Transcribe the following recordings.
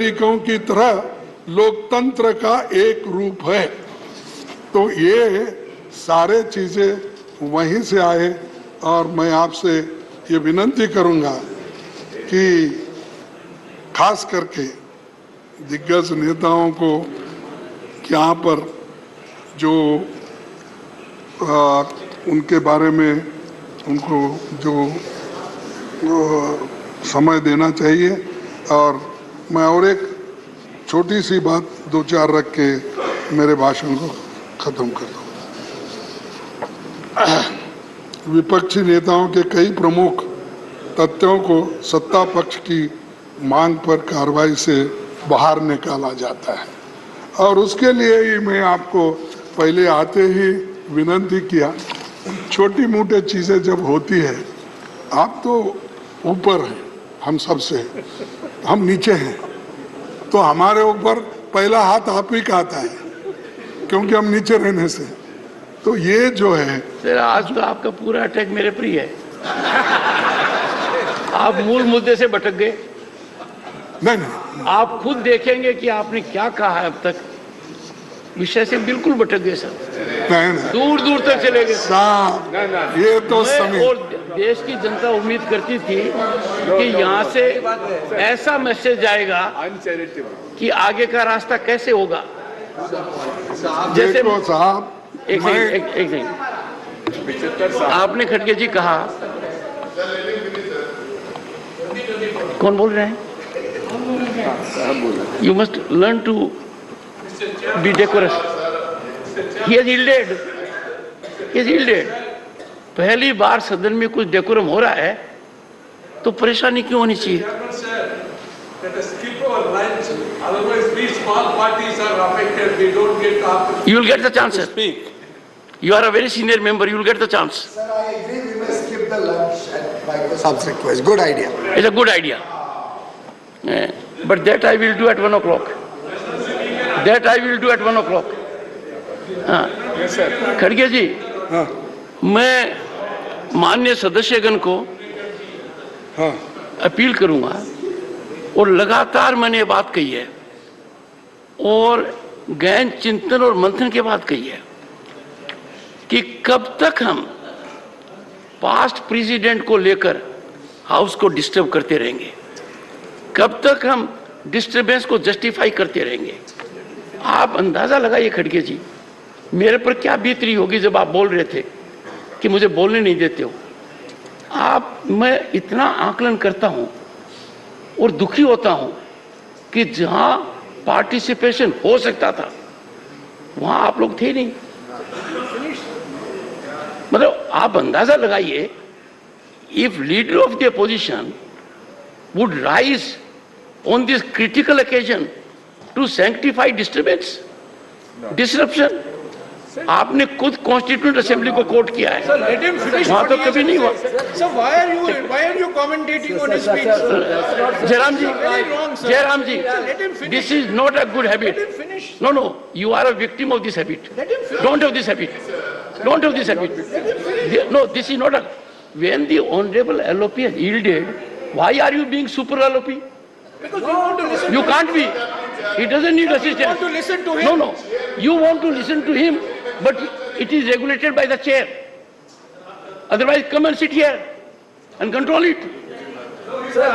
नागरिकों की तरह लोकतंत्र का एक रूप है। तो ये सारे चीजें वहीं से आए और मैं आपसे ये विनती करूंगा कि खास करके दिग्गज नेताओं को यहाँ पर जो उनके बारे में उनको जो समय देना चाहिए। और मैं और एक छोटी सी बात दो चार रख के मेरे भाषण को खत्म कर दूं। विपक्षी नेताओं के कई प्रमुख तथ्यों को सत्ता पक्ष की मांग पर कार्रवाई से बाहर निकाला जाता है और उसके लिए ही मैं आपको पहले आते ही विनती किया। छोटी मोटी चीजें जब होती है, आप तो ऊपर हैं हम सबसे, हम नीचे हैं, तो हमारे ऊपर पहला हाथ आप ही का आता है क्योंकि हम नीचे रहने से। तो ये जो है सर, आज तो आपका पूरा अटैक मेरे पर ही है। आप मूल मुद्दे से भटक गए। नहीं, आप खुद देखेंगे कि आपने क्या कहा है अब तक, विषय से बिल्कुल भटक गए सर। नहीं, दूर दूर तक चले गए साहब। ये तो समय और देश की जनता उम्मीद करती थी कि यहाँ से ऐसा मैसेज जाएगा कि आगे का रास्ता कैसे होगा। जैसे साहब एक सेकंड, आपने खड़गे जी कहा, कौन बोल रहे हैं? You must learn to be decorous. He has yielded. पहली बार सदन में कुछ डेकोरम हो रहा है तो परेशानी क्यों होनी चाहिए? You will get the chance to speak. You are a very senior member. You will get the chance. Sir, I agree. We must skip the lunch at Microsoft's request. Good idea. It's a good idea. But that I will do at 1 o'clock. That I will do at 1 o'clock. Yes, sir. खड़गे जी, मैं माननीय सदस्यगण को appeal करूंगा और लगातार मैंने ये बात कही है और गहन चिंतन और मंथन के बाद कही है कि कब तक हम पास्ट प्रेसिडेंट को लेकर हाउस को डिस्टर्ब करते रहेंगे, कब तक हम डिस्टर्बेंस को जस्टिफाई करते रहेंगे। आप अंदाजा लगाइए खड़गे जी, मेरे पर क्या बीत रही होगी जब आप बोल रहे थे कि मुझे बोलने नहीं देते हो। मैं इतना आकलन करता हूं और दुखी होता हूं कि जहां पार्टिसिपेशन हो सकता था वहां आप लोग थे नहीं। मतलब आप अंदाजा लगाइए, if leader of the opposition would rise on this critical occasion to sanctify disturbance, disruption. आपने खुद कॉन्स्टिट्यूएंट असेंबली को कोट किया है, वहां तो कभी नहीं हुआ। So why are you commentating on his speech? Jairam ji, this is not a good habit. Let him finish. No, you are a victim of this habit. Let him finish. Don't have this habit. Don't have this habit. No, this is not a. When the honorable LOP has yielded, why are you being super LOP? Because we want to listen. You can't be. He doesn't need assistance. We want to listen to him. No. You want to listen to him, but it is regulated by the chair. Otherwise, come and sit here and control it. Sir,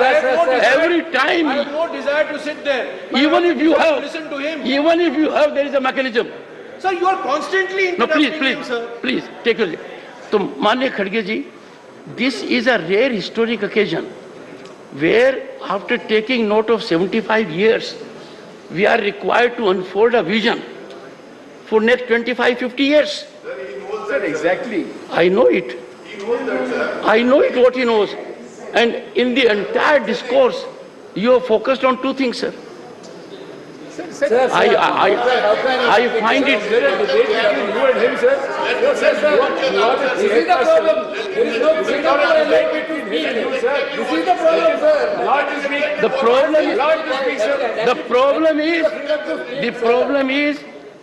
Every time. I have no desire to sit there. Even if you have, listen to him. Even if you have, there is a mechanism. Sir, you are constantly No, interrupting him, sir. please, take your. So, माननीय खड़गे जी, this is a rare historic occasion where after taking note of 75 years, we are required to unfold a vision for next 25-50 years. Sir, exactly. I know it. I know it what he knows. And in the entire discourse, you have focused on two things, sir. Sir, I find it. you and him, sir. This is the problem. There is no debate between me and you, sir. This is the problem, sir. The problem is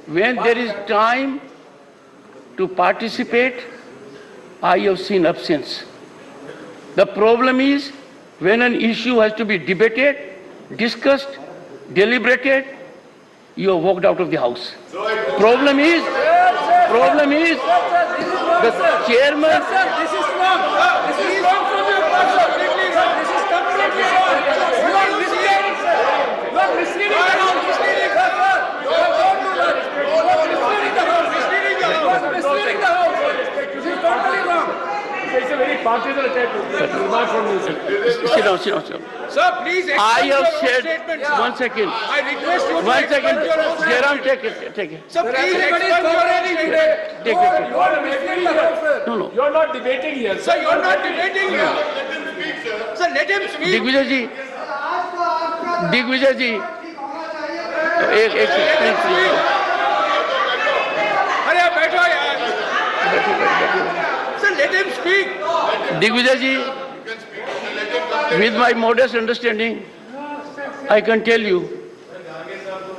when there is time to participate, I have seen absence. The problem is when an issue has to be debated, discussed, deliberated, you have walked out of the house. Problem is the chairman. Sir, this is wrong. This is wrong from your part, sir. This is completely wrong. You are misleading, sir. You are misleading the house. Misleading, sir. You are going to that. You are misleading the house. Misleading the house. You are misleading the house. This is totally wrong. It's a very partisan attack. Remark from you, sir. Sit down. Sir, please I explain have your own said, statement. one second. I request you to One second. explain your own Jairam, statement. take it. Sir, please explain your own statement. Take it. You are misleading the house, sir. No. You are not debating here. Sir, you are not debating here. Sir, let him speak. Digvijay जी एक second अरे आप बैठो यार. Sir, let him speak. Digvijay ji, with my modest understanding, I can tell you,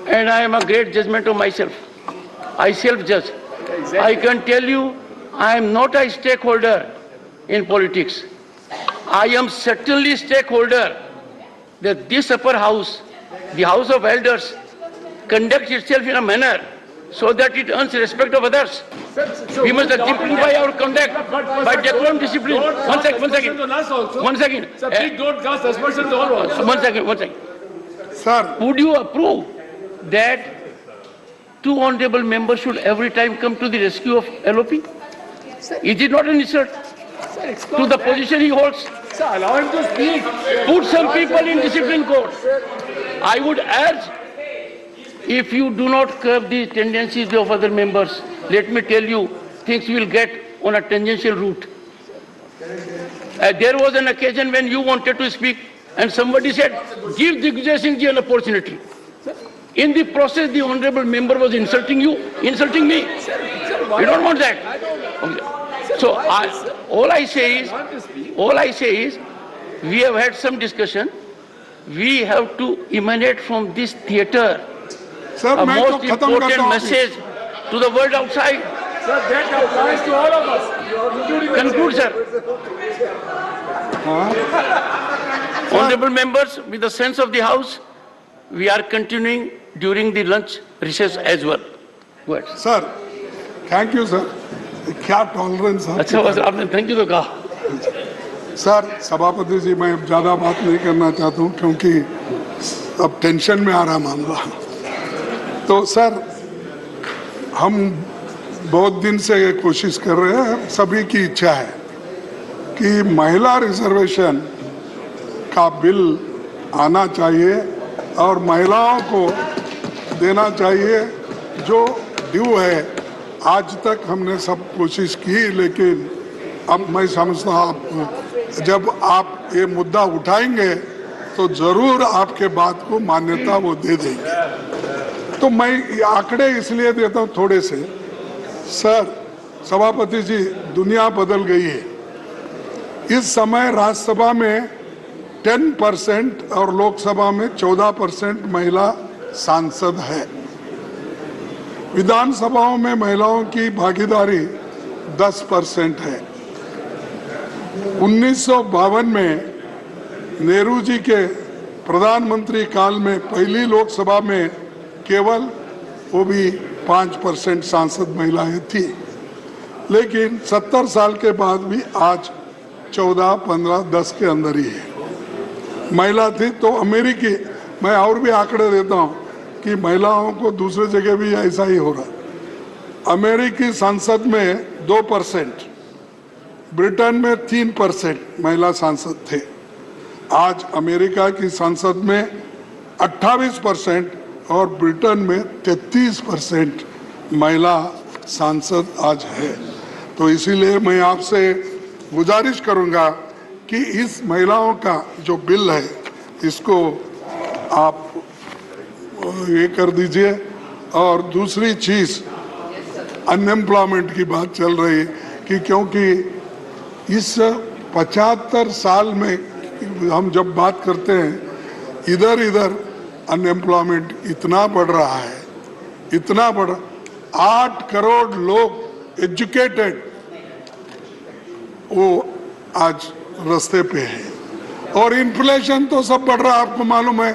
and I am a great judgment of myself. I self-judge. I can tell you, I am not a stakeholder in politics. I am certainly stakeholder that this upper house, the House of Elders, conducts itself in a manner so that it earns respect of others. We must exemplify our conduct by decorum, discipline. One second. Sir, please don't cast aspersions all over. One second. Sir, Would you approve that two honorable members should every time come to the rescue of LOP? Is it not an insult to the position he holds? Sir, allow him to speak. Put some people in discipline court. I would urge, if you do not curb the tendencies of other members, let me tell you, things will get on a tangential route. There was an occasion when you wanted to speak and somebody said, give Digvijay Singh ji an opportunity. In the process, the honorable member was insulting you, insulting me. We don't want that. Okay. So all I say is, we have had some discussion. We have to emanate from this theatre sir, a मैं तो most खत्म करता important हूँ. message to the world outside. Sir, that applies to all of us. Conclude, sir. Honorable members, with the sense of the House, we are continuing during the lunch recess as well. Go ahead. Sir, thank you sir. क्या tolerance है? अच्छा बस आपने thank you तो कहा. Sir, सभापति जी, मैं ज़्यादा बात नहीं करना चाहता हूँ क्योंकि अब टेंशन में आ रहा मामला. तो सर, हम बहुत दिन से ये कोशिश कर रहे हैं, सभी की इच्छा है कि महिला रिजर्वेशन का बिल आना चाहिए और महिलाओं को देना चाहिए जो ड्यू है. आज तक हमने सब कोशिश की, लेकिन अब मैं समझता हूँ जब आप ये मुद्दा उठाएंगे तो जरूर आपके बात को मान्यता वो दे देंगे. तो मैं ये आंकड़े इसलिए देता हूँ थोड़े से. सर, सभापति जी, दुनिया बदल गई है. इस समय राज्यसभा में 10% और लोकसभा में 14% महिला सांसद है. विधानसभाओं में महिलाओं की भागीदारी 10% है. 1952 में नेहरू जी के प्रधानमंत्री काल में पहली लोकसभा में केवल वो भी 5% सांसद महिलाएं थी, लेकिन 70 साल के बाद भी आज 14, 15, 10 के अंदर ही है महिला थी. तो अमेरिकी, मैं और भी आंकड़े देता हूँ कि महिलाओं को दूसरे जगह भी ऐसा ही हो रहा. अमेरिकी संसद में 2%, ब्रिटेन में 3% महिला सांसद थे. आज अमेरिका की संसद में 28% और ब्रिटेन में 33% महिला सांसद आज है. तो इसीलिए मैं आपसे गुजारिश करूंगा कि इस महिलाओं का जो बिल है इसको आप ये कर दीजिए. और दूसरी चीज, अनएम्प्लॉयमेंट की बात चल रही है कि क्योंकि इस 75 साल में हम जब बात करते हैं, इधर अनएम्प्लॉयमेंट इतना बढ़ रहा है, इतना बढ़, 8 करोड़ लोग एजुकेटेड वो आज रास्ते पे है. और इन्फ्लेशन तो सब बढ़ रहा है, आपको मालूम है.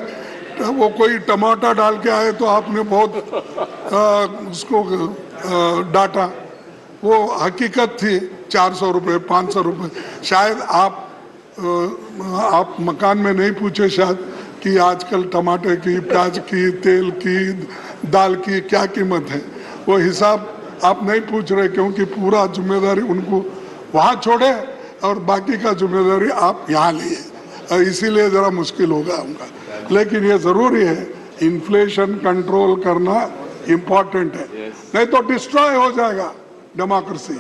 वो कोई टमाटर डाल के आए तो आपने बहुत उसको डांटा। वो हकीकत थी 400 रुपये 500 रुपये। शायद आप मकान में नहीं पूछे शायद कि आजकल टमाटर की, प्याज की, तेल की, दाल की क्या कीमत है। वो हिसाब आप नहीं पूछ रहे क्योंकि पूरा जिम्मेदारी उनको वहाँ छोड़े और बाकी का जिम्मेदारी आप यहाँ लिए, इसीलिए ज़रा मुश्किल होगा उनका। लेकिन ये ज़रूरी है, इन्फ्लेशन कंट्रोल करना इम्पोर्टेंट है, नहीं तो डिस्ट्रॉय हो जाएगा डेमोक्रेसी।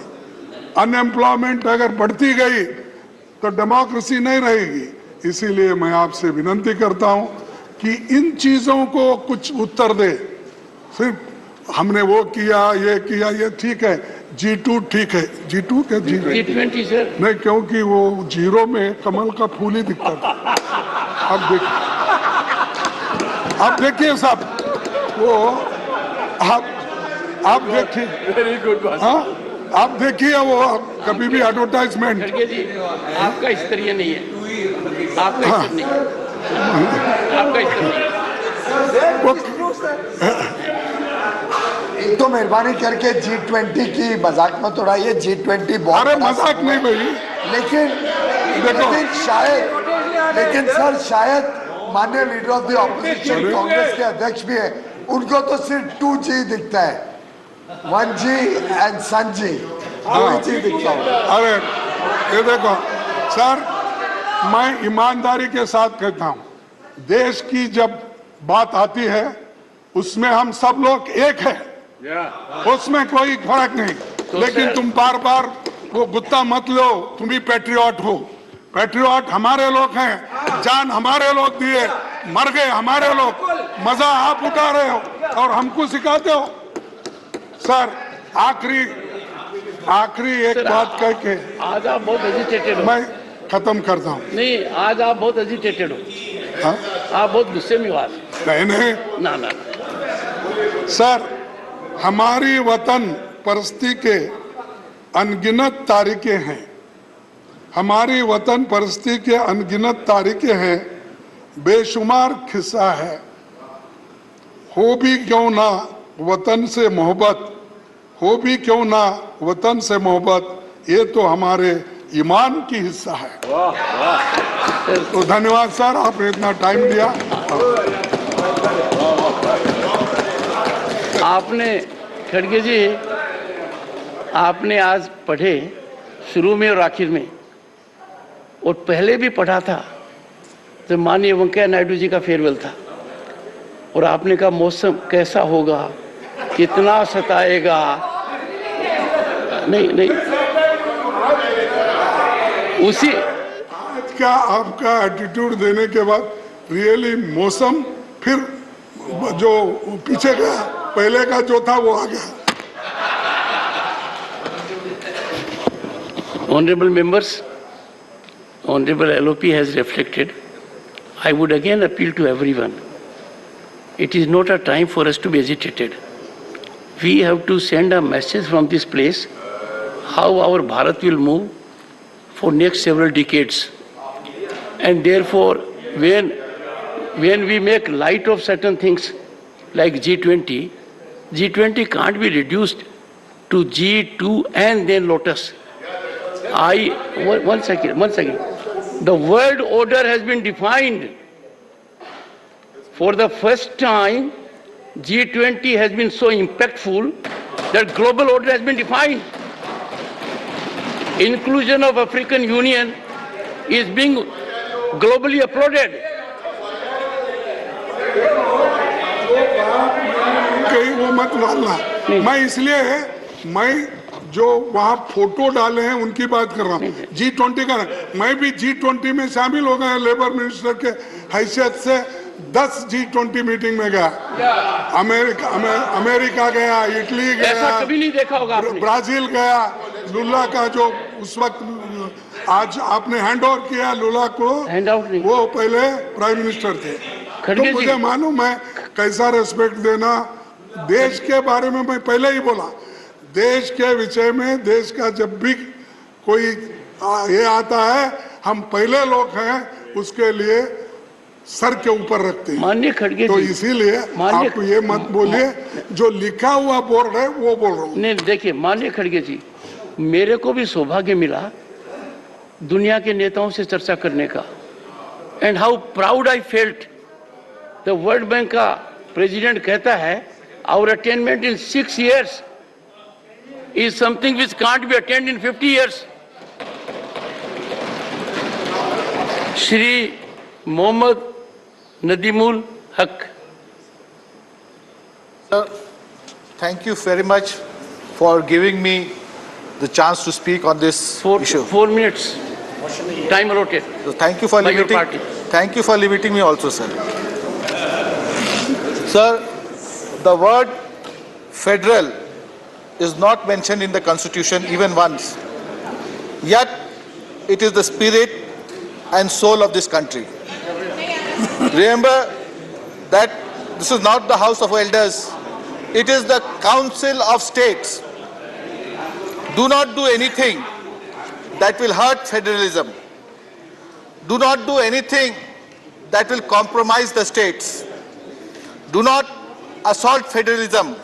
अनएम्प्लॉयमेंट अगर बढ़ती गई तो डेमोक्रेसी नहीं रहेगी। इसीलिए मैं आपसे विनती करता हूँ कि इन चीज़ों को कुछ उत्तर दे। सिर्फ हमने वो किया, ये किया, ये ठीक है, G2 ठीक है, G2 क्या G20 सर नहीं, क्योंकि वो जीरो में कमल का फूल ही दिखता था। अब देखिए साहब, वो आप देखिए, Very good one. हाँ आप देखिए, वो कभी भी एडवर्टाइजमेंट। खड़गे जी, आपका स्तरीय नहीं है, आपका स्तर नहीं है, आपका स्तर नहीं है। एक तो मेहरबानी करके G20 की मजाक मत उड़ाइए। G20 बहुत अरे मजाक नहीं भाई, लेकिन सर शायद माननीय leader of the opposition Congress के अध्यक्ष भी है, उनको तो सिर्फ 2G दिखता है, 1G एंड सन-जी, 2G दिखता है। अरे ये देखो सर, मैं ईमानदारी के साथ कहता हूँ, देश की जब बात आती है उसमें हम सब लोग एक है, उसमें कोई फर्क नहीं। लेकिन तुम बार बार वो गुत्ता मत लो, तुम भी पैट्रियट हो। पैट्रियट हमारे लोग हैं, जान हमारे लोग दिए, मर गए हमारे लोग, मजा आप उठा रहे हो और हमको सिखाते हो। सर आखिरी एक बात कह के आज आप बहुत एजिटेटेड हो। मैं खत्म करता हूँ। नहीं, आज आप बहुत एजिटेटेड हो। हाँ? आप बहुत गुस्से में हो आज। नहीं ना सर, हमारी वतन परिस्थिति के अनगिनत तारीखें हैं, हमारी वतन परिस्थिति के अनगिनत तारीखें हैं, बेशुमार किस्सा है। हो भी क्यों ना वतन से मोहब्बत, हो भी क्यों ना वतन से मोहब्बत, ये तो हमारे ईमान की हिस्सा है। तो धन्यवाद सर, आपने इतना टाइम दिया। आपने खड़गे जी, आपने आज पढ़े शुरू में और आखिर में, और पहले भी पढ़ा था जब माननीय वेंकैया नायडू जी का फेयरवेल था, और आपने कहा मौसम कैसा होगा, कितना सताएगा। नहीं उसी आज का आपका एटीट्यूड देने के बाद रियली मौसम फिर जो पीछे गया, पहले का जो था वो आ गया। Honorable members, Honorable LOP has reflected. I would again appeal to everyone. It is not a time for us to be agitated. We have to send a message from this place how our Bharat will move for next several decades. And therefore, when we make light of certain things like G20 can't be reduced to G2 and then Lotus. One second. The world order has been defined. For the first time, G20 has been so impactful that global order has been defined. Inclusion of African Union is being globally applauded. कहीं वो मत डालना, मैं इसलिए मैं जो वहाँ photo डाले हैं उनकी बात कर रहा हूँ। G20 का मैं भी G20 में शामिल हो गया, लेबर मिनिस्टर के हैसियत से 10 G20 मीटिंग में गया। अमेरिका गया, इटली गया, ऐसा कभी नहीं देखा होगा आपने। ब्राजील गया। लुला का जो उस वक्त आज आपने हैंड ओवर किया लुला को, वो पहले प्राइम मिनिस्टर थे। तो मुझे मालूम है कैसा रेस्पेक्ट देना। देश के बारे में मैं पहले ही बोला, देश के विषय में, देश का जब भी कोई ये आता है, हम पहले लोग हैं उसके लिए सर के ऊपर रखते हैं। माननीय खड़गे तो जी, इसीलिए आप ये मत बोलिए, जो लिखा हुआ बोर्ड है वो बोल रहा हूँ। नहीं देखिए माननीय खड़गे जी, मेरे को भी सौभाग्य मिला दुनिया के नेताओं से चर्चा करने का, and how proud I felt. The world bank का प्रेसिडेंट कहता है our attainment in 6 years is something which can't be attained in 50 years. Shri Mohammad Nadimul Haque. Sir, thank you very much for giving me the chance to speak on this issue. 4 minutes time allotted. So thank you for By your limiting. party. Thank you for limiting me also, sir. Sir, the word federal is not mentioned in the Constitution even once. Yet, it is the spirit and soul of this country. Remember that this is not the House of Elders, it is the Council of States. Do not do anything that will hurt federalism. Do not do anything that will compromise the states. Do not assault federalism.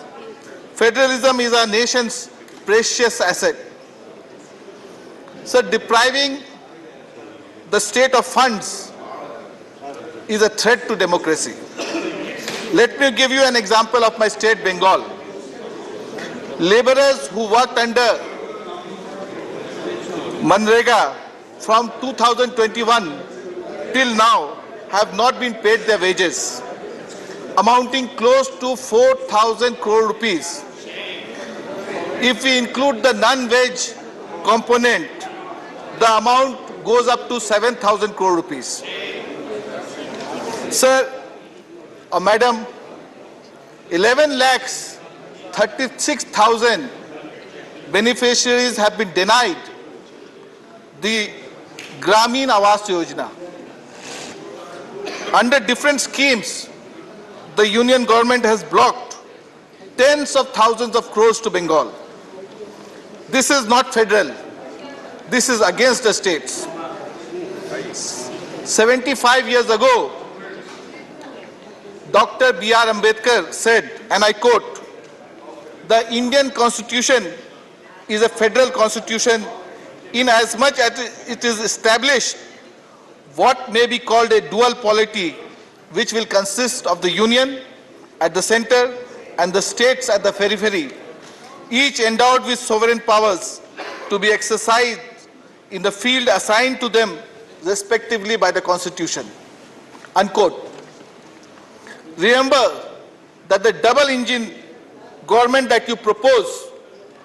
Federalism is our nation's precious asset. So depriving the state of funds is a threat to democracy. Let me give you an example of my state, Bengal. Laborers who worked under Manrega from 2021 till now have not been paid their wages, amounting close to 4,000 crore rupees. If we include the non-wage component, the amount goes up to 7,000 crore rupees. Sir, Madam, 11,36,000 beneficiaries have been denied the Gramin Awas Yojana. Under different schemes, the union government has blocked tens of thousands of crores to Bengal. This is not federal. This is against the states. 75 years ago, Dr. B.R. Ambedkar said, and I quote, "The Indian Constitution is a federal constitution in as much as it is established what may be called a dual polity, which will consist of the union at the center and the states at the periphery, each endowed with sovereign powers to be exercised in the field assigned to them respectively by the Constitution." Unquote. Remember that the double engine government that you propose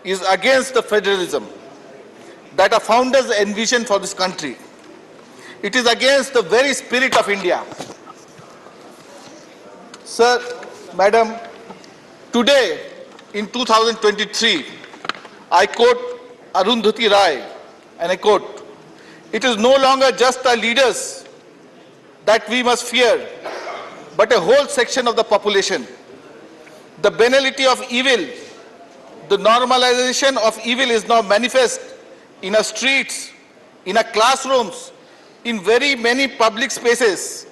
is against the federalism that our founders envisioned for this country. It is against the very spirit of India. Sir, Madam, today in 2023, I quote Arundhati Rai, and I quote, "It is no longer just our leaders that we must fear, but a whole section of the population. The banality of evil, the normalization of evil is now manifest in our streets, in our classrooms, in very many public spaces.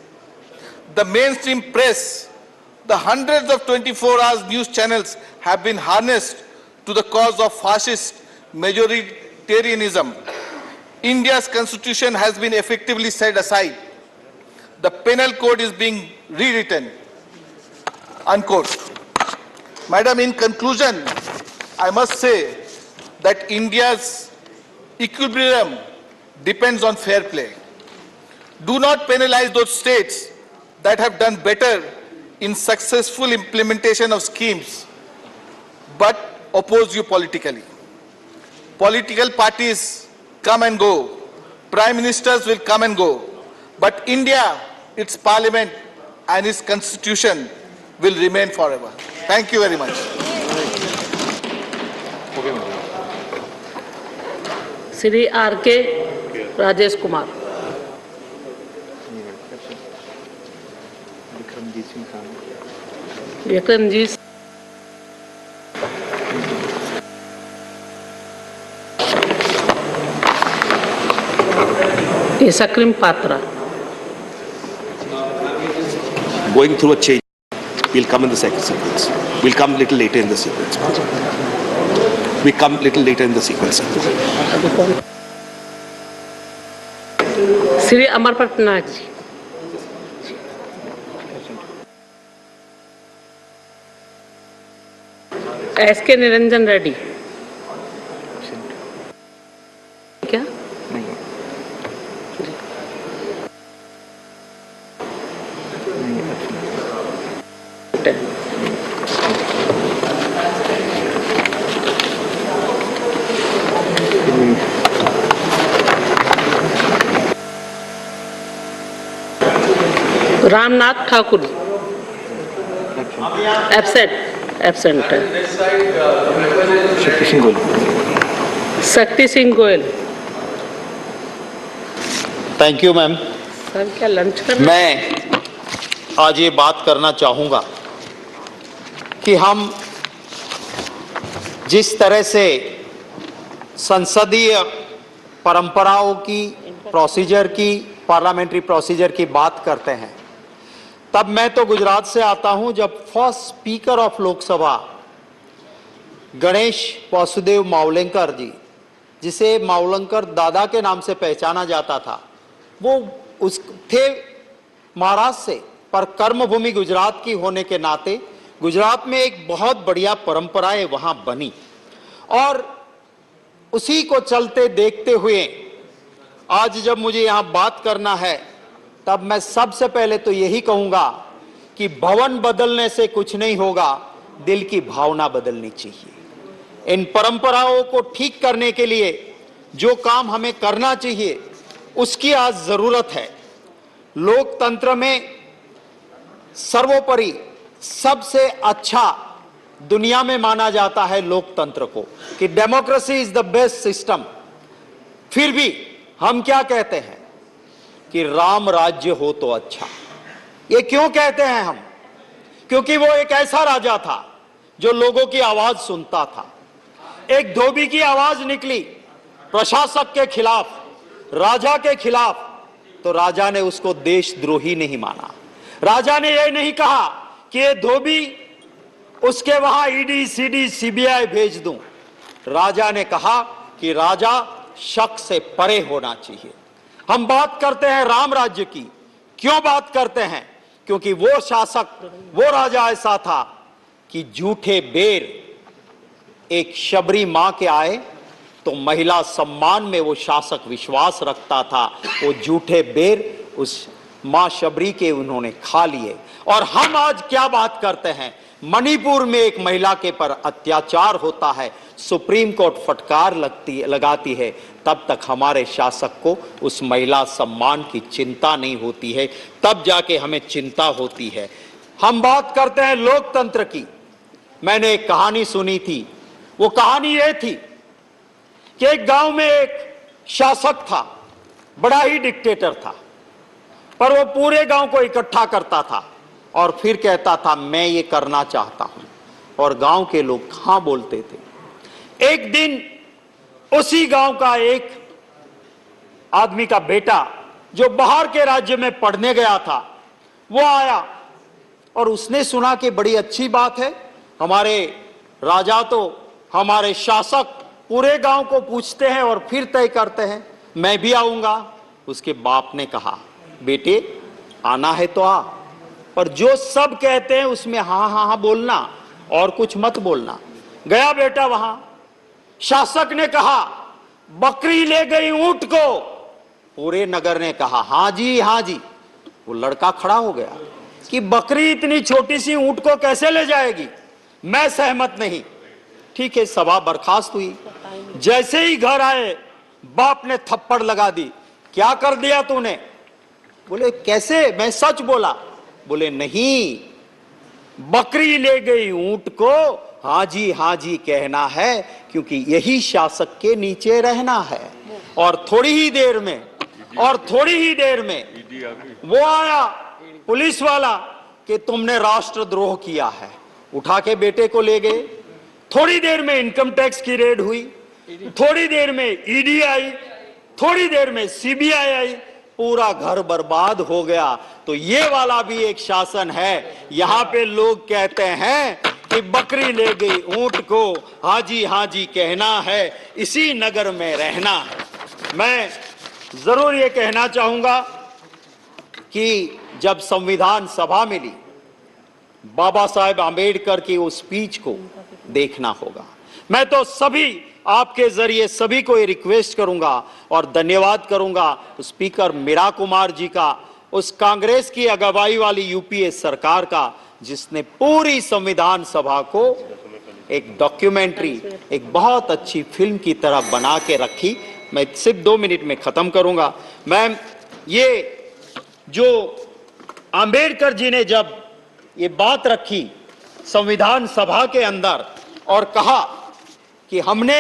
The mainstream press, the hundreds of 24 hours news channels have been harnessed to the cause of fascist majoritarianism. India's constitution has been effectively set aside. The penal code is being rewritten." Unquote. Madam, in conclusion, I must say that India's equilibrium depends on fair play. Do not penalize those states that have done better in successful implementation of schemes, but oppose you politically. Political parties come and go. Prime ministers will come and go. But India, its parliament and its constitution will remain forever. Thank you very much. Shri R.K. Rajesh Kumar. Vikramjit सकरीम Patra. going through a change. We'll come in the second sequence. We'll come little later in the sequence. We come little later in the sequence. Shri Amar Patnaik ji, S K Niranjan Reddy, क्या Ramnath Thakur, absent है। Shakti Singh Goyal. Thank you ma'am. Sir क्या lunch कर? मैं आज ये बात करना चाहूँगा कि हम जिस तरह से संसदीय परंपराओं की, प्रोसीजर की, पार्लियामेंट्री प्रोसीजर की बात करते हैं, तब मैं तो गुजरात से आता हूं, जब first speaker of Lok Sabha Ganesh Vasudev Mavalankar ji, जिसे मावलंकर दादा के नाम से पहचाना जाता था, वो उस थे महाराष्ट्र से, पर कर्मभूमि गुजरात की होने के नाते गुजरात में एक बहुत बढ़िया परंपराएं वहां बनी, और उसी को चलते देखते हुए आज जब मुझे यहां बात करना है, तब मैं सबसे पहले तो यही कहूंगा कि भवन बदलने से कुछ नहीं होगा, दिल की भावना बदलनी चाहिए। इन परंपराओं को ठीक करने के लिए जो काम हमें करना चाहिए, उसकी आज जरूरत है। लोकतंत्र में सर्वोपरि सबसे अच्छा दुनिया में माना जाता है लोकतंत्र को, कि democracy is the best system. फिर भी हम क्या कहते हैं कि राम राज्य हो तो अच्छा। ये क्यों कहते हैं हम? क्योंकि वो एक ऐसा राजा था जो लोगों की आवाज सुनता था। एक धोबी की आवाज निकली प्रशासक के खिलाफ, राजा के खिलाफ, तो राजा ने उसको देशद्रोही नहीं माना। राजा ने यह नहीं कहा कि ये धोबी, उसके वहां ईडी, सीडी, सीबीआई भेज दूं। राजा ने कहा कि राजा शक से परे होना चाहिए। हम बात करते हैं राम राज्य की, क्यों बात करते हैं? क्योंकि वो शासक, वो राजा ऐसा था कि झूठे बेर एक शबरी मां के आए तो महिला सम्मान में वो शासक विश्वास रखता था। वो झूठे बेर उस मां शबरी के उन्होंने खा लिए। और हम आज क्या बात करते हैं? मणिपुर में एक महिला के पर अत्याचार होता है, सुप्रीम कोर्ट फटकार लगाती है, तब तक हमारे शासक को उस महिला सम्मान की चिंता नहीं होती है, तब जाके हमें चिंता होती है। हम बात करते हैं लोकतंत्र की। मैंने एक कहानी सुनी थी, वो कहानी ये थी कि एक गांव में एक शासक था, बड़ा ही डिक्टेटर था, पर वो पूरे गांव को इकट्ठा करता था और फिर कहता था मैं ये करना चाहता हूं, और गांव के लोग हाँ बोलते थे। एक दिन उसी गांव का एक आदमी का बेटा जो बाहर के राज्य में पढ़ने गया था, वो आया और उसने सुना कि बड़ी अच्छी बात है, हमारे राजा तो, हमारे शासक पूरे गांव को पूछते हैं और फिर तय करते हैं, मैं भी आऊंगा। उसके बाप ने कहा बेटे आना है तो आ, पर जो सब कहते हैं उसमें हाँ हाँ हाँ बोलना और कुछ मत बोलना। गया बेटा वहां, शासक ने कहा बकरी ले गई ऊंट को, पूरे नगर ने कहा हाँ जी हाँ जी। वो लड़का खड़ा हो गया कि बकरी इतनी छोटी सी ऊंट को कैसे ले जाएगी, मैं सहमत नहीं। ठीक है, सभा बर्खास्त हुई। जैसे ही घर आए बाप ने थप्पड़ लगा दी, क्या कर दिया तूने? बोले कैसे, मैं सच बोला। बोले नहीं, बकरी ले गई ऊंट को हाँ जी कहना है, क्योंकि यही शासक के नीचे रहना है। और थोड़ी ही देर में वो आया पुलिस वाला कि तुमने राष्ट्रद्रोह किया है, उठा के बेटे को ले गए। थोड़ी देर में इनकम टैक्स की रेड हुई, थोड़ी देर में ईडी आई, थोड़ी देर में सीबीआई आई, पूरा घर बर्बाद हो गया। तो ये वाला भी एक शासन है। यहाँ पे लोग कहते हैं कि बकरी ले गई ऊंट को, हाजी हाजी कहना है, इसी नगर में रहना है। मैं जरूर ये कहना चाहूंगा कि जब संविधान सभा मिली, बाबा साहेब आम्बेडकर की उस स्पीच को देखना होगा। मैं तो सभी आपके जरिए सभी को ये रिक्वेस्ट करूंगा और धन्यवाद करूंगा स्पीकर मीरा कुमार जी का, उस कांग्रेस की अगुवाई वाली यूपीए सरकार का, जिसने पूरी संविधान सभा को एक डॉक्यूमेंट्री, एक बहुत अच्छी फिल्म की तरह बना के रखी। मैं सिर्फ 2 मिनट में खत्म करूंगा। मैं ये जो आम्बेडकर जी ने जब ये बात रखी संविधान सभा के अंदर और कहा कि हमने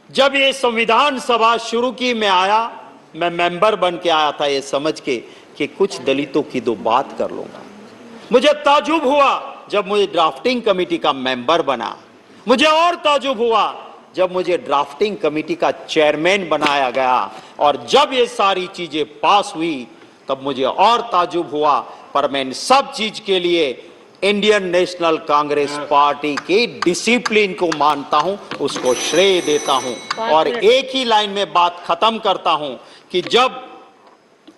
जब ये संविधान सभा शुरू की, मैं आया, मैं मेंबर बन के आया था ये समझ के कि कुछ दलितों की 2 बात कर लूंगा। मुझे ताजुब हुआ जब मुझे ड्राफ्टिंग कमेटी का मेंबर बना। मुझे और ताजुब हुआ जब मुझे ड्राफ्टिंग कमेटी का चेयरमैन बनाया गया। और जब ये सारी चीजें पास हुई तब मुझे और ताजुब हुआ। पर मैं इन सब चीज के लिए इंडियन नेशनल कांग्रेस पार्टी की डिसिप्लिन को मानता हूं, उसको श्रेय देता हूं। और एक ही लाइन में बात खत्म करता हूं कि जब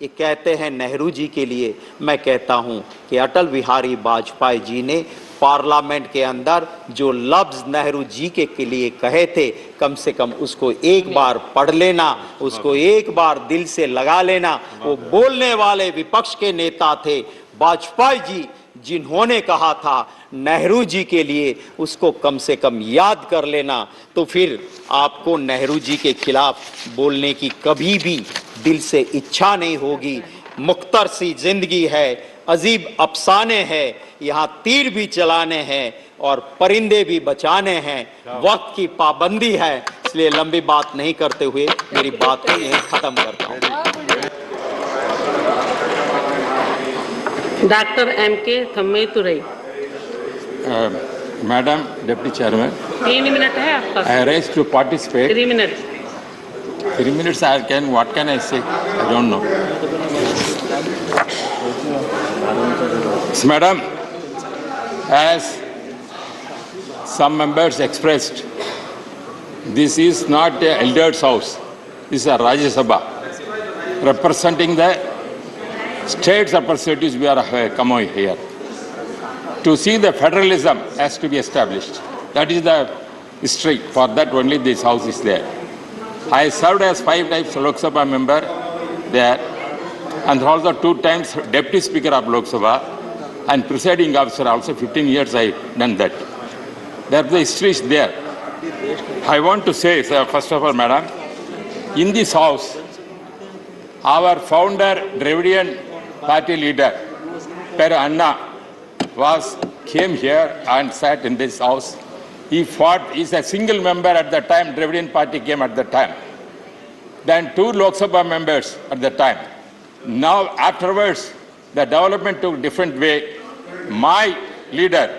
ये कहते हैं नेहरू जी के लिए, मैं कहता हूं कि अटल बिहारी वाजपेयी जी ने पार्लियामेंट के अंदर जो लफ्ज नेहरू जी के लिए कहे थे, कम से कम उसको एक बार पढ़ लेना, उसको एक बार दिल से लगा लेना। वो बोलने वाले विपक्ष के नेता थे वाजपेयी जी, जिन्होंने कहा था नेहरू जी के लिए, उसको कम से कम याद कर लेना। तो फिर आपको नेहरू जी के खिलाफ बोलने की कभी भी दिल से इच्छा नहीं होगी। मुख्तर सी जिंदगी है, अजीब अफसाने हैं, यहाँ तीर भी चलाने हैं और परिंदे भी बचाने हैं। वक्त की पाबंदी है, इसलिए लंबी बात नहीं करते हुए मेरी बात को यहीं खत्म करता हूँ। Doctor M.K. थम्मेतुरई। Madam Deputy Chairman, 3 minute है आपका। I raised to participate. 3 minute. 3 minutes I can, what can I say? I don't know. So, Madam, as some members expressed, this is not a elder's house. This is a Rajya Sabha. Representing the states representatives, we are come here. To see the federalism has to be established. That is the history. For that only this house is there. I served as 5 times Lok Sabha member there, and also 2 times Deputy Speaker of Lok Sabha and presiding officer also. 15 years I done that. That the history is there. I want to say, sir, first of all, Madam, in this house, our founder, Dravidian party leader, Per Anna, came here and sat in this house. He fought, he's a single member at the time, Dravidian party came at the time. Then 2 Lok Sabha members at the time. Now afterwards, the development took different way. My leader,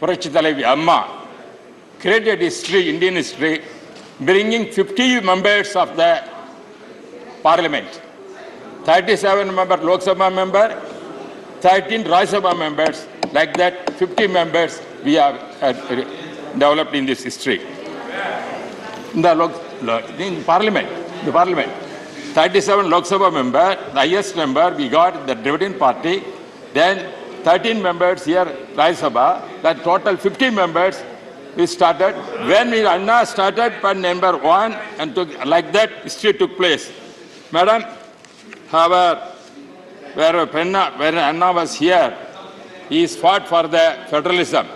Purachitalavi Amma, created history, Indian history, bringing 50 members of the parliament. 37 member Lok Sabha member, 13 Rajya Sabha members, like that 50 members we have developed in this history. In the parliament, 37 Lok Sabha member, the highest number we got the Dravidian party, then 13 members here Rajya Sabha, that total 50 members we started. When we Anna started for number 1 and took, like that history took place. Madam, when Anna was here, he fought for the federalism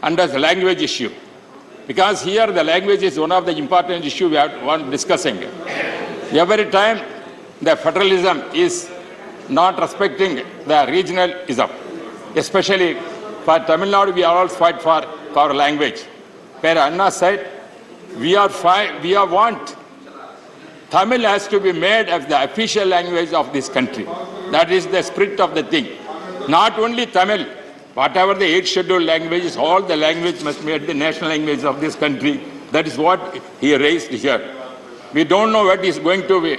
under the language issue. Because here the language is one of the important issues we are discussing. Every time the federalism is not respecting the regionalism. Especially for Tamil Nadu, we all fight for our language. Where Anna said, we want Tamil has to be made as the official language of this country. That is the spirit of the thing. Not only Tamil, whatever the 8 scheduled languages, all the language must be the national language of this country. That is what he raised here. we don't know what is going to be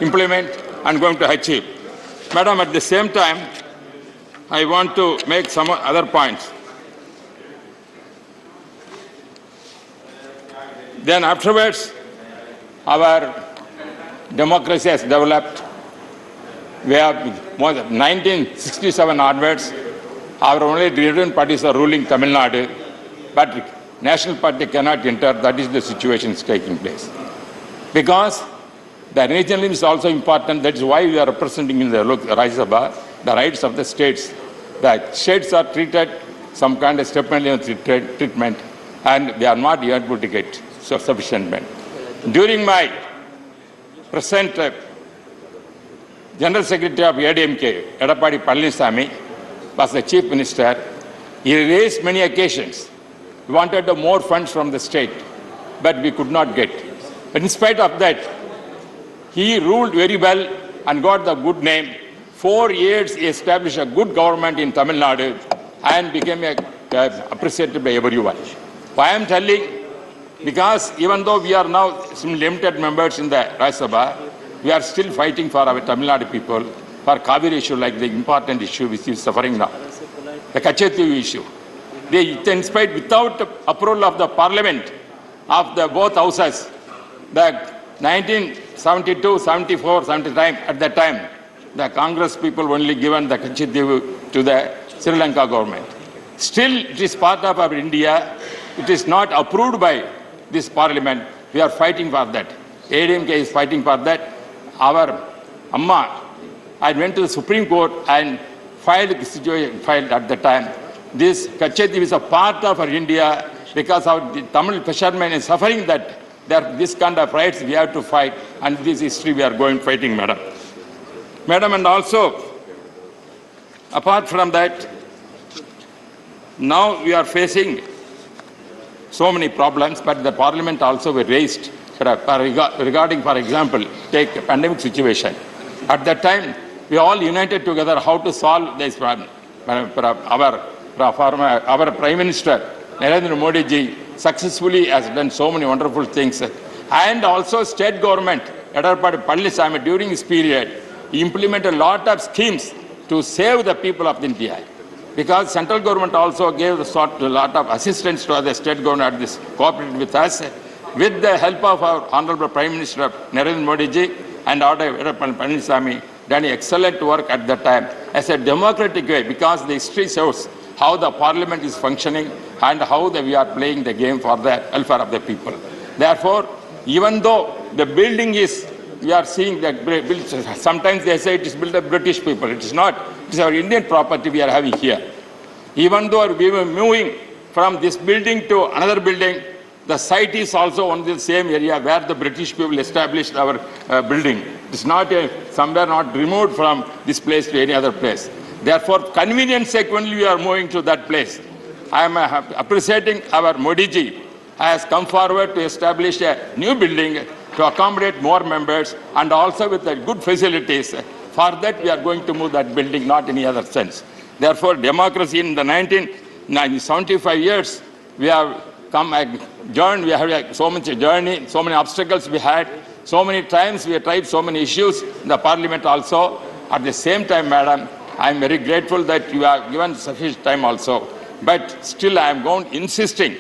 implement and going to achieve. Madam, at the same time, I want to make some other points. Then afterwards, our democracy has developed. We have 1967 onwards, our only ruling parties are ruling Tamil Nadu, but National Party cannot enter. That is the situation is taking place. Because the regionalism is also important. That is why we are representing in the Rajya Sabha the rights of the states. The states are treated some kind of stipulated treatment, and they are not able to get sufficient men. During my present General Secretary of ADMK, Edapadi Palaniswamy, was the Chief Minister. He raised many occasions. We wanted more funds from the state, but we could not get. But in spite of that, he ruled very well and got the good name. 4 years he established a good government in Tamil Nadu and became appreciated by everyone. Why I am telling? Because even though we are now some limited members in the Rajya Sabha, we are still fighting for our Tamil Nadu people, for Kaveri issue like the important issue which is suffering now, the Kachetivu issue. They, in spite, without approval of the Parliament, of the both houses, the 1972, 74, 75, at that time, the Congress people only given the Kachetivu to the Sri Lanka government. Still, it is part of our India. It is not approved by this Parliament. We are fighting for that. ADMK is fighting for that. Our Amma, I went to the Supreme Court and filed at the time. This Kachetivu is a part of our India because our Tamil fishermen is suffering that. This kind of rights we have to fight, and this history we are going fighting, madam. Madam, and also, apart from that, now we are facing so many problems, but the Parliament also were raised regarding, for example, take a pandemic situation. At that time, we all united together how to solve this problem. Our Prime Minister, Narendra Modi ji, successfully has done so many wonderful things. And also state government, Edapadi Palaniswamy, during this period, he implemented a lot of schemes to save the people of India. Because central government also gave a lot of assistance to the state government, this cooperated with us. With the help of our Honorable Prime Minister Narendra Modi ji and Edapadi Palaniswamy, done excellent work at that time as a democratic way, because the history shows how the Parliament is functioning and how we are playing the game for the welfare of the people. Therefore, even though the building is, we are seeing that sometimes they say it is built by British people. It is not. It is our Indian property we are having here. Even though we were moving from this building to another building, the site is also on the same area where the British people established our building. It is not somewhere not removed from this place to any other place. Therefore, convenience sake only we are moving to that place. I am appreciating our Modi ji has come forward to establish a new building to accommodate more members and also with the good facilities. For that, we are going to move that building, not any other sense. Therefore, democracy in the 1975 years, we have come and journey. We have so much journey, so many obstacles we had, so many times we have tried so many issues in the Parliament also. At the same time, madam, I am very grateful that you have given sufficient time also. But still, I am insisting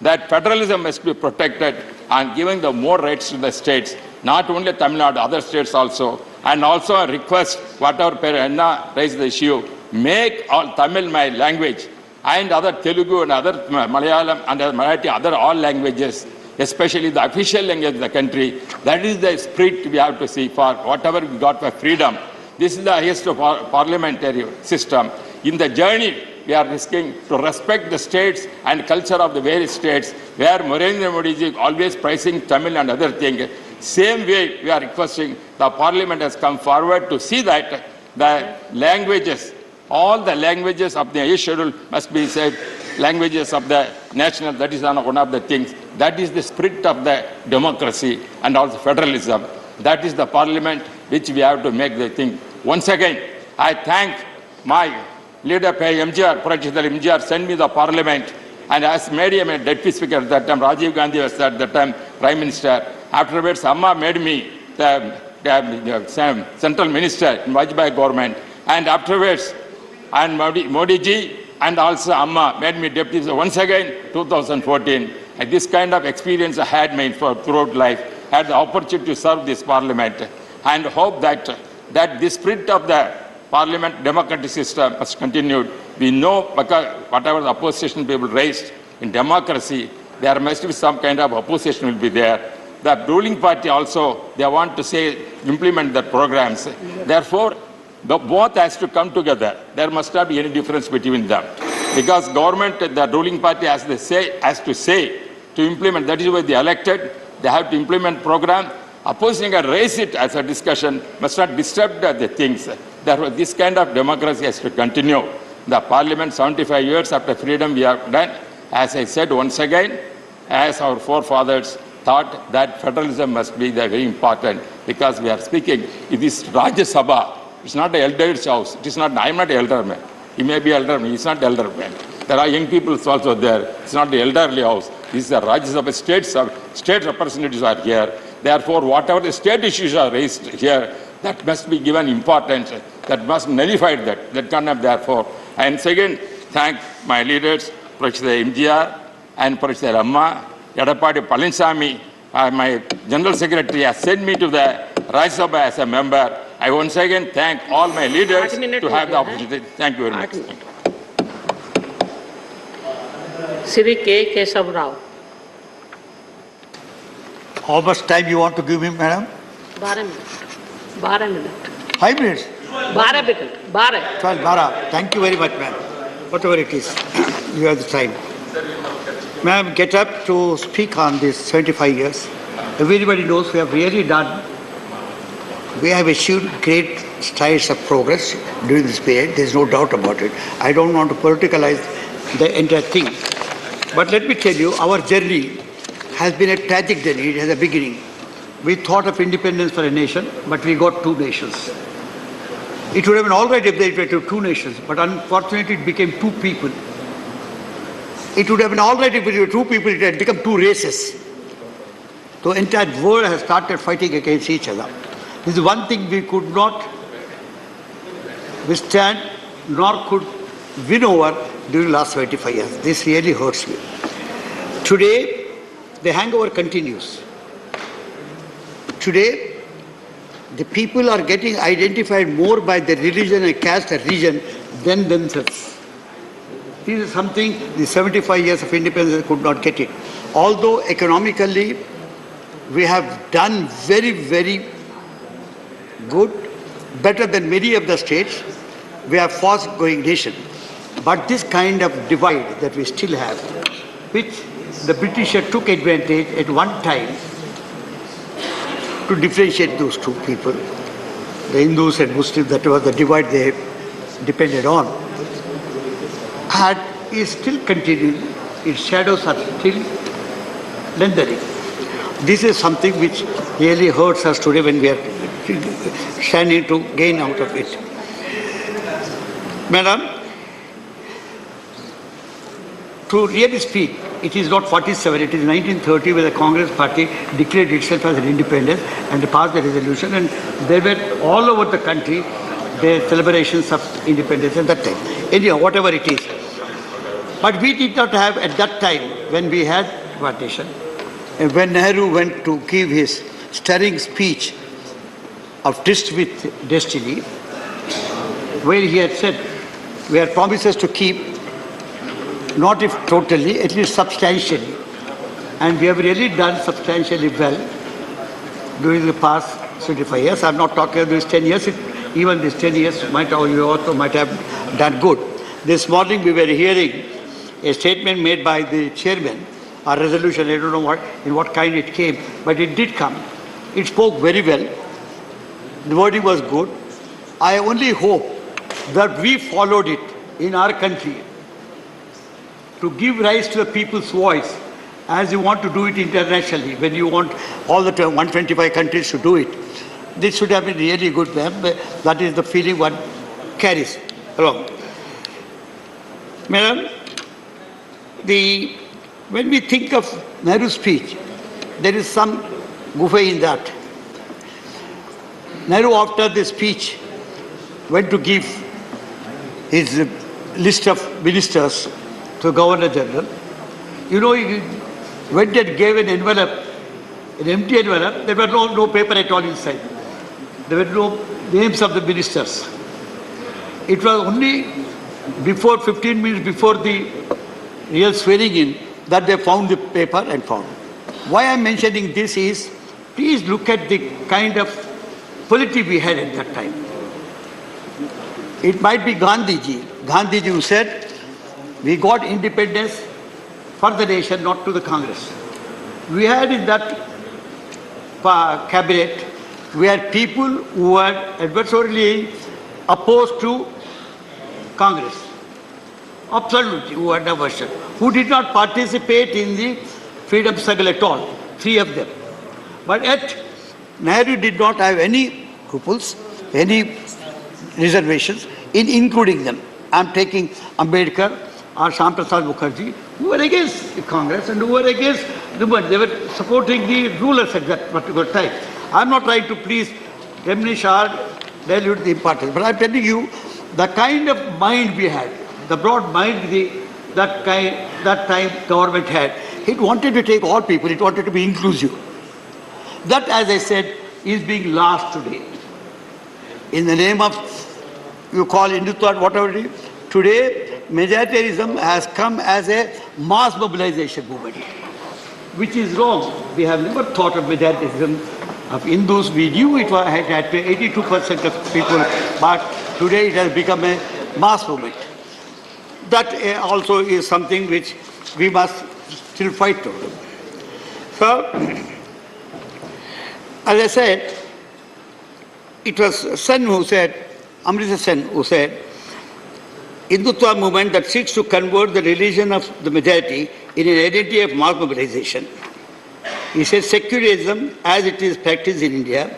that federalism must be protected and giving the more rights to the states, not only Tamil Nadu, other states also. And also a request, whatever Anna raised the issue, make all Tamil my language and other Telugu and other Malayalam and other Marathi, other all languages, especially the official language of the country. That is the spirit we have to see for whatever we got for freedom. This is the highest parliamentary system. In the journey, we are risking to respect the states and culture of the various states, where Narendra Modi ji always pricing Tamil and other things. Same way, we are requesting the Parliament has come forward to see that the languages, all the languages of the 8th schedule must be said, languages of the national, that is one of the things. That is the spirit of the democracy and also federalism. That is the Parliament which we have to make the thing. Once again, I thank my leader, MGR, Procedural MGR, sent me the Parliament, and as made him a deputy speaker at that time. Rajiv Gandhi was at that time. Prime Minister. Afterwards, Amma made me the Central Minister in Vajpayee government. And afterwards, and Modi ji and also Amma made me deputy. So once again, 2014. And this kind of experience I had made for throughout life. Had the opportunity to serve this parliament. And hope that the spirit of the parliament democratic system must continue. We know because whatever the opposition people raised in democracy, there must be some kind of opposition will be there. The ruling party also, they want to say, implement their programs. Therefore, both has to come together. There must not be any difference between them. Because government, the ruling party has to say to implement, that is why they elected, they have to implement program. Opposing and raise it as a discussion, must not disturb the things. Therefore, this kind of democracy has to continue. The parliament, 75 years after freedom, we have done. As I said once again, as our forefathers thought that federalism must be very important, because we are speaking, it is Rajya Sabha. It's not the elder's house. It is not, I am not an elder man. He may be elder man, he is not elder man. There are young people also there. It's not the elderly house. This is the Rajya Sabha, state representatives are here. Therefore, whatever the state issues are raised here, that must be given importance. That must nullify that. That cannot therefore. And second, thank my leaders, Professor MGR and Professor Amma, Yadapadi Palinsami, my General Secretary has sent me to the Rajya Sabha as a member. I once again thank all my leaders to have the opportunity. Thank you very much. Shri K. Keshav Rao. How much time you want to give me, madam? 12 minutes. 12 minutes. 5 minutes? 12 minutes. 12. 12. Thank you very much, ma'am. Whatever it is, you have the time. Ma'am, get up to speak on this 75 years. Everybody knows we have really done. We have achieved great strides of progress during this period. There is no doubt about it. I don't want to politicalize the entire thing. But let me tell you, our journey has been a tragic journey. It has a beginning. We thought of independence for a nation, but we got two nations. It would have been all right if they were two nations, but unfortunately it became two people. It would have been all right if it were two people, it had become two races. The entire world has started fighting against each other. This is one thing we could not withstand, nor could win over during the last 75 years. This really hurts me. Today, the hangover continues. Today, the people are getting identified more by their religion and caste and region than themselves. This is something the 75 years of independence could not get it. Although economically, we have done very, very good, better than many of the states. We are fast-growing nation. But this kind of divide that we still have, which the British took advantage at one time to differentiate those two people, the Hindus and Muslims, that was the divide they depended on, and is still continuing. Its shadows are still lengthening. This is something which really hurts us today when we are standing to gain out of it. Madam, to really speak, it is not 47, it is 1930 where the Congress party declared itself as an independence and passed the resolution, and there were all over the country the celebrations of independence at that time. Anyhow, whatever it is. But we did not have at that time, when we had partition, and when Nehru went to give his stirring speech of Tryst with Destiny, where he had said, we had promises to keep, not if totally, at least substantially. And we have really done substantially well during the past 25 years. I'm not talking about these 10 years. Even these 10 years you also might have done good. This morning we were hearing a statement made by the chairman, a resolution, I don't know in what kind it came, but it did come. It spoke very well. The wording was good. I only hope that we followed it in our country to give rise to the people's voice, as you want to do it internationally, when you want all the 125 countries to do it. This should have been really good, ma'am. That is the feeling one carries along. Madam, when we think of Nehru's speech, there is some guffe in that. Nehru, after the speech, went to give his list of ministers to Governor General. You know, he went and gave an envelope, an empty envelope. There was no paper at all inside. There were no names of the ministers. It was only before 15 minutes before the real swearing in that they found the paper and found. Why I am mentioning this is, please look at the kind of polity we had at that time. It might be Gandhiji who said, we got independence for the nation, not to the Congress. We had in that cabinet, we had people who were adversarially opposed to Congress. Absolutely, who had aversion. Who did not participate in the freedom struggle at all. 3 of them. But yet, Nehru did not have any scruples, any reservations in including them. I am taking Ambedkar or Shyam Prasad Mukherjee, who were against Congress and who were against the movement. They were supporting the rulers at that particular time. I am not trying to please diminish or dilute the importance, but I am telling you the kind of mind we had, the broad mind that time government had. It wanted to take all people, it wanted to be inclusive. That, as I said, is being lost today. In the name of, you call Hindutva, whatever it is, today majoritarianism has come as a mass mobilization movement, which is wrong. We have never thought of majoritarianism of Hindus. We knew it had 82% of people, but today it has become a mass movement. That also is something which we must still fight over. So, as I said, it was Sen who said, Amrita Sen who said, Hindutva movement that seeks to convert the religion of the majority in an identity of mass mobilization. He says secularism as it is practiced in India,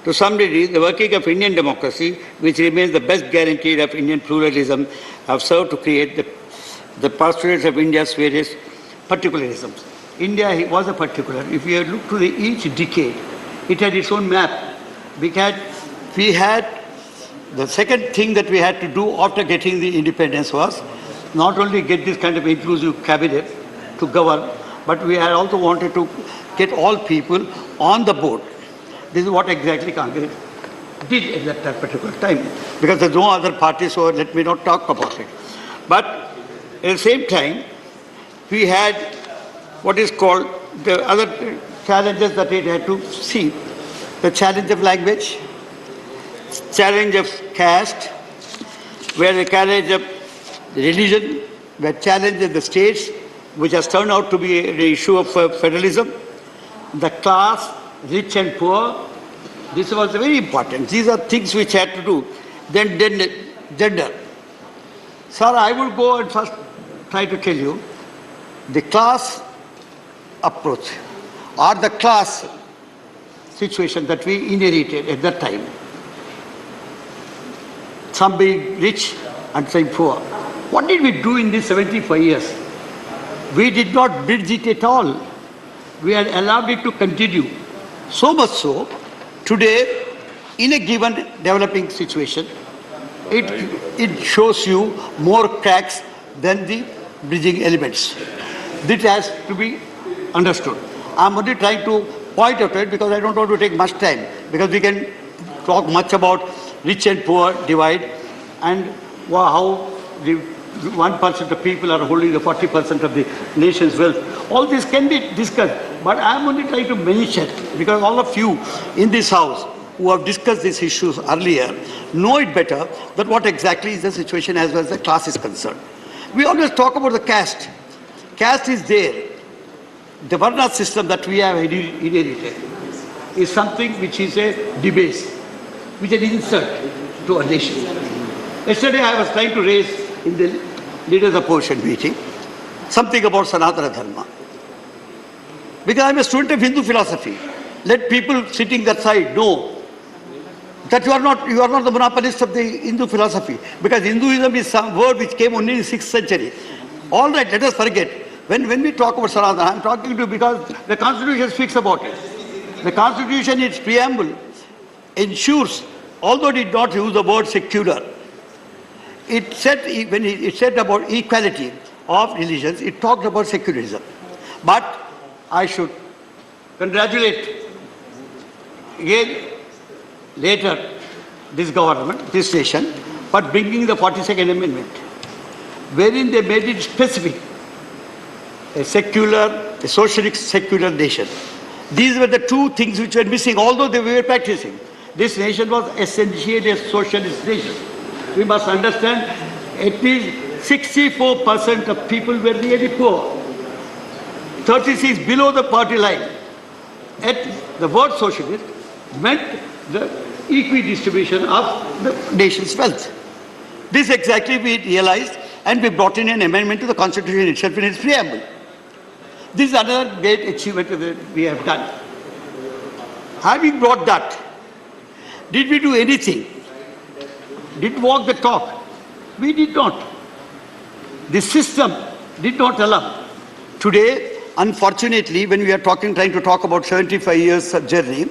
to some degree the working of Indian democracy, which remains the best guarantee of Indian pluralism, have served to create the postulates of India's various particularisms. India was a particular. If you look to each decade, it had its own map. We had the second thing that we had to do after getting the independence was not only get this kind of inclusive cabinet to govern, but we had also wanted to get all people on the board. This is what exactly Congress did at that particular time, because there's no other party, so let me not talk about it. But at the same time, we had what is called the other challenges that it had to see. The challenge of language, challenge of caste, where the challenge of religion, where challenge of the states, which has turned out to be the issue of federalism, the class, rich and poor. This was very important. These are things which had to do. Then gender. Sir, I will go and first try to tell you the class approach or the class situation that we inherited at that time. Some being rich and some poor. What did we do in these 75 years? We did not bridge it at all. We had allowed it to continue. So much so, today, in a given developing situation, it shows you more cracks than the bridging elements. This has to be understood. I'm only trying to point out it because I don't want to take much time, because we can talk much about rich and poor divide and how the 1% of people are holding the 40% of the nation's wealth. All this can be discussed, but I'm only trying to mention, because all of you in this house who have discussed these issues earlier know it better, that what exactly is the situation as far as the class is concerned. We always talk about the caste. Caste is there. The Varna system that we have inherited is something which is a debase, which is an insult to our nation. Yesterday I was trying to raise in the leaders opposition meeting something about Sanatana Dharma. Because I'm a student of Hindu philosophy. Let people sitting that side know that you are not the monopolist of the Hindu philosophy. Because Hinduism is some word which came only in the 6th century. All right, let us forget. When we talk about Sanatana, I'm talking to because the Constitution speaks about it. The Constitution, its preamble, ensures, although it did not use the word secular, it said, when it said about equality of religions, it talked about secularism. But I should congratulate again later this government, this nation, for bringing the 42nd Amendment, wherein they made it specific, a secular, a socialist secular nation. These were the two things which were missing, although they were practicing. This nation was essentially a socialist nation. We must understand at least 64% of people were really poor. 36 below the poverty line. The word socialist meant the equidistribution of the nation's wealth. This exactly we realized, and we brought in an amendment to the Constitution itself in its preamble. This is another great achievement that we have done. Having brought that, did we do anything? Did we walk the talk? We did not. The system did not allow. Today, unfortunately, when we are trying to talk about 75 years of journey,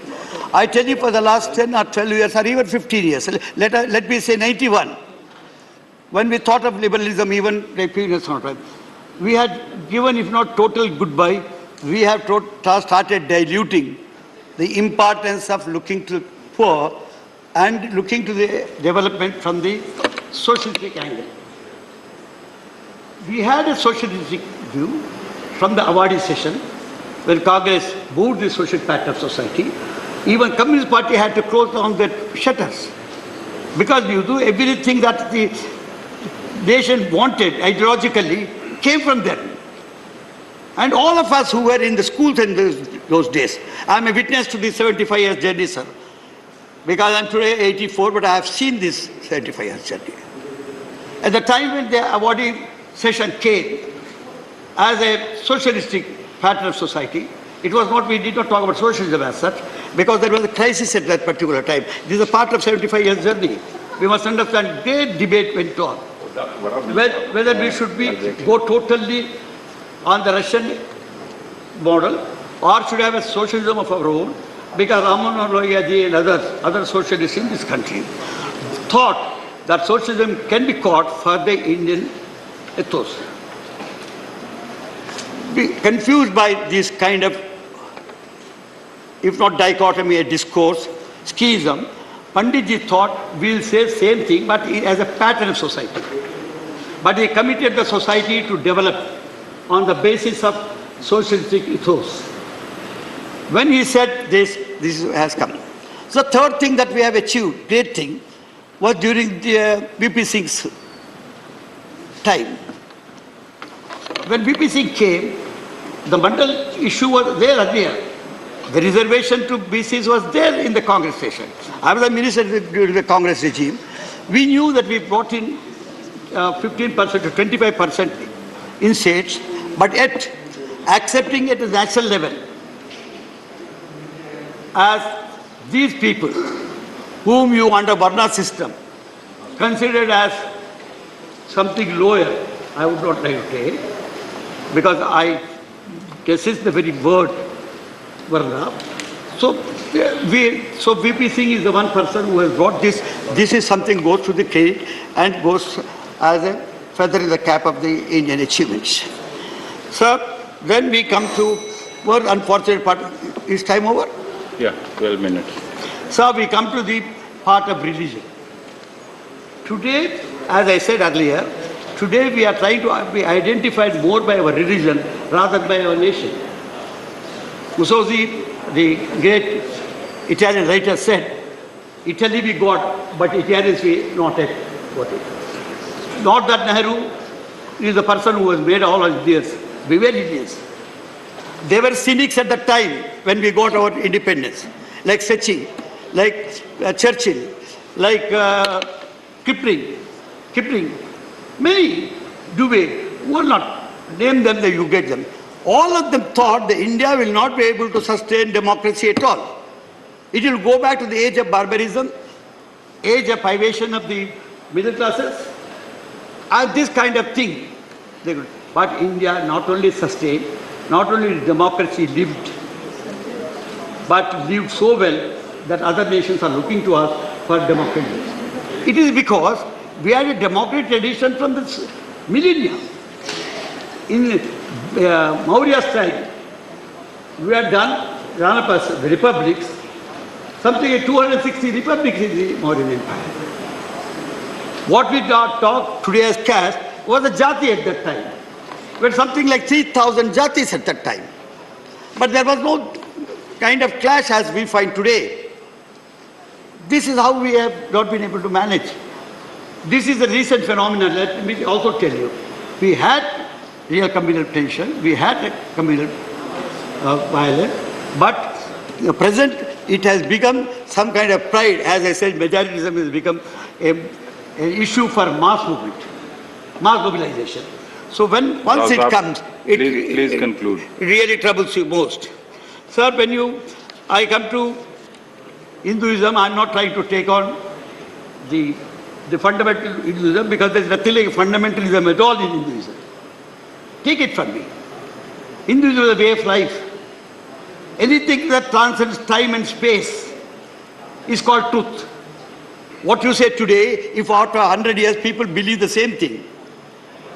I tell you for the last 10 or 12 years or even 15 years, let me say 91, when we thought of liberalism, even we had given, if not total goodbye, we have started diluting the importance of looking to poor and looking to the development from the socialistic angle. We had a socialistic view from the awardee session when Congress moved the social pattern of society. Even Communist Party had to close down their shutters because you do everything that the nation wanted ideologically came from there. And all of us who were in the schools in those days, I'm a witness to this 75 years journey, sir. Because I'm today 84, but I have seen this 75 years journey. At the time when the awarding session came as a socialistic pattern of society, it was not, we did not talk about socialism as such, because there was a crisis at that particular time. This is a part of 75 years journey. We must understand, great debate went on. Whether we should go totally on the Russian model or should have a socialism of our own, because Raman Lohiya and other socialists in this country thought that socialism can be caught for the Indian ethos. Be confused by this kind of, if not dichotomy, a discourse, schism, Panditji thought we'll say same thing, but as a pattern of society. But he committed the society to develop on the basis of socialistic ethos. When he said this has come. So the third thing that we have achieved, great thing, was during the VP Singh's time. When VP Singh came, the Mandal issue was there earlier. The reservation to BCs was there in the Congress session. I was a minister during the Congress regime. We knew that we brought in 15% to 25% in states, but yet accepting it at the national level as these people whom you under Varna system considered as something lower, I would not like to say, because I resist the very word Varna. So VP Singh is the one person who has brought this. This is something goes to the credit and goes as a feather in the cap of the Indian achievements. Sir, then we come to one unfortunate part. Is time over? Yeah, 12 minutes. So we come to the part of religion. Today, as I said earlier, today we are trying to be identified more by our religion rather than by our nation. Mussolini, the great Italian writer, said, Italy we got, but Italians we not yet got it. Not that Nehru is the person who has made all of this. We were Indians. They were cynics at the time when we got our independence, like Secchi, like Churchill, like Kipling, many Dubé, who are not, name them, you get them. All of them thought that India will not be able to sustain democracy at all. It will go back to the age of barbarism, age of privation of the middle classes, and this kind of thing. But India not only sustained, not only democracy lived, but lived so well that other nations are looking to us for democracy. It is because we had a democratic tradition from the millennia. In Maurya's time, we had run up as republics, something like 260 republics in the Mauryan Empire. What we talk today as caste was a jati at that time. We had something like 3,000 jatis at that time. But there was no kind of clash as we find today. This is how we have not been able to manage. This is a recent phenomenon. Let me also tell you. We had real communal tension, we had communal violence, but at present it has become some kind of pride. As I said, majoritism has become an issue for mass movement, mass mobilization. So once it comes, please conclude. It really troubles you most. Sir, I come to Hinduism, I'm not trying to take on the fundamental Hinduism because there's nothing like fundamentalism at all in Hinduism. Take it from me. Hinduism is a way of life. Anything that transcends time and space is called truth. What you say today, if after 100 years people believe the same thing,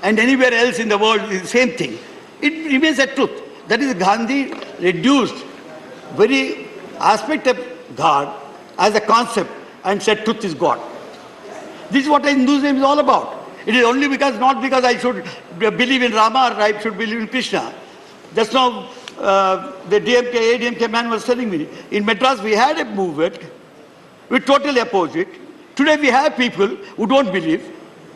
and anywhere else in the world is the same thing, it remains a truth. That is, Gandhi reduced very aspect of God as a concept and said truth is God. This is what Hinduism is all about. It is only because, not because I should believe in Rama or I should believe in Krishna. Just now, the ADMK man was telling me, in Madras we had a movement, we totally oppose it. Today we have people who don't believe.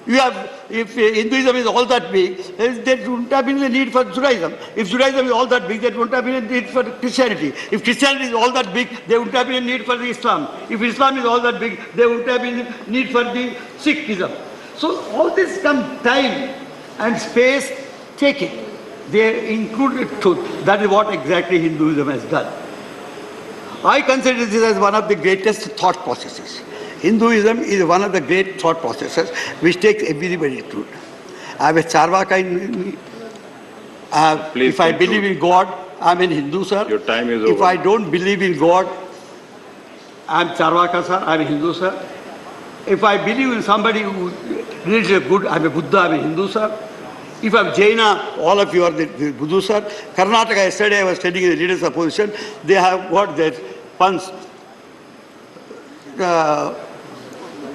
If Hinduism is all that big, there wouldn't have been a need for Judaism. If Judaism is all that big, there wouldn't have been a need for Christianity. If Christianity is all that big, there wouldn't have been a need for the Islam. If Islam is all that big, there wouldn't have been a need for the Sikhism. So all this come time and space, take it. They included truth. That is what exactly Hinduism has done. I consider this as one of the greatest thought processes. Hinduism is one of the great thought processes which takes everybody to it. I am a Charvaka in me. If I believe in God, I am a Hindu, sir. Your time is over. If I don't believe in God, I am Charvaka, sir. I am a Hindu, sir. If I believe in somebody who really is good, I am a Buddha, I am a Hindu, sir. If I am Jaina, all of you are the Buddha, sir. Karnataka, yesterday I was telling the leaders of opposition, they have got their funds.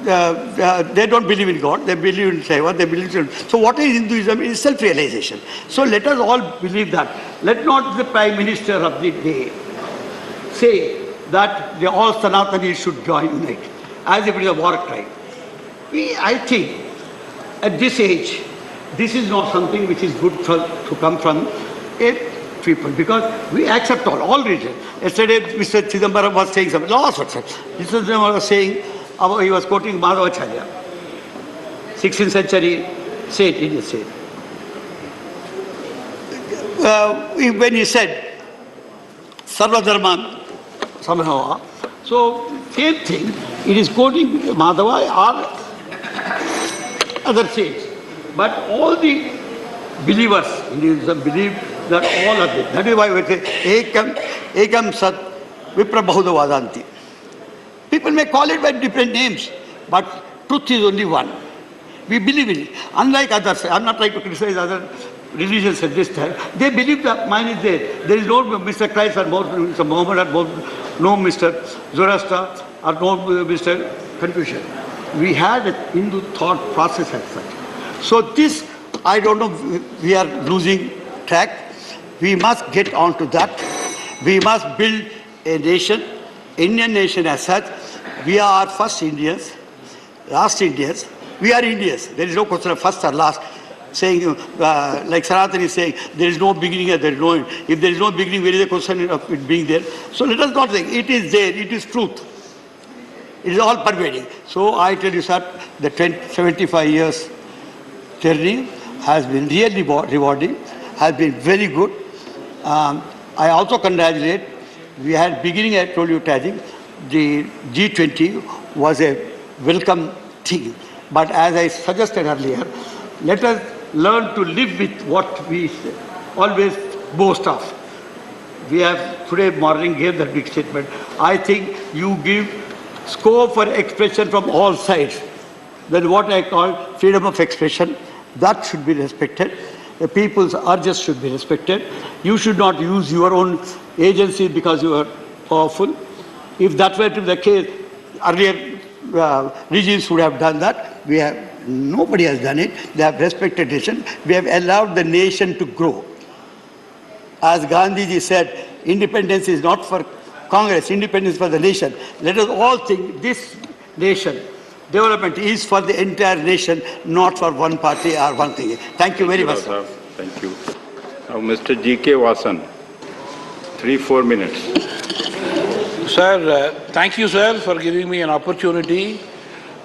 They don't believe in God, they believe in Shiva, they believe in... So what is Hinduism? It is self-realization. So let us all believe that. Let not the Prime Minister of the day say that all Sanatanis should unite, as if it is a war crime. I think, at this age, this is not something which is good to come from a people, because we accept all religions. Yesterday, Mr. Chidambaram was saying something. Last what, sir? Mr. Chidambaram was saying, he was quoting Madhavacharya, 16th century saint, Indian saint. When he said, Sarva Dharman Samahava, so same thing, it is quoting Madhava or other saints. But all the believers in Hinduism believe that all of it. That is why we say, Ekam Sat Vipra Bahuda Vadanti. People may call it by different names, but truth is only one. We believe in it. Unlike others, I am not trying to criticize other religions at this time, they believe that mine is there. There is no Mr. Christ or Mr. Muhammad or no Mr. Zoroaster or no Mr. Confucius. We had a Hindu thought process as such. So this, I don't know, we are losing track. We must get on to that. We must build a nation, Indian nation as such. We are first Indians, last Indians. We are Indians. There is no question of first or last. Saying, like Sanatan is saying, there is no beginning and there is no end. If there is no beginning, where is the question of it being there? So let us not think. It is there. It is truth. It is all pervading. So I tell you, sir, the 75 years journey has been really rewarding, has been very good. I also congratulate, we had beginning, I told you, Tajik, the G20 was a welcome thing. But as I suggested earlier, let us learn to live with what we always boast of. We have today morning gave that big statement. I think you give scope for expression from all sides. Then what I call freedom of expression, that should be respected. The people's urges should be respected. You should not use your own agency because you are powerful. If that were to be the case, earlier regimes would have done that. Nobody has done it. They have respected nation. We have allowed the nation to grow. As Gandhiji said, independence is not for Congress, independence for the nation. Let us all think this nation, development is for the entire nation, not for one party or one thing. Thank you very much. Thank you. Now, Mr. G.K. Vasan, 3-4 minutes. Sir, thank you, sir, for giving me an opportunity.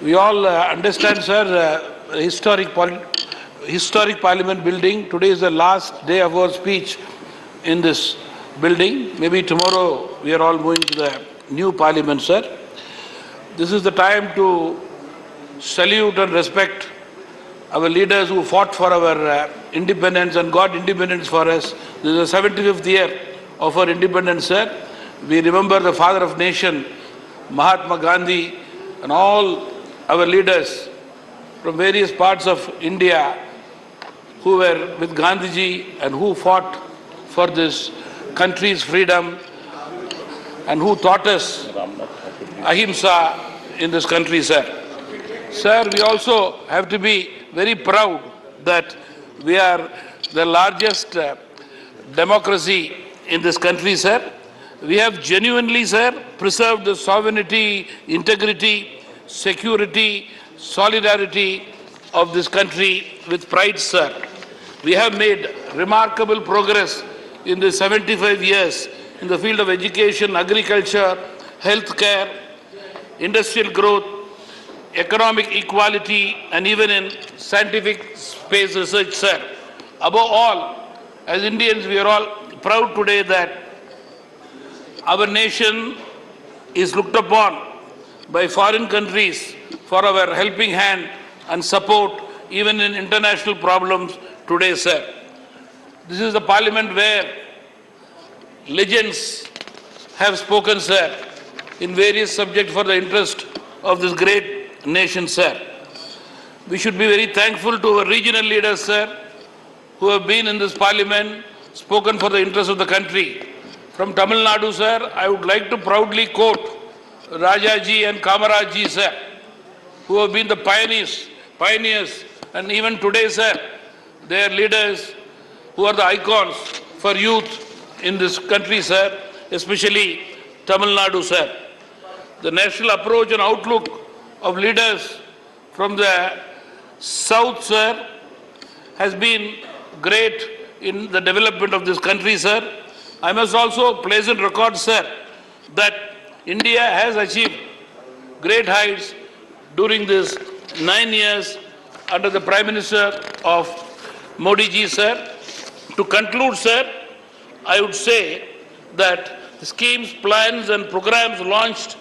We all understand, sir, historic Parliament building. Today is the last day of our speech in this building. Maybe tomorrow we are all moving to the new Parliament, sir. This is the time to salute and respect our leaders who fought for our independence and got independence for us. This is the 75th year of our independence, sir. We remember the father of nation, Mahatma Gandhi, and all our leaders from various parts of India who were with Gandhiji and who fought for this country's freedom and who taught us ahimsa in this country, sir. Sir, we also have to be very proud that we are the largest democracy in this country, sir. We have genuinely, sir, preserved the sovereignty, integrity, security, solidarity of this country with pride, sir. We have made remarkable progress in the 75 years in the field of education, agriculture, healthcare, industrial growth, economic equality, and even in scientific space research, sir. Above all, as Indians, we are all proud today that our nation is looked upon by foreign countries for our helping hand and support even in international problems today, sir. This is the Parliament where legends have spoken, sir, in various subjects for the interest of this great nation, sir. We should be very thankful to our regional leaders, sir, who have been in this Parliament, spoken for the interest of the country. From Tamil Nadu, sir, I would like to proudly quote Rajaji and Kamarajji, sir, who have been the pioneers, and even today, sir, they are leaders who are the icons for youth in this country, sir, especially Tamil Nadu, sir. The national approach and outlook of leaders from the south, sir, has been great in the development of this country, sir. I must also place in record, sir, that India has achieved great heights during this 9 years under the Prime Minister of Modi ji, sir. To conclude, sir, I would say that the schemes, plans and programs launched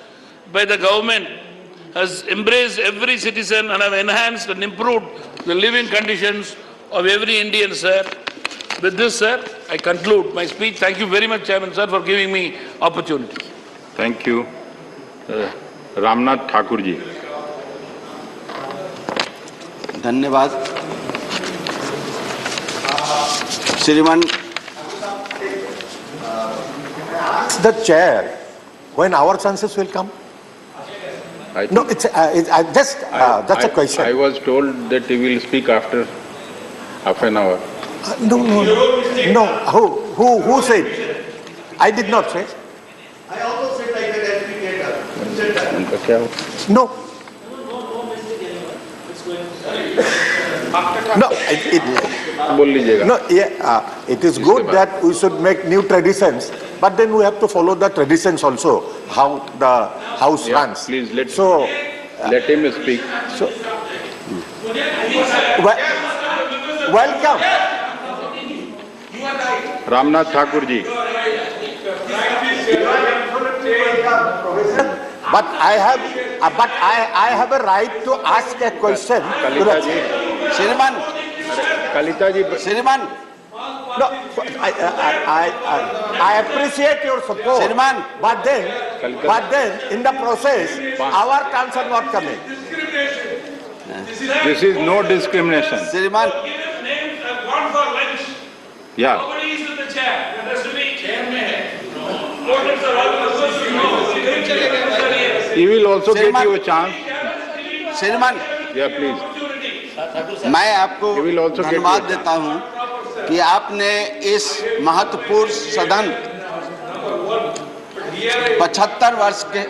by the government has embraced every citizen and have enhanced and improved the living conditions of every Indian, sir. With this, sir, I conclude my speech. Thank you very much, Chairman, sir, for giving me opportunity. Thank you. Ramnath Thakur ji. धन्यवाद श्रीमान the chair when our chances will come. No, it's just a question. I was told that he will speak after half an hour. No. Who said? I did not say. I also said like that as speaker. No. No, it is good that we should make new traditions, but then we have to follow the traditions also, how the house runs. Please let him speak. So, welcome. Ramnath Thakur ji. But I have a right to ask a question. Shriman, Kalita जी, श्रीमान, no, I appreciate your support. श्रीमान, But then in the process, our turns are not coming. This is no discrimination. श्रीमान, names have gone for lunch. Yeah. Nobody is with the chair. There has to be chair में है. Voters are all supposed to know. He will also get Chairman. you a chance. श्रीमान, Yeah, please. मैं आपको He will also get धन्यवाद you a देता हूं कि आपने इस महत्वपूर्ण सदन 75 वर्ष के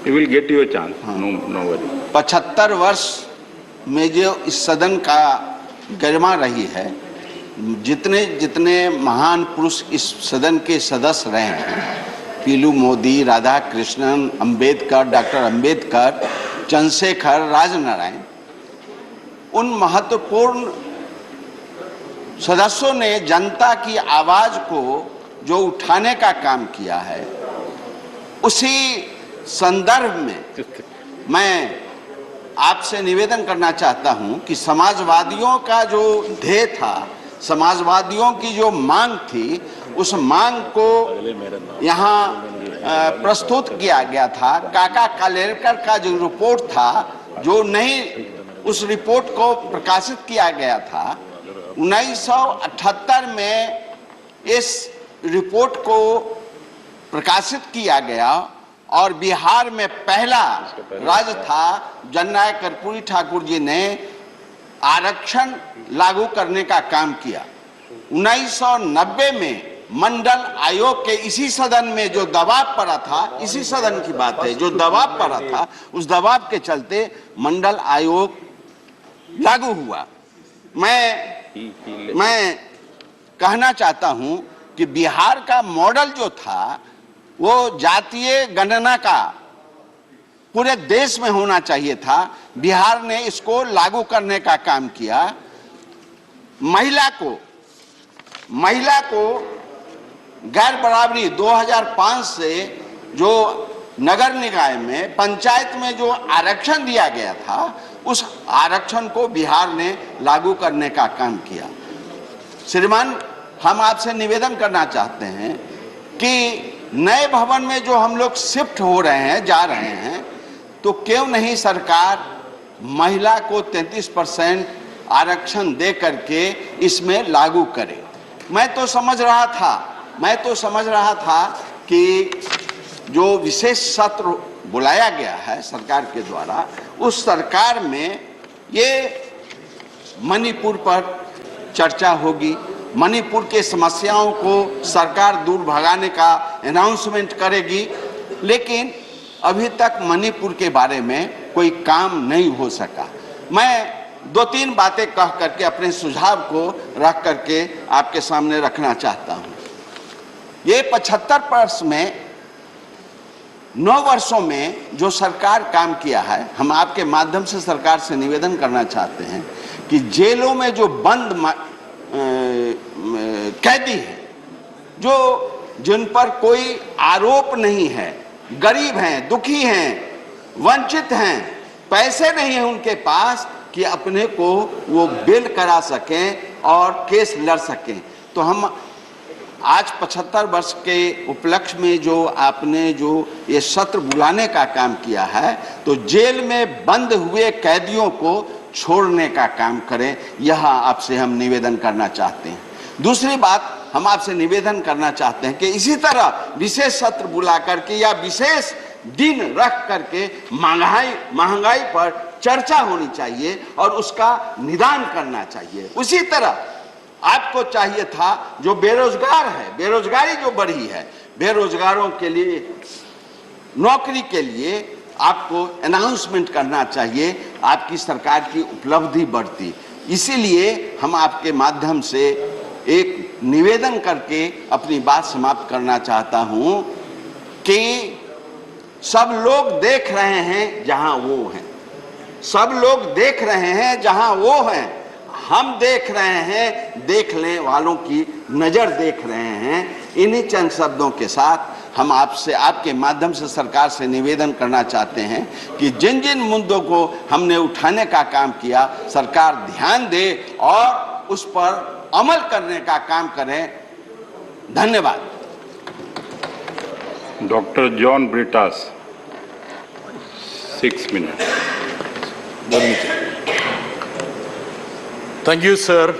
He will get you a chance. No worry. 75 वर्ष में जो इस सदन का गरिमा रही है, जितने जितने महान पुरुष इस सदन के सदस्य रहे हैं, पीलू मोदी, राधा कृष्णन, अंबेडकर, डॉक्टर अंबेडकर, चंद्रशेखर, राजनारायण, उन महत्वपूर्ण सदस्यों ने जनता की आवाज को जो उठाने का काम किया है, उसी संदर्भ में मैं आपसे निवेदन करना चाहता हूं कि समाजवादियों का जो ध्येय था, समाजवादियों की जो मांग थी, उस मांग को यहाँ प्रस्तुत किया गया था। काका कालेलकर का जो रिपोर्ट था, जो नहीं उस रिपोर्ट को प्रकाशित किया गया था, 1978 में इस रिपोर्ट को प्रकाशित किया गया और बिहार में पहला राज्य था जननायक कर्पूरी ठाकुर जी ने आरक्षण लागू करने का काम किया। 1990 में मंडल आयोग के इसी सदन में जो दबाव पड़ा था, इसी सदन की बात है, जो दबाव पड़ा था, उस दबाव के चलते मंडल आयोग लागू हुआ। मैं कहना चाहता हूं कि बिहार का मॉडल जो था वो जातीय गणना का पूरे देश में होना चाहिए था। बिहार ने इसको लागू करने का काम किया। महिला को गैर बराबरी 2005 से जो नगर निकाय में, पंचायत में जो आरक्षण दिया गया था, उस आरक्षण को बिहार ने लागू करने का काम किया। श्रीमान, हम आपसे निवेदन करना चाहते हैं कि नए भवन में जो हम लोग शिफ्ट हो रहे हैं, जा रहे हैं, तो क्यों नहीं सरकार महिला को 33% आरक्षण दे करके इसमें लागू करे। मैं तो समझ रहा था कि जो विशेष सत्र बुलाया गया है सरकार के द्वारा, उस सरकार में ये मणिपुर पर चर्चा होगी, मणिपुर के समस्याओं को सरकार दूर भगाने का अनाउंसमेंट करेगी, लेकिन अभी तक मणिपुर के बारे में कोई काम नहीं हो सका। मैं 2-3 बातें कह करके अपने सुझाव को रख करके आपके सामने रखना चाहता हूं। ये 75 वर्ष में 9 वर्षों में जो सरकार काम किया है, हम आपके माध्यम से सरकार से निवेदन करना चाहते हैं कि जेलों में जो बंद कैदी हैं, जिन पर कोई आरोप नहीं है, गरीब हैं, दुखी हैं, वंचित हैं, पैसे नहीं हैं उनके पास कि अपने को वो बेल करा सकें और केस लड़ सकें, तो हम आज 75 वर्ष के उपलक्ष्य में जो आपने जो ये सत्र बुलाने का काम किया है, तो जेल में बंद हुए कैदियों को छोड़ने का काम करें, यह आपसे हम निवेदन करना चाहते हैं। दूसरी बात, हम आपसे निवेदन करना चाहते हैं कि इसी तरह विशेष सत्र बुला करके या विशेष दिन रख करके महंगाई पर चर्चा होनी चाहिए और उसका निदान करना चाहिए। उसी तरह आपको चाहिए था, जो बेरोजगार है, बेरोजगारी जो बढ़ी है, बेरोजगारों के लिए नौकरी के लिए आपको अनाउंसमेंट करना चाहिए, आपकी सरकार की उपलब्धि बढ़ती। इसीलिए हम आपके माध्यम से एक निवेदन करके अपनी बात समाप्त करना चाहता हूं कि सब लोग देख रहे हैं जहां वो हैं, सब लोग देख रहे हैं जहां वो हैं, हम देख रहे हैं, देखने वालों की नजर देख रहे हैं। इन्हीं चंद शब्दों के साथ हम आपसे, आपके माध्यम से सरकार से निवेदन करना चाहते हैं कि जिन जिन मुद्दों को हमने उठाने का काम किया, सरकार ध्यान दे और उस पर अमल करने का काम करें। धन्यवाद। Dr. John Britas, 6 minutes. Thank you, sir.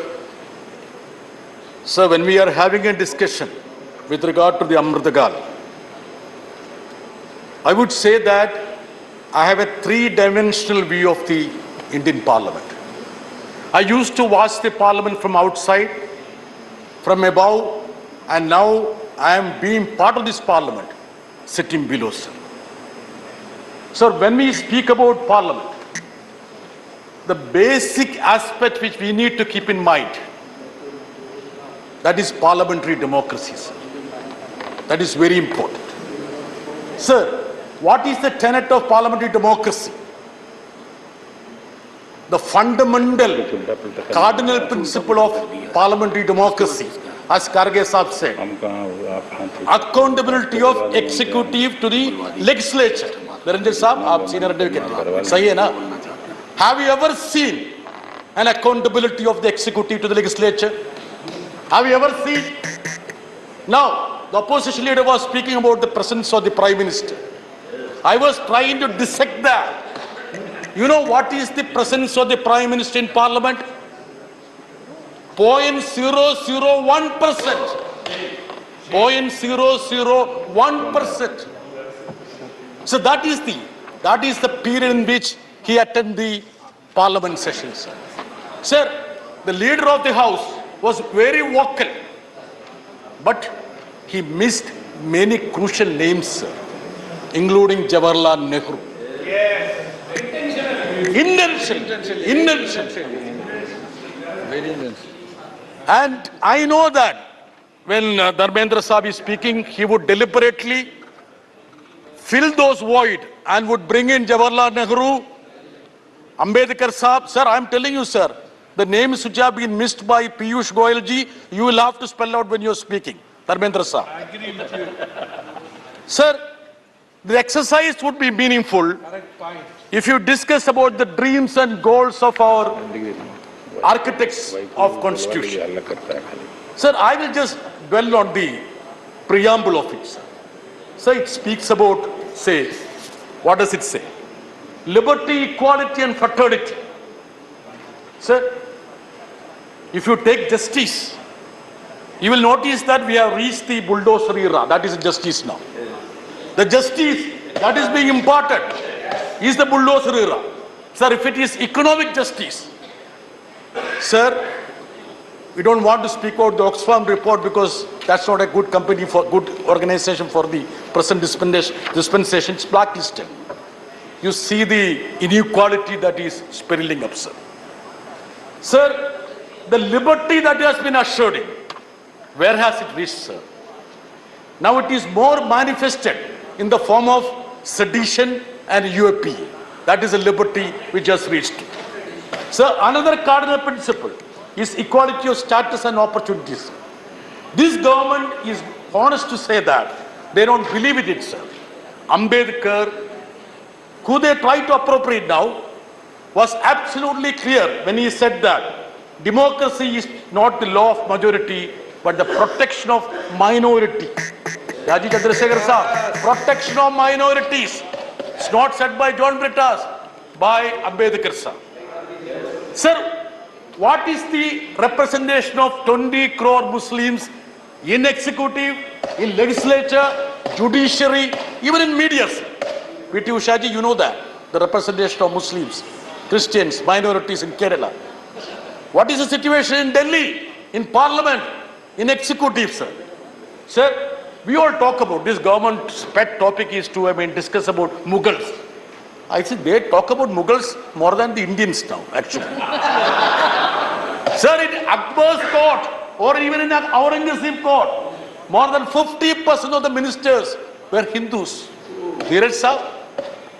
Sir, when we are having a discussion with regard to the Amritagal, I would say that I have a three-dimensional view of the Indian Parliament. I used to watch the Parliament from outside, from above, and now I am being part of this Parliament, sitting below, sir. Sir, when we speak about Parliament, the basic aspect which we need to keep in mind, that is parliamentary democracy, sir. That is very important. Sir, what is the tenet of parliamentary democracy? The fundamental cardinal principle of parliamentary democracy, as Kharge Sahib said, accountability of executive to the legislature. Niranjan Sahib, aap senior advocate hain. Sahi hai na? Have you ever seen an accountability of the executive to the legislature? Have you ever seen? Now, the opposition leader was speaking about the presence of the Prime Minister. I was trying to dissect that. You know what is the presence of the Prime Minister in Parliament? 0.001%. 0.001%. So that is the period in which he attended the Parliament sessions. Sir, the leader of the House was very vocal, but he missed many crucial names, sir, including Jawaharlal Nehru. Yes. Intentionally. And I know that when Dharmendra Sahib is speaking, he would deliberately fill those void and would bring in Jawaharlal Nehru, Ambedkar Sahib. Sir, I am telling you, sir, the names which have been missed by Piyush Goyal ji, you will have to spell out when you are speaking. Dharmendra Sahib. I agree with you. Sir, the exercise would be meaningful if you discuss about the dreams and goals of our architects of Constitution. Sir, I will just dwell on the preamble of it, sir. Sir, it speaks about, say, what does it say? Liberty, equality and fraternity. Sir, if you take justice, you will notice that we have reached the bulldozer era. That is justice now. The justice that is being imparted is the bulldozer era. Sir, if it is economic justice, sir, we don't want to speak out the Oxfam report because that's not a good company for good organization for the present dispensation. It's blacklisted. You see the inequality that is spiraling up, sir. Sir, the liberty that has been assured, where has it reached, sir? Now it is more manifested in the form of sedition and UAP. That is a liberty which has reached. Sir, another cardinal principle is equality of status and opportunities. This government is honest to say that they don't believe in it, sir. Ambedkar, who they try to appropriate now, was absolutely clear when he said that democracy is not the law of majority, but the protection of minority. Raji Chandrasekhar Saab, protection of minorities. It's not said by John Britas, by Ambedkar Saab. Sir, what is the representation of 20 crore Muslims in executive, in legislature, judiciary, even in media? P.T. Ushaji, you know that, the representation of Muslims, Christians, minorities in Kerala. What is the situation in Delhi, in Parliament, in executive, sir? Sir, we all talk about this government's pet topic is to, discuss about Mughals. I think they talk about Mughals more than the Indians now, actually. Sir, in Akbar's court or even in Aurangzeb court, more than 50% of the ministers were Hindus. Dheeraj Saab,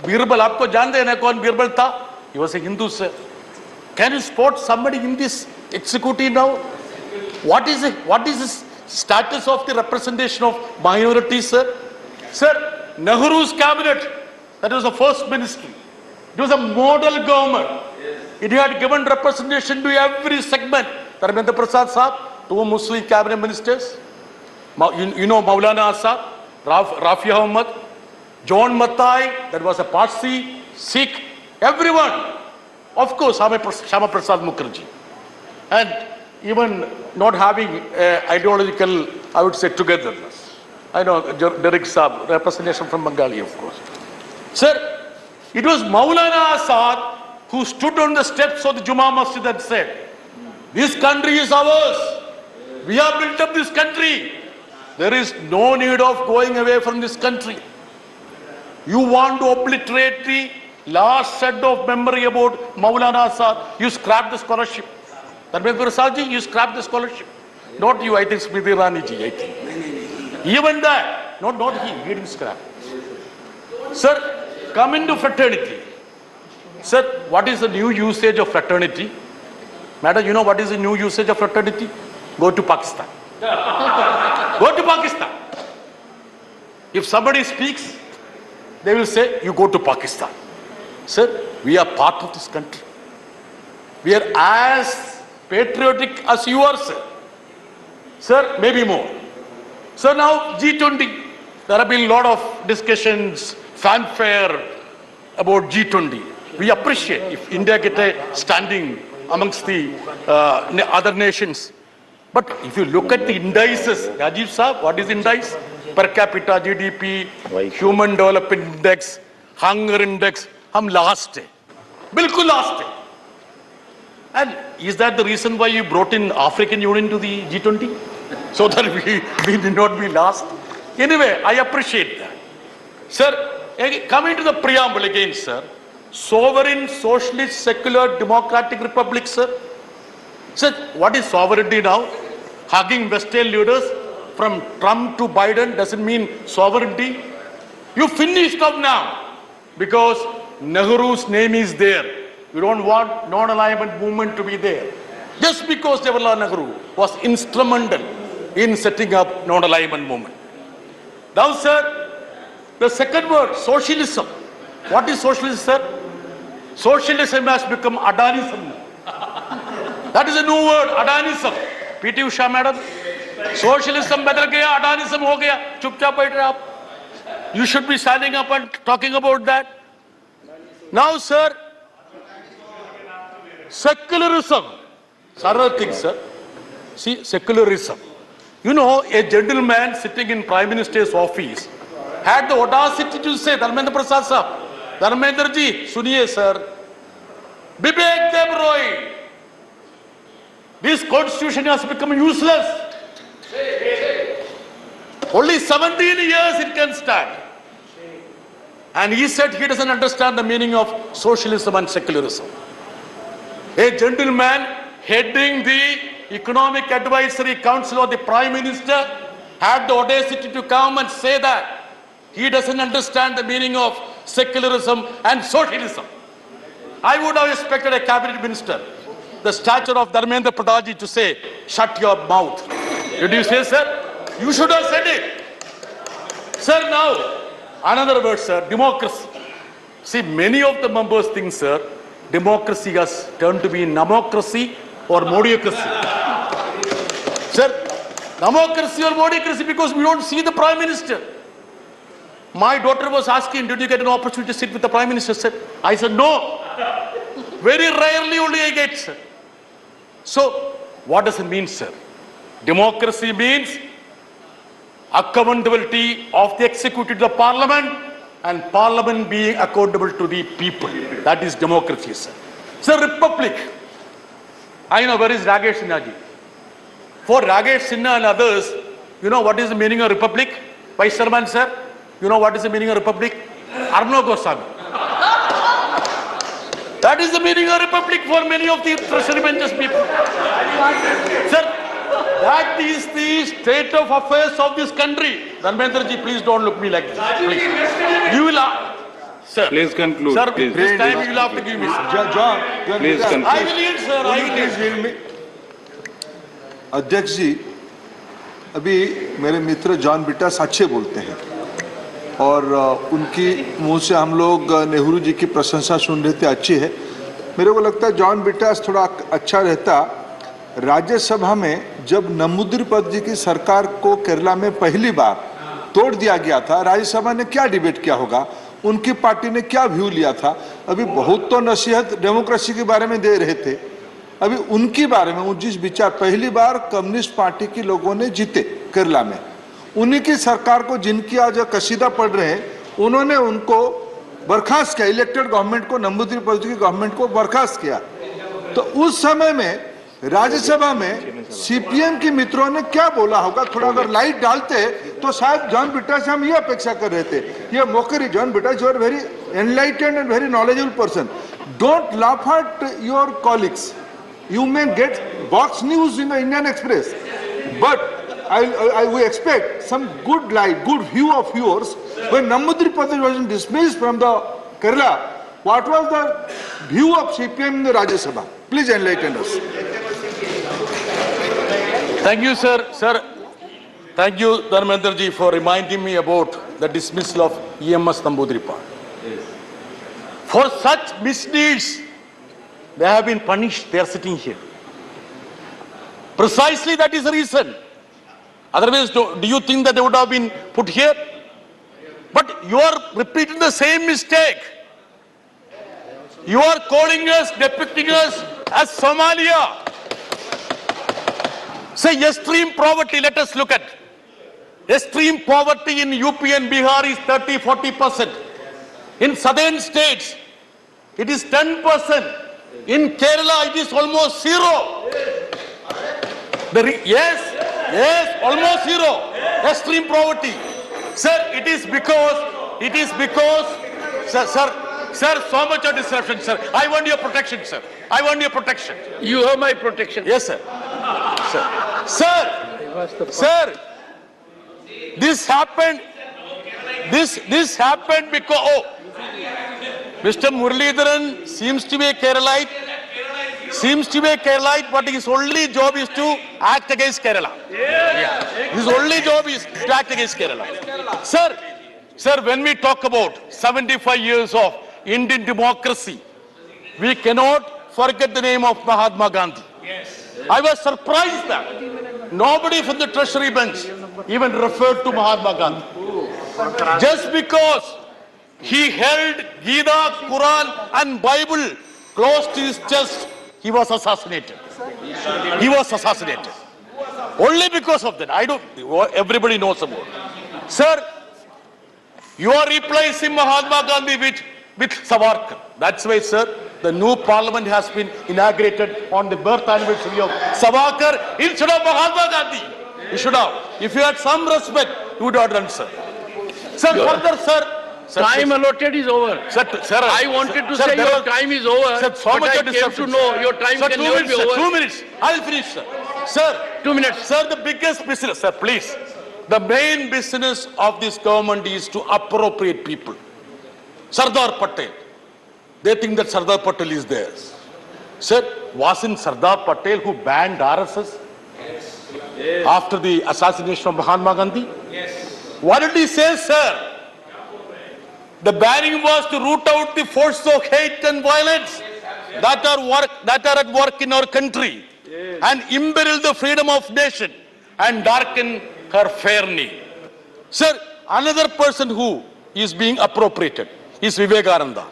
Birbal, aapko jante hain na kaun Birbal tha? He was a Hindu, sir. Can you spot somebody in this executive now? What is the status of the representation of minorities, sir? Sir, Nehru's cabinet, that was the first ministry. It was a model government. It had given representation to every segment. Dharmendra Prasad Saab, 2 Muslim cabinet ministers. You know Maulana Azad, Rafi Ahmad, John Mathai, that was a Parsi, Sikh, everyone. Of course, Shama Prasad Mukherjee. And even not having ideological, I would say, togetherness. I know Derek Saab, representation from Bengali, of course. Sir, it was Maulana Azad who stood on the steps of the Juma Masjid and said, this country is ours. We have built up this country. There is no need of going away from this country. You want to obliterate the last set of memory about Maulana Azad, you scrap the scholarship. Dharmendra Prasadji, you scrap the scholarship. Not you, I think Smriti Irani ji, I think. Even that, not he didn't scrap. Sir, coming to fraternity. Sir, what is the new usage of fraternity? Madam, you know what is the new usage of fraternity? Go to Pakistan. Go to Pakistan. If somebody speaks, they will say, you go to Pakistan. Sir, we are part of this country. We are as patriotic as you are, sir. Sir, maybe more. So now G20, there have been a lot of discussions, fanfare about G20. We appreciate if India get a standing amongst the other nations. But if you look at the indices, Rajiv Saab, what is indice? Per capita GDP, Human Development Index, Hunger Index, hum last hai. Bilkul last hai. And is that the reason why you brought in African Union to the G20? So that we did not be last? Anyway, I appreciate that. Sir, coming to the preamble again, sir. Sovereign, socialist, secular, democratic republic, sir. Sir, what is sovereignty now? Hugging Western leaders from Trump to Biden doesn't mean sovereignty. You finished up now because Nehru's name is there. You don't want non-alignment movement to be there. Just because Jawaharlal Nehru was instrumental in setting up non-alignment movement. Now, sir, the second word, socialism. What is socialism, sir? Socialism has become Adanism. That is a new word, Adanism. PT Usha, madam. Socialism badal gaya, Adanism ho gaya. Chupchap baith rahe aap. You should be standing up and talking about that. Now, sir, secularism. Sarah thing, sir. See, secularism. You know, a gentleman sitting in Prime Minister's office had the audacity to say, Dharmendra Prasad Saab, Dharmendra ji, suniye sir, Bibek Dev Roy, this constitution has become useless. Only 17 years it can stand. And he said he doesn't understand the meaning of socialism and secularism. A gentleman heading the Economic Advisory Council of the Prime Minister had the audacity to come and say that he doesn't understand the meaning of secularism and socialism. I would have expected a cabinet minister, the stature of Dharmendra Pradhanji, to say, shut your mouth. Did you say, sir? You should have said it. Sir, now, another word, sir, democracy. See, many of the members think, sir, democracy has turned to be namocracy or modiocracy. Sir, democracy or modiocracy because we don't see the Prime Minister. My daughter was asking, did you get an opportunity to sit with the Prime Minister, sir? I said, no. Very rarely only I get, sir. So, what does it mean, sir? Democracy means accountability of the executive to the Parliament and Parliament being accountable to the people. That is democracy, sir. Sir, republic. I know, where is Rajesh Sinha ji? For Rajesh Sinha and others, you know what is the meaning of republic? Vice Chairman, sir, you know what is the meaning of republic? Arno Goswami. That is the meaning of republic for many of the treasury benches people. Sir, that is the state of affairs of this country. Dharmendra ji, please don't look me like this. Please. You will... Sir, please conclude. Sir, please. This time you will have to give me, sir. John, please conclude. I will yield, sir. I will yield. अध्यक्ष जी, अभी मेरे मित्र John beta साक्षी बोलते हैं और उनकी मुंह से हम लोग नेहरू जी की प्रशंसा सुन रहे थे, अच्छी है। मेरे को लगता है जॉन बिटास थोड़ा अच्छा रहता। राज्यसभा में जब नंबूदिरीपद जी की सरकार को केरला में पहली बार तोड़ दिया गया था, राज्यसभा ने क्या डिबेट किया होगा, उनकी पार्टी ने क्या व्यू लिया था। अभी बहुत तो नसीहत डेमोक्रेसी के बारे में दे रहे थे, अभी उनके बारे में जिस विचार पहली बार कम्युनिस्ट पार्टी के लोगों ने जीते केरला में, उन्हीं की सरकार को जिनकी आज कसीदा पढ़ रहे हैं, उन्होंने उनको बर्खास्त किया, इलेक्टेड गवर्नमेंट को, नंबूदिरीपद की गवर्नमेंट को बर्खास्त किया। तो उस समय में राज्यसभा में सीपीएम के मित्रों ने क्या बोला होगा, थोड़ा अगर लाइट डालते तो शायद जॉन बिटास, हम ये अपेक्षा कर रहे थे। ये mockery, John Brittas, you are very enlightened and very knowledgeable person, don't laugh at your colleagues, you may get box news in the Indian Express, but we expect some good light, good view of yours. When Namboodiripad was dismissed from the Kerala, what was the view of CPM in the Rajya Sabha? Please enlighten us. Thank you, sir. Sir, thank you, Dharmendra ji, for reminding me about the dismissal of EMS Namboodiripad. For such misdeeds, they have been punished. They are sitting here. Precisely that is the reason. Otherwise, do you think that they would have been put here? But you are repeating the same mistake. You are calling us, depicting us as Somalia. Say extreme poverty, let us look at. Extreme poverty in UP and Bihar is 30-40%. In southern states, it is 10%. In Kerala, it is almost zero. Yes, almost zero. Extreme poverty. Sir, it is because, sir, so much of disruption, sir. I want your protection, sir. I want your protection. You have my protection. Yes, sir. Sir, this happened because, Mr. Muralidharan seems to be a Keralite, but his only job is to act against Kerala. His only job is to act against Kerala. Sir, when we talk about 75 years of Indian democracy, we cannot forget the name of Mahatma Gandhi. I was surprised that nobody from the Treasury bench even referred to Mahatma Gandhi. Just because he held Gita, Quran and Bible close to his chest, he was assassinated. He was assassinated. Only because of that. Everybody knows about it. Sir, you are replacing Mahatma Gandhi with Savarkar. That's why, sir, the new parliament has been inaugurated on the birth anniversary of Savarkar instead of Mahatma Gandhi. You should have. If you had some respect, you would have done, sir. Sir, further, sir, time allotted is over. Sir, I wanted to say your time is over. Sir, so much I came to know your time can never be over. 2 minutes. I will finish, sir. Sir, 2 minutes. Sir, the biggest business, sir, please. The main business of this government is to appropriate people. Sardar Patel. They think that Sardar Patel is theirs. Sir, wasn't Sardar Patel who banned RSS? Yes. After the assassination of Mahatma Gandhi? Yes. What did he say, sir? The banning was to root out the force of hate and violence that are at work in our country and imperil the freedom of nation and darken her fair name. Sir, another person who is being appropriated is Vivekananda.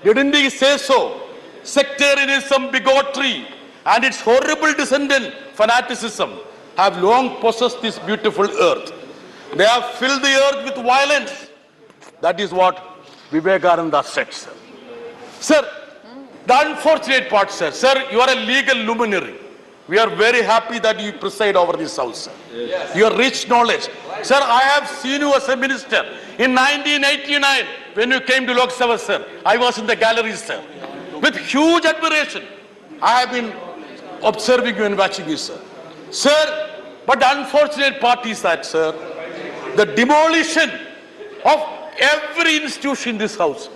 Didn't he say so? Sectarianism, bigotry and its horrible descendant fanaticism have long possessed this beautiful earth. They have filled the earth with violence. That is what Vivekananda said, sir. Sir, the unfortunate part, sir. Sir, you are a legal luminary. We are very happy that you preside over this house, sir. Yes. Your rich knowledge. Sir, I have seen you as a minister. In 1989, when you came to Lok Sabha, sir, I was in the gallery, sir. With huge admiration, I have been observing you and watching you, sir. Sir, but the unfortunate part is that, sir, the demolition of every institution in this house,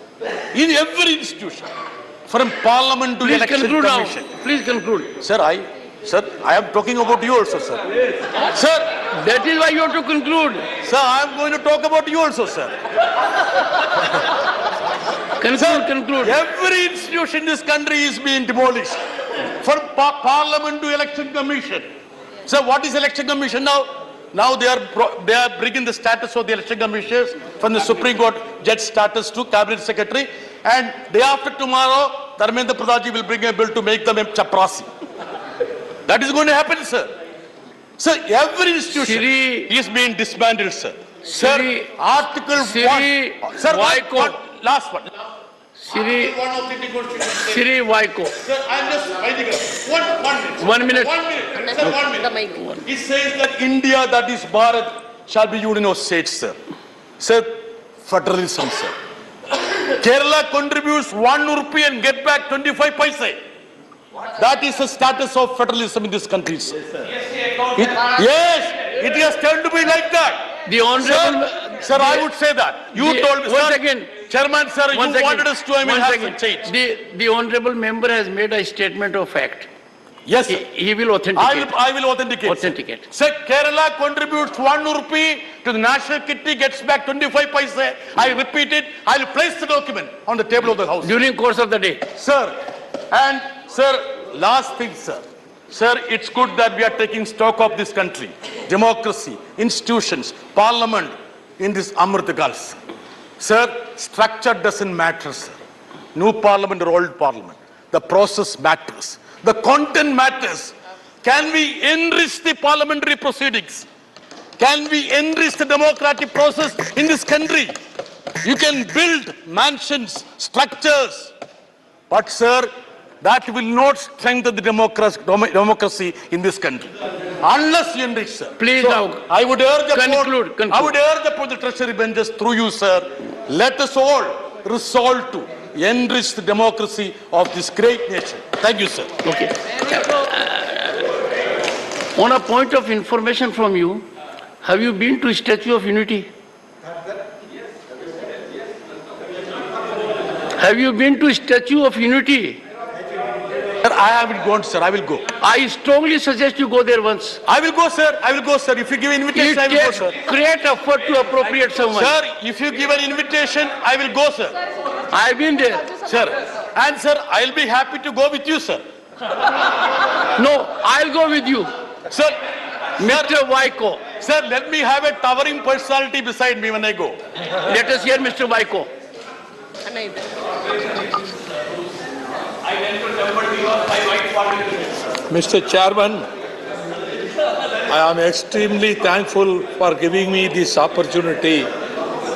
in every institution, from Parliament to Election Commission. Please conclude. Sir, Sir, I am talking about you also, sir. Sir, That is why you have to conclude. sir, I am going to talk about you also, sir. Conclude. Every institution in this country is being demolished. From Parliament to Election Commission. So what is Election Commission now? Now they are bringing the status of the Election Commissioners from the Supreme Court judge status to Cabinet Secretary. And day after tomorrow, Dharmendra Pradhanji will bring a bill to make them a chaprasi. That is going to happen, sir. Sir, every institution is being disbanded, sir. Sir, Article 1. Sir, last one. Siri Vaiko. Sir, I'm just writing up. 1 minute. 1 minute. Sir, 1 minute. It says that India, that is Bharat, shall be union of states, sir. Sir, federalism, sir. Kerala contributes 1 rupee and get back 25 paise. That is the status of federalism in this country, sir. Yes, it has turned to be like that. The honorable... Sir, I would say that. You told me, Once sir. again. Chairman, sir, you wanted us to have some change. The honorable member has made a statement of fact. Yes, sir. He will authenticate. I will authenticate. Sir, Kerala contributes 1 rupee to the national kitty, gets back 25 paise. I repeat it. I will place the document on the table of the House. During course of the day. Sir, and sir, last thing, sir. Sir, it's good that we are taking stock of this country. Democracy, institutions, parliament in this Amrit Kals. Sir, structure doesn't matter, sir. New parliament or old parliament. The process matters. The content matters. Can we enrich the parliamentary proceedings? Can we enrich the democratic process in this country? You can build mansions, structures. But, sir, that will not strengthen the democracy in this country. Unless you enrich, sir. Please so, now I would urge conclude. I would urge the treasury benches through you, sir. Let us all resolve to enrich the democracy of this great nation. Thank you, sir. Okay. On a point of information from you, have you been to Statue of Unity? Have you been to Statue of Unity? Sir, I haven't gone, sir. I will go. I strongly suggest you go there once. I will go, sir. I will go, sir. If you give invitation, I will go, sir. Great effort to appropriate someone. Sir, if you give an invitation, I will go, sir. I have been there. Sir, and sir, I will be happy to go with you, sir. No, I'll go with you. Sir, Mr. Vaiko. Sir, let me have a towering personality beside me when I go. Let us hear Mr. Vaiko. Mr. Chairman, I am extremely thankful for giving me this opportunity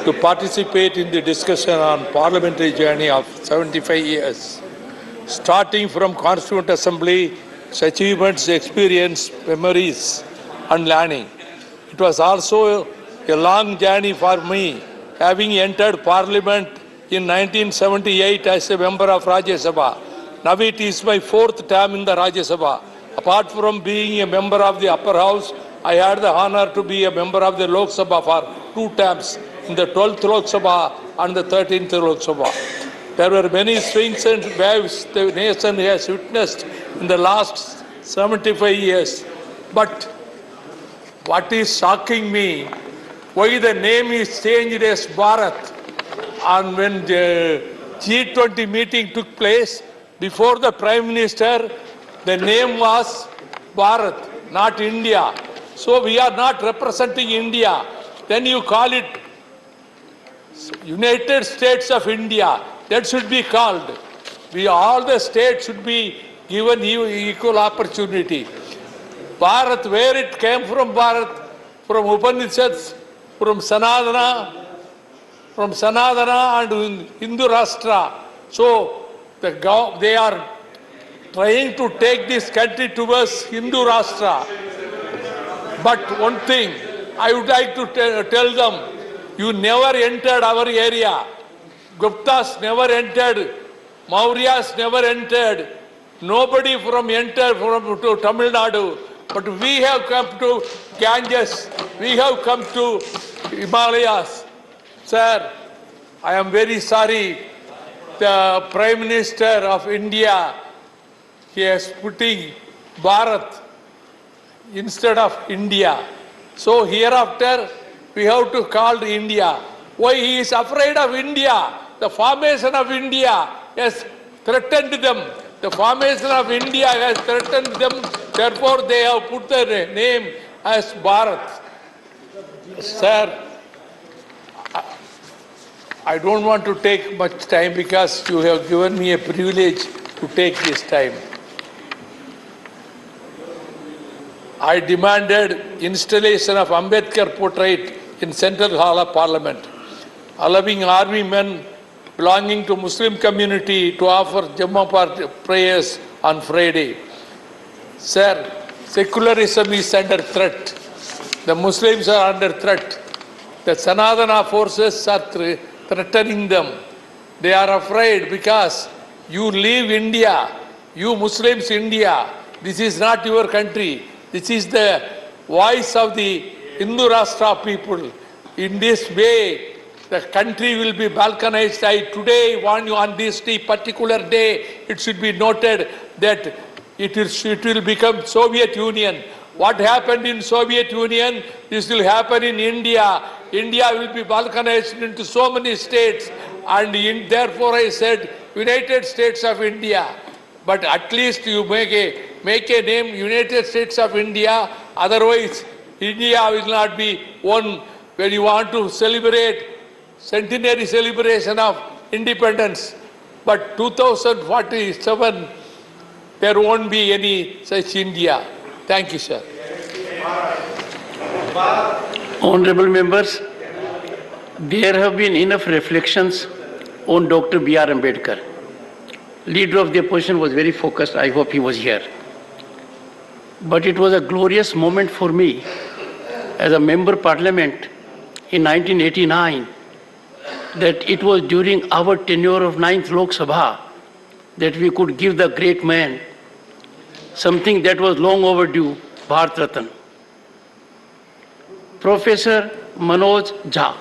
to participate in the discussion on parliamentary journey of 75 years. Starting from Constituent Assembly, achievements, experience, memories and learning. It was also a long journey for me, having entered Parliament in 1978 as a member of Rajya Sabha. Now it is my 4th term in the Rajya Sabha. Apart from being a member of the upper house, I had the honor to be a member of the Lok Sabha for 2 terms, in the 12th Lok Sabha and the 13th Lok Sabha. There were many swings and waves the nation has witnessed in the last 75 years. But what is shocking me, why the name is changed as Bharat, and when the G20 meeting took place, before the Prime Minister, the name was Bharat, not India. So we are not representing India. Then you call it United States of India. That should be called. All the states should be given equal opportunity. Bharat, where it came from, Bharat, from Upanishads, from Sanadana and Hindu Rashtra. So they are trying to take this country towards Hindu Rashtra. But one thing, I would like to tell them, you never entered our area. Guptas never entered. Mauryas never entered. Nobody entered to Tamil Nadu. But we have come to Ganges. We have come to Himalayas. Sir, I am very sorry. The Prime Minister of India, he is putting Bharat instead of India. So hereafter we have to call India. Why he is afraid of India? The formation of India has threatened them. The formation of India has threatened them. Therefore they have put their name as Bharat. Sir, I don't want to take much time because you have given me a privilege to take this time. I demanded installation of Ambedkar portrait in Central Hall of Parliament, allowing army men belonging to Muslim community to offer Jummah prayers on Friday. Sir, secularism is under threat. The Muslims are under threat. The Sanadana forces are threatening them. They are afraid because you leave India, you Muslims India. This is not your country. This is the voice of the Hindu Rashtra people. In this way, the country will be balkanized. I today want you on this particular day, it should be noted that it will become Soviet Union. What happened in Soviet Union, this will happen in India. India will be balkanized into so many states, and therefore I said United States of India. But at least you make a name United States of India, otherwise India will not be one. When you want to celebrate centenary celebration of independence, but 2047 there won't be any such India. Thank you, sir. Honorable members, there have been enough reflections on Dr. B.R. Ambedkar. Leader of the opposition was very focused. I hope he was here. But it was a glorious moment for me as a member of Parliament in 1989 that it was during our tenure of 9th Lok Sabha that we could give the great man something that was long overdue, Bharat Ratna. Professor Manoj Jha.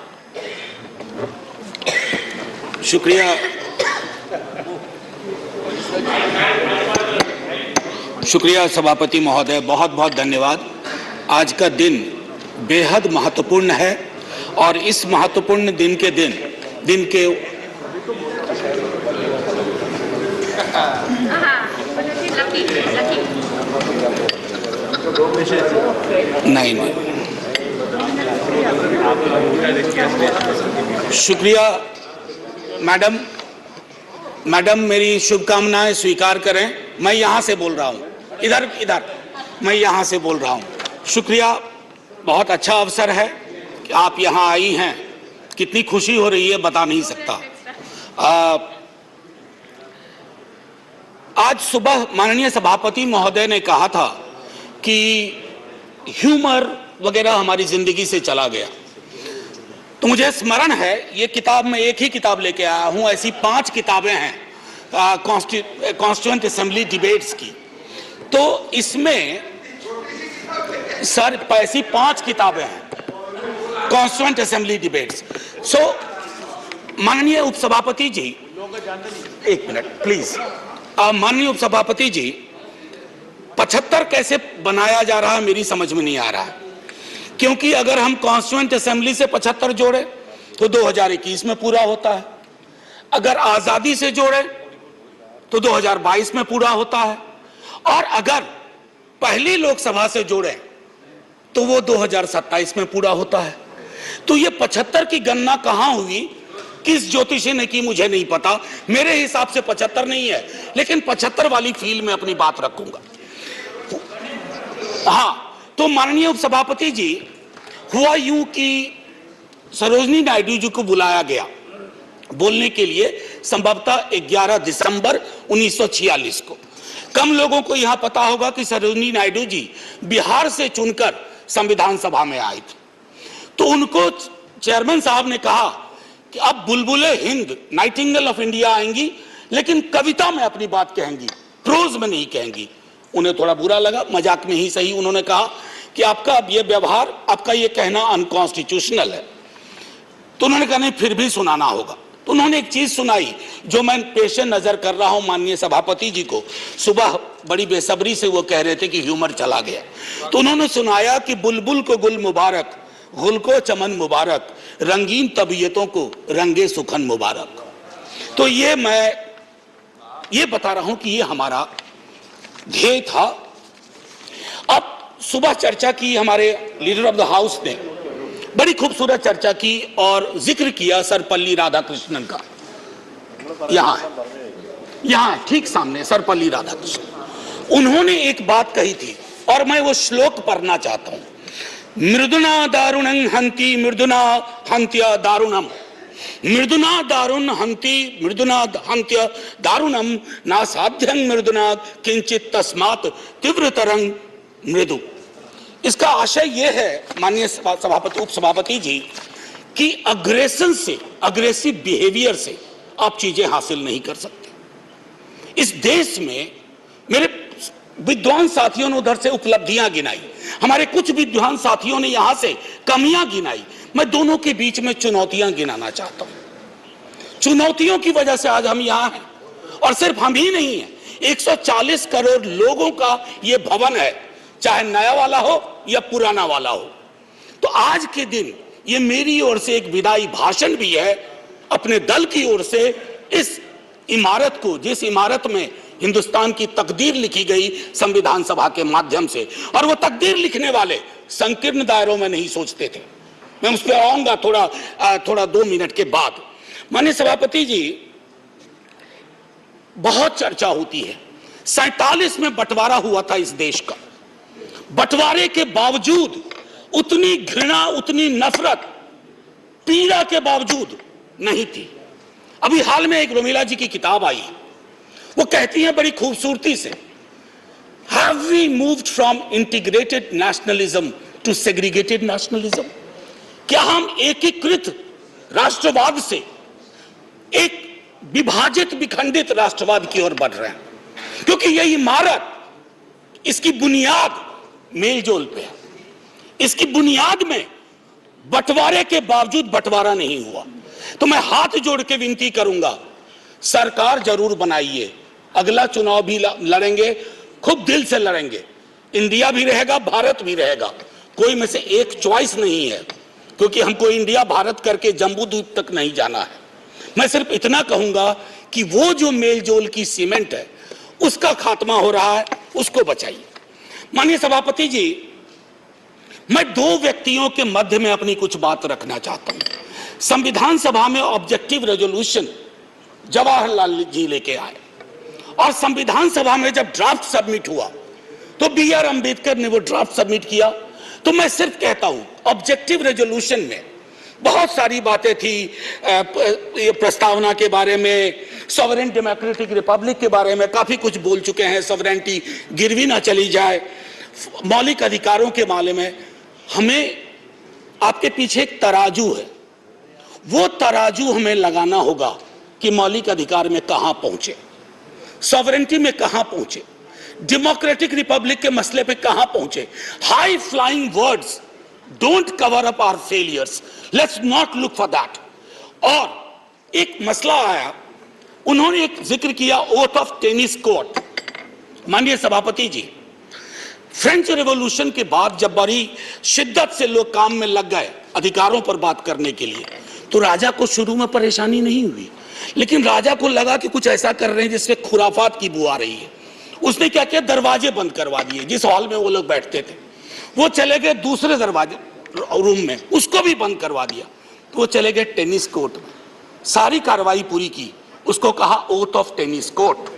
शुक्रिया सभापति महोदय, बहुत बहुत धन्यवाद। आज का दिन बेहद महत्वपूर्ण है और इस महत्वपूर्ण दिन के नहीं शुक्रिया मैडम मेरी शुभकामनाएं स्वीकार करें। मैं यहाँ से बोल रहा हूँ, इधर मैं यहाँ से बोल रहा हूँ। शुक्रिया, बहुत अच्छा अवसर है कि आप यहाँ आई हैं। कितनी खुशी हो रही है बता नहीं सकता। आज सुबह माननीय सभापति महोदय ने कहा था कि ह्यूमर वगैरह हमारी जिंदगी से चला गया, तो मुझे स्मरण है ये किताब में एक ही किताब लेके आया हूं। ऐसी 5 किताबें हैं कॉन्स्टिट्यूएंट असेंबली डिबेट्स की, तो इसमें सर ऐसी 5 किताबें हैं कॉन्स्टिट्यूएंट असेंबली डिबेट्स। सो माननीय उपसभापति जी, एक मिनट प्लीज। माननीय उपसभापति जी, 75 कैसे बनाया जा रहा है मेरी समझ में नहीं आ रहा है, क्योंकि अगर हम कॉन्स्टिट्यूएंट असेंबली से 75 जोड़े तो 2021 में पूरा होता है, अगर आजादी से जोड़े तो 2022 में पूरा होता है, और अगर पहली लोकसभा से जोड़े तो वो 2027 में पूरा होता है। तो ये 75 की गणना कहां हुई, किस ज्योतिषी ने की मुझे नहीं पता। मेरे हिसाब से 75 नहीं है, लेकिन 75 वाली फील में अपनी बात रखूंगा। हाँ, तो माननीय उपसभापति जी, हुआ यूं कि सरोजिनी नायडू जी को बुलाया गया बोलने के लिए संभवतः 11 दिसंबर 1946 को। कम लोगों को यहां पता होगा कि सरोजिनी नायडू जी बिहार से चुनकर संविधान सभा में आई थी। तो उनको चेयरमैन साहब ने कहा कि अब बुलबुले हिंद, नाइटिंगेल ऑफ इंडिया आएंगी, लेकिन कविता में अपनी बात कहेंगी, प्रोज में नहीं कहेंगी। उन्हें थोड़ा बुरा लगा, मजाक में ही सही। उन्होंने कहा कि आपका ये व्यवहार, आपका ये कहना अनकॉन्स्टिट्यूशनल है। तो उन्होंने कहा नहीं, फिर भी सुनाना होगा। तो उन्होंने एक चीज सुनाई जो मैं पेशे नजर कर रहा हूं माननीय सभापति जी को। सुबह बड़ी बेसब्री से वो कह रहे थे कि ह्यूमर चला गया, तो उन्होंने सुनाया कि बुलबुल को गुल मुबारक, गुल को चमन मुबारक, रंगीन तबीयतों को रंगे सुखन मुबारक। तो ये मैं ये बता रहा हूं कि ये हमारा ध्येय था। अब सुबह चर्चा की, हमारे लीडर ऑफ द हाउस ने बड़ी खूबसूरत चर्चा की और जिक्र किया सर्वपल्ली राधाकृष्णन का। यहां है, यहां ठीक सामने सर्वपल्ली राधाकृष्णन। उन्होंने एक बात कही थी और मैं वो श्लोक पढ़ना चाहता हूं। मृदुना दारुणं हंति मृदुना हंत्य दारुणम, मृदुना दारुण हंति मृदुना हंत्य दारुणम, ना साध्यं मृदुना किंचित तस्मात् तीव्रतरं मृदु। इसका आशय यह है माननीय सभापति उप सभापति जी कि अग्रेशन से, अग्रेसिव बिहेवियर से आप चीजें हासिल नहीं कर सकते। इस देश में मेरे विद्वान साथियों ने उधर से उपलब्धियां गिनाई, हमारे कुछ विद्वान साथियों ने यहां से कमियां गिनाई। मैं दोनों के बीच में चुनौतियां गिनाना चाहता हूं। चुनौतियों की वजह से आज हम यहां हैं, और सिर्फ हम ही नहीं हैं, 140 करोड़ लोगों का यह भवन है, चाहे नया वाला हो या पुराना वाला हो। तो आज के दिन ये मेरी ओर से एक विदाई भाषण भी है अपने दल की ओर से इस इमारत को, जिस इमारत में हिंदुस्तान की तकदीर लिखी गई संविधान सभा के माध्यम से, और वो तकदीर लिखने वाले संकीर्ण दायरों में नहीं सोचते थे। मैं उस पर आऊंगा थोड़ा 2 मिनट के बाद। माननीय सभापति जी, बहुत चर्चा होती है, 47 में बंटवारा हुआ था इस देश का, बंटवारे के बावजूद उतनी घृणा, उतनी नफरत, पीड़ा के बावजूद नहीं थी। अभी हाल में एक रोमिला जी की किताब आई, वो कहती है बड़ी खूबसूरती से, have we moved from integrated nationalism to segregated nationalism? क्या हम एकीकृत राष्ट्रवाद से एक विभाजित विखंडित राष्ट्रवाद की ओर बढ़ रहे हैं? क्योंकि यह इमारत, इसकी बुनियाद मेलजोल पे है, इसकी बुनियाद में बंटवारे के बावजूद बंटवारा नहीं हुआ। तो मैं हाथ जोड़ के विनती करूंगा, सरकार जरूर बनाइए, अगला चुनाव भी लड़ेंगे, खूब दिल से लड़ेंगे, इंडिया भी रहेगा, भारत भी रहेगा, कोई में से एक चॉइस नहीं है, क्योंकि हमको इंडिया भारत करके जम्बू द्वीप तक नहीं जाना है। मैं सिर्फ इतना कहूंगा कि वो जो मेलजोल की सीमेंट है उसका खात्मा हो रहा है, उसको बचाइए। माननीय सभापति जी, मैं 2 व्यक्तियों के मध्य में अपनी कुछ बात रखना चाहता हूं। संविधान सभा में ऑब्जेक्टिव रेजोल्यूशन जवाहरलाल जी लेके आए, और संविधान सभा में जब ड्राफ्ट सबमिट हुआ तो B.R. अंबेडकर ने वो ड्राफ्ट सबमिट किया। तो मैं सिर्फ कहता हूं, ऑब्जेक्टिव रेजोल्यूशन में बहुत सारी बातें थी, प्रस्तावना के बारे में, सॉवरेन डेमोक्रेटिक रिपब्लिक के बारे में काफी कुछ बोल चुके हैं, सॉवरेनिटी गिरवी ना चली जाए, मौलिक अधिकारों के बारे में। हमें आपके पीछे एक तराजू है, वो तराजू हमें लगाना होगा कि मौलिक अधिकार में कहां पहुंचे, सॉवरेनिटी में कहां पहुंचे, डेमोक्रेटिक रिपब्लिक के मसले पे कहां पहुंचे। High flying words don't cover up our failures, let's not look for that. और एक मसला आया, उन्होंने एक जिक्र किया ओथ ऑफ टेनिस कोर्ट। माननीय सभापति जी, फ्रेंच रेवोल्यूशन के बाद जब बड़ी शिद्दत से लोग काम में लग गए अधिकारों पर बात करने के लिए, तो राजा को शुरू में परेशानी नहीं हुई, लेकिन राजा को लगा कि कुछ ऐसा कर रहे हैं जिसमें खुराफात की बू आ रही है। उसने क्या किया, दरवाजे बंद करवा दिए, जिस हॉल में वो लोग बैठते थे वो चले गए दूसरे दरवाजे रूम में, उसको भी बंद करवा दिया, तो वो चले गए टेनिस कोर्ट में, सारी कार्रवाई पूरी की, उसको कहा oath of tennis court.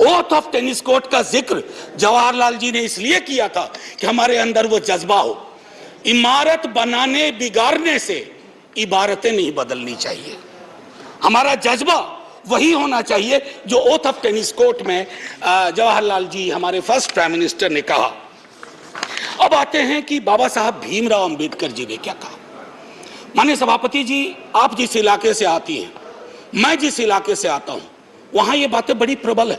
Oath of tennis court का जिक्र जवाहरलाल जी ने इसलिए किया था कि हमारे अंदर वो जज्बा हो, इमारत बनाने बिगाड़ने से इबारतें नहीं बदलनी चाहिए, हमारा जज्बा वही होना चाहिए जो ओथ ऑफ टेनिस कोर्ट में जवाहरलाल जी हमारे फर्स्ट प्राइम मिनिस्टर ने कहा। अब आते हैं कि बाबा साहब भीमराव अंबेडकर जी ने क्या कहा। माननीय सभापति जी, आप जिस इलाके से आती हैं, मैं जिस इलाके से आता हूं, वहां ये बातें बड़ी प्रबल है।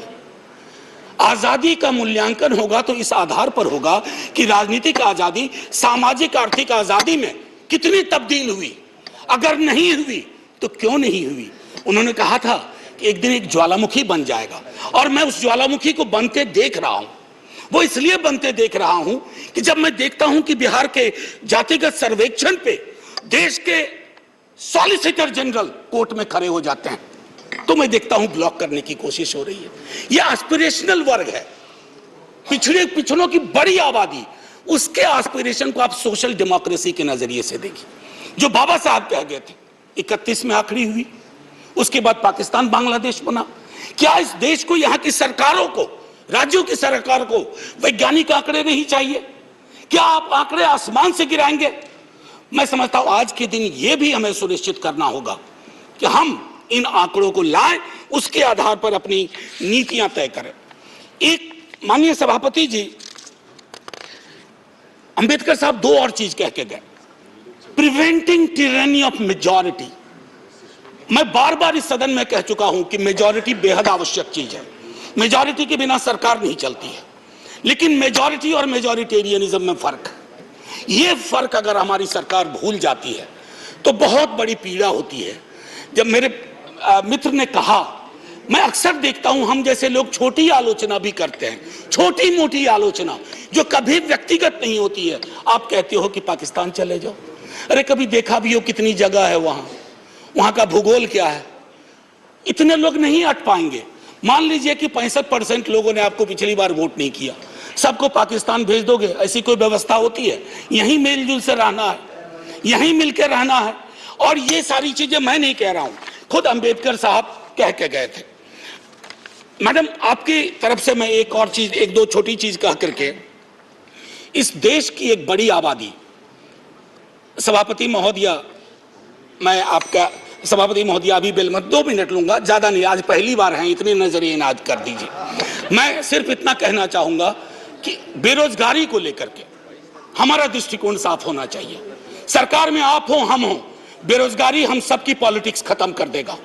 आजादी का मूल्यांकन होगा तो इस आधार पर होगा कि राजनीतिक आजादी, सामाजिक आर्थिक आजादी में कितनी तब्दील हुई, अगर नहीं हुई तो क्यों नहीं हुई। उन्होंने कहा था कि एक दिन एक ज्वालामुखी बन जाएगा, और मैं उस ज्वालामुखी को बनते देख रहा हूं। वो इसलिए बनते देख रहा हूं कि जब मैं देखता हूं कि बिहार के जातिगत सर्वेक्षण पे देश के सॉलिसिटर जनरल कोर्ट में खड़े हो जाते हैं, तो मैं देखता हूं ब्लॉक करने की कोशिश हो रही है। यह एस्पिरेशनल वर्ग है, पिछड़ों की बड़ी आबादी, उसके एस्पिरेशन को आप सोशल डेमोक्रेसी के नजरिए से देखिए। जो बाबा साहब कह गए थे 31 में आखिरी हुई, उसके बाद पाकिस्तान बांग्लादेश बना। क्या इस देश को, यहां की सरकारों को, राज्यों की सरकार को वैज्ञानिक आंकड़े नहीं चाहिए? क्या आप आंकड़े आसमान से गिराएंगे? मैं समझता हूं आज के दिन यह भी हमें सुनिश्चित करना होगा कि हम इन आंकड़ों को लाएं, उसके आधार पर अपनी नीतियां तय करें। एक माननीय सभापति जी, अंबेडकर साहब दो और चीज कह के गए, प्रिवेंटिंग टिरनी ऑफ मेजॉरिटी। मैं बार बार इस सदन में कह चुका हूं कि मेजॉरिटी बेहद आवश्यक चीज है, मेजॉरिटी के बिना सरकार नहीं चलती है, लेकिन मेजॉरिटी और मेजॉरिटेरियनिज्म में फर्क है। यह फर्क अगर हमारी सरकार भूल जाती है तो बहुत बड़ी पीड़ा होती है। जब मेरे मित्र ने कहा, मैं अक्सर देखता हूं हम जैसे लोग छोटी आलोचना भी करते हैं, छोटी मोटी आलोचना जो कभी व्यक्तिगत नहीं होती है। आप कहते हो कि पाकिस्तान चले जाओ, अरे कभी देखा भी हो कितनी जगह है वहां का भूगोल क्या है? इतने लोग नहीं अट पाएंगे। मान लीजिए कि 65% लोगों ने आपको पिछली बार वोट नहीं किया, सबको पाकिस्तान भेज दोगे? ऐसी कोई व्यवस्था होती है? यहीं मेलजुल से रहना है, यहीं मिलकर रहना है। और ये सारी चीजें मैं नहीं कह रहा हूं, खुद अंबेडकर साहब कह के गए थे। मैडम, आपकी तरफ से मैं एक और चीज, एक दो छोटी चीज कह करके, इस देश की एक बड़ी आबादी, सभापति महोदया, मैं आपका सभापति महोदया अभी बिल मत 2 मिनट लूंगा, ज्यादा नहीं, आज पहली बार हैं, इतने नजरिए इनाज कर दीजिए। मैं सिर्फ इतना कहना चाहूंगा कि बेरोजगारी को लेकर के हमारा दृष्टिकोण साफ होना चाहिए। सरकार में आप हो, हम हो, बेरोजगारी हम सबकी पॉलिटिक्स खत्म कर देगा।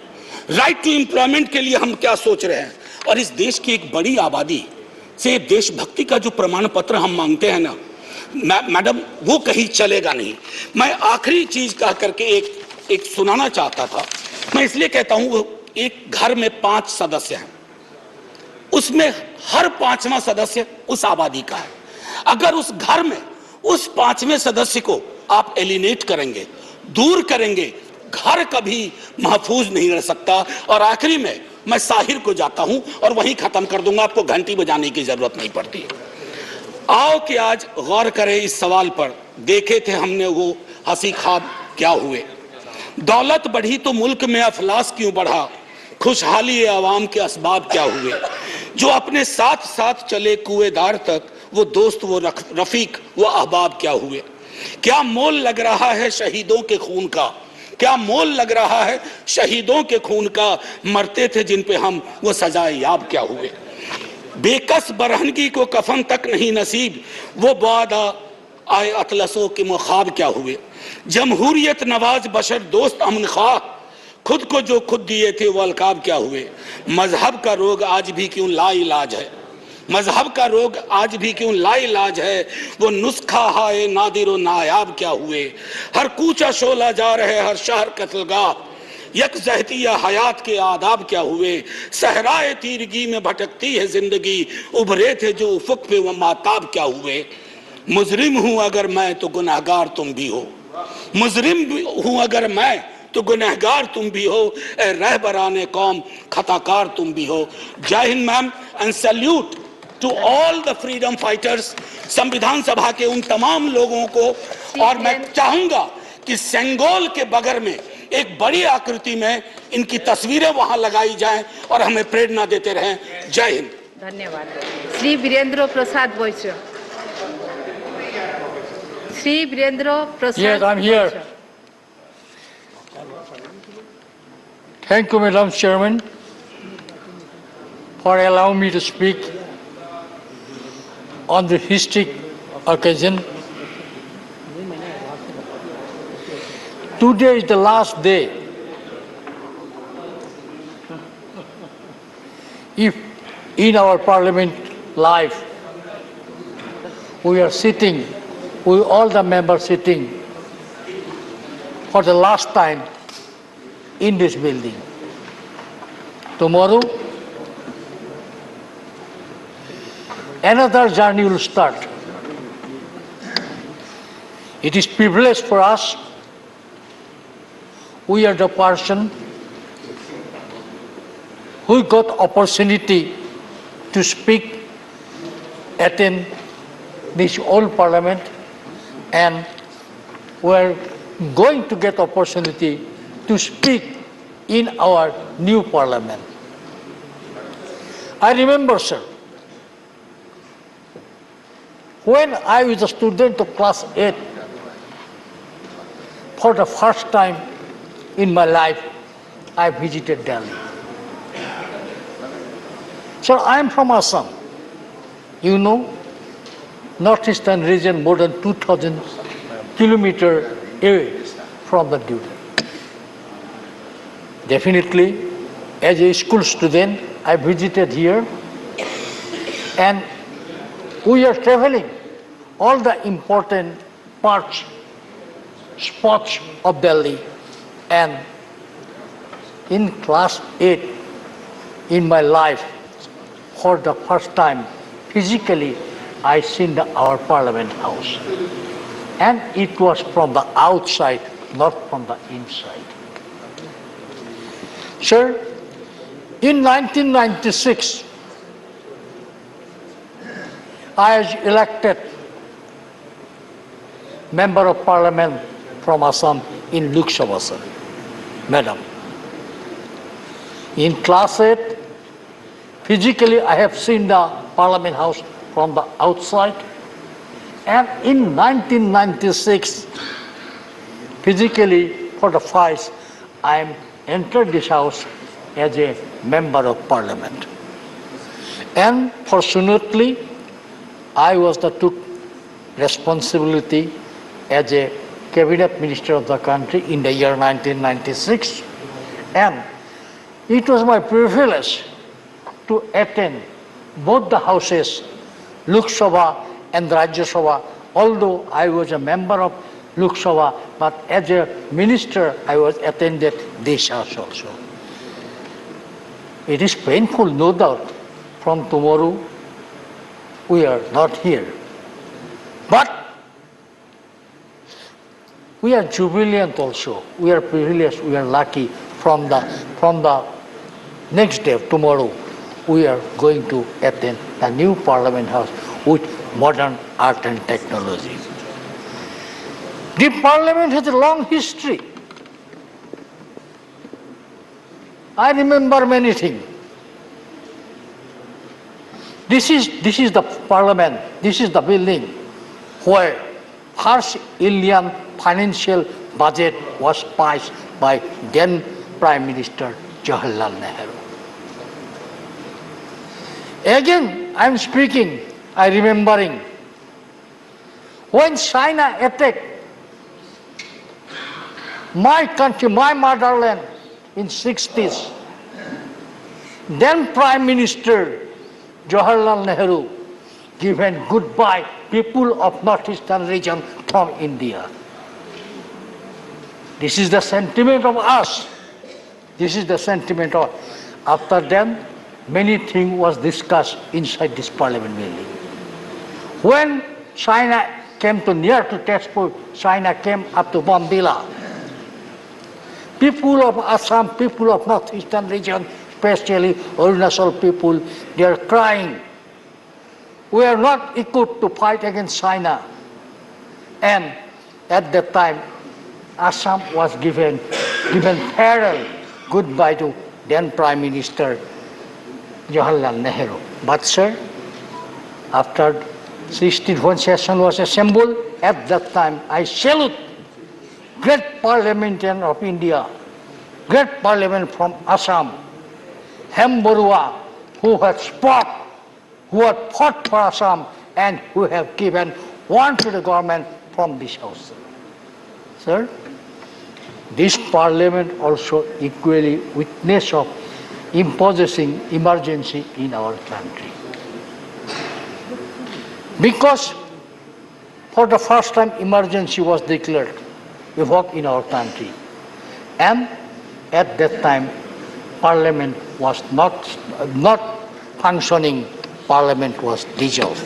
राइट टू एम्प्लॉयमेंट के लिए हम क्या सोच रहे हैं? और इस देश की एक बड़ी आबादी से देशभक्ति का जो प्रमाण पत्र हम मांगते हैं ना मैडम, वो कहीं चलेगा नहीं। मैं आखिरी चीज कह करके एक सुनाना चाहता था। मैं इसलिए कहता हूं, एक घर में 5 सदस्य हैं, उसमें हर 5वां सदस्य उस आबादी का है। अगर उस घर में उस 5वें सदस्य को आप एलिनेट करेंगे, दूर करेंगे, घर कभी महफूज नहीं रह सकता। और आखिरी में मैं साहिर को जाता हूं और वहीं खत्म कर दूंगा, आपको घंटी बजाने की जरूरत नहीं पड़ती। आओ कि आज गौर करें इस सवाल पर, देखे थे हमने वो हंसी ख्वाब क्या हुए। दौलत बढ़ी तो मुल्क में अफलास क्यों बढ़ा, खुशहाली आवाम के असबाब क्या हुए। जो अपने साथ साथ चले कुएदार तक, वो दोस्त, वो रफीक, वो अहबाब क्या हुए। क्या मोल लग रहा है शहीदों के खून का, क्या मोल लग रहा है शहीदों के खून का। मरते थे जिन पे हम, वो सजाए याब क्या हुए। बेकस बरहनगी को कफन तक नहीं नसीब, वो वादा आए अतलसों के मुखाब क्या हुए। जमहूरियत नवाज बशर दोस्त अमन ख्वाह, खुद को जो खुद दिए थे वो अलकाब क्या हुए। मजहब का रोग आज भी क्यों लाइलाज है, मजहब का रोग आज भी क्यों लाइलाज है। वो नुस्खा हाय नादिर व नायाब क्या हुए। हर कूचा शोला जा रहे, हर शहर कत्लगाह, यकजहतिया हयात के आदाब क्या हुए। सहराए तीरगी में भटकती है जिंदगी, उभरे थे जो उफक पे वो माताब क्या हुए। मुजरिम हूं अगर मैं तो गुनहगार तुम भी हो, मुजरिम हूं अगर मैं तो गुनहगार तुम भी हो। ए रहबराने कौम खताकार तुम भी हो। जय हिंद ma'am, and salute to all the freedom fighters, संविधान सभा के उन तमाम लोगों को। और मैं चाहूंगा कि सेंगोल के बगल में एक बड़ी आकृति में इनकी तस्वीरें वहां लगाई जाएं और हमें प्रेरणा देते रहें। जय हिंद। धन्यवाद। श्री वीरेंद्र प्रसाद वैश्य। श्री वीरेंद्र प्रसाद। Yes, I'm here. Thank you, Madam Chairman, for allowing me to speak on the historic occasion. Today is the last day. If in our parliament life we are sitting, with all the members sitting for the last time in this building. tomorrow, another journey will start. It is privilege for us. We are the person who got opportunity to speak, attend this old parliament, and we are going to get opportunity to speak in our new parliament. I remember, sir, when I was a student of class 8, for the first time in my life, I visited Delhi. So I am from Assam. You know, northeastern region, more than 2,000 kilometers away from the duty. Definitely, as a school student, I visited here, and we are traveling all the important spots of Delhi, and in class 8, in my life, for the first time, physically, I seen our Parliament House. And it was from the outside, not from the inside. Sir, in 1996, I was elected Member of Parliament from Assam in Lok Sabha, sir, madam. In class 8, physically I have seen the Parliament House from the outside, and in 1996, physically for the first, I entered this house as a Member of Parliament. And fortunately, I was the took responsibility as a Cabinet Minister of the country in the year 1996, and it was my privilege to attend both the houses, Lok Sabha and Rajya Sabha. Although I was a member of Lok Sabha, but as a minister, I was attended this house also. It is painful, no doubt. From tomorrow, we are not here. But we are jubilant also. We are privileged, we are lucky. From the next day, tomorrow, we are going to attend the new Parliament House with modern art and technology. The Parliament has a long history. I remember many things. This is the Parliament, this is the building where first Indian financial budget was passed by then Prime Minister Jawaharlal Nehru. Again, I am speaking, I remembering, when China attacked my country, my motherland in 60s, then Prime Minister Jawaharlal Nehru given goodbye people of northeastern region from India. This is the sentiment of us. This is the sentiment of. After then, many things was discussed inside this parliament building. When China came to near to Tezpur, China came up to Bombila. People of Assam, people of northeastern region, especially Arunachal people, they are crying. We are not equipped to fight against China. And at that time, Assam was given farewell goodbye to then Prime Minister Jawaharlal Nehru. But sir, after 61 session was assembled, at that time I salute great parliamentarian of India, great parliament from Assam, Hem Barua, who had fought for Assam and who have given one to the government from this house. Sir, this parliament also equally witness of imposing emergency in our country. Because for the first time emergency was declared, evoked in our country. And at that time, Parliament was not functioning, Parliament was dissolved.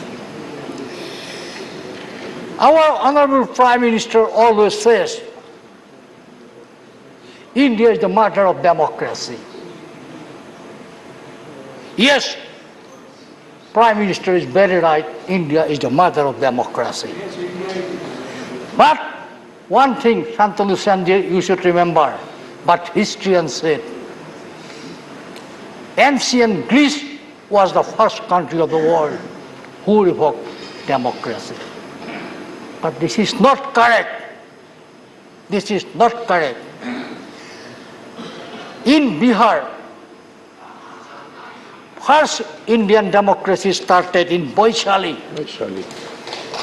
Our Honorable Prime Minister always says, India is the mother of democracy. Yes, Prime Minister is very right, India is the mother of democracy. But one thing, Shantanu Sanjay, you should remember, but historians said, ancient Greece was the first country of the world who revoked democracy. But this is not correct. This is not correct. In Bihar, first Indian democracy started in Vaishali.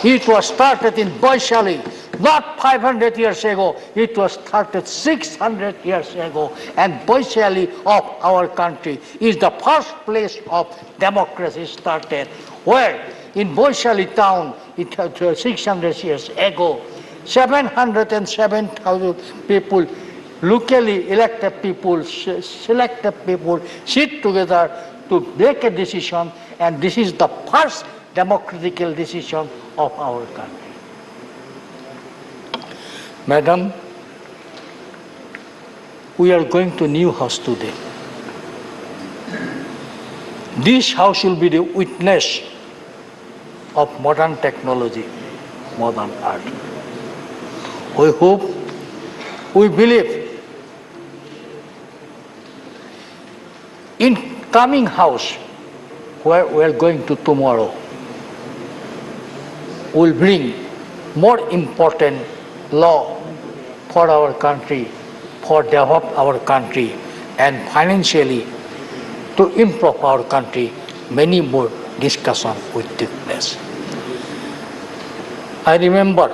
It was started in Vaishali, not 500 years ago. It was started 600 years ago. And Vaishali of our country is the first place of democracy started, where in Vaishali town, it was 600 years ago, 707,000 people, locally elected people, selected people, sit together to make a decision, and this is the first democratical decision of our country. Madam, we are going to new house today. This house will be the witness of modern technology, modern art. We hope, we believe in coming house where we are going to tomorrow will bring more important law for our country, for develop our country, and financially to improve our country. Many more discussion will take place. I remember,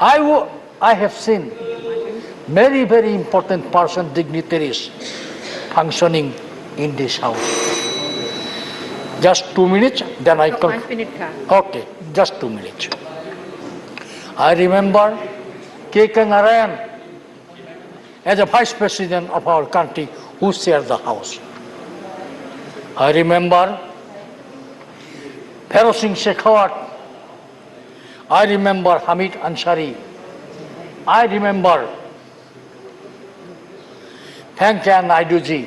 I have seen very, very important person, dignitaries functioning in this house. Just 2 minutes, then I come. 1 minute. Okay, just 2 minutes. I remember K.K. Narayan as a vice president of our country who shared the house. I remember Pharaoh Singh Shekhawat. I remember Hamid Ansari. I remember Venkaiah Naidu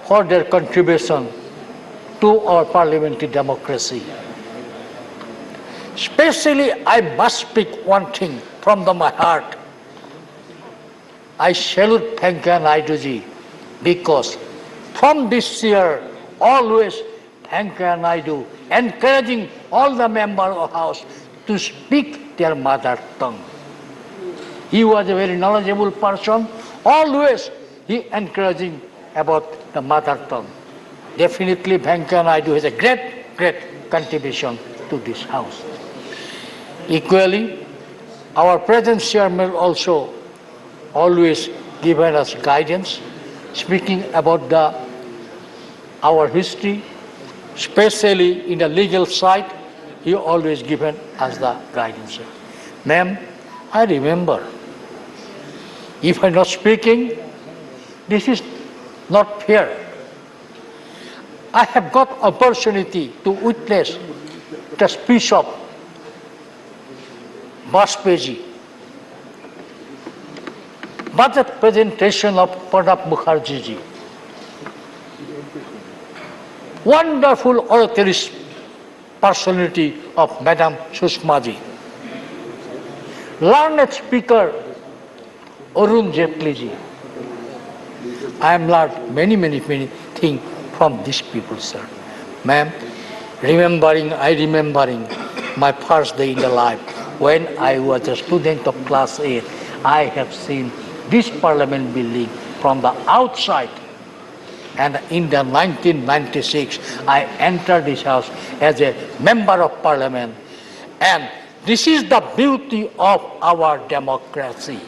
for their contribution to our parliamentary democracy. Especially, I must speak one thing from my heart. I salute Venkaiah Naidu because from this year, always Venkaiah Naidu encouraging all the members of the House to speak their mother tongue. He was a very knowledgeable person. Always he encouraging about the mother tongue. Definitely Venkaiah Naidu has a great, great contribution to this House. Equally, our present chairman also always given us guidance, speaking about our history, especially in the legal side, he always given us the guidance. Ma'am, I remember, if I'm not speaking, this is not fair. I have got opportunity to witness the speech of Bajpayee, budget presentation of Pranab Mukherjee. Wonderful oratory personality of Madam Sushma ji. Learned speaker Arun Jaitley ji. I am learned many things from these people, sir. Ma'am, I remembering my first day in the life when I was a student of class 8. I have seen this parliament building from the outside. And in the 1996, I entered this house as a member of parliament. And this is the beauty of our democracy.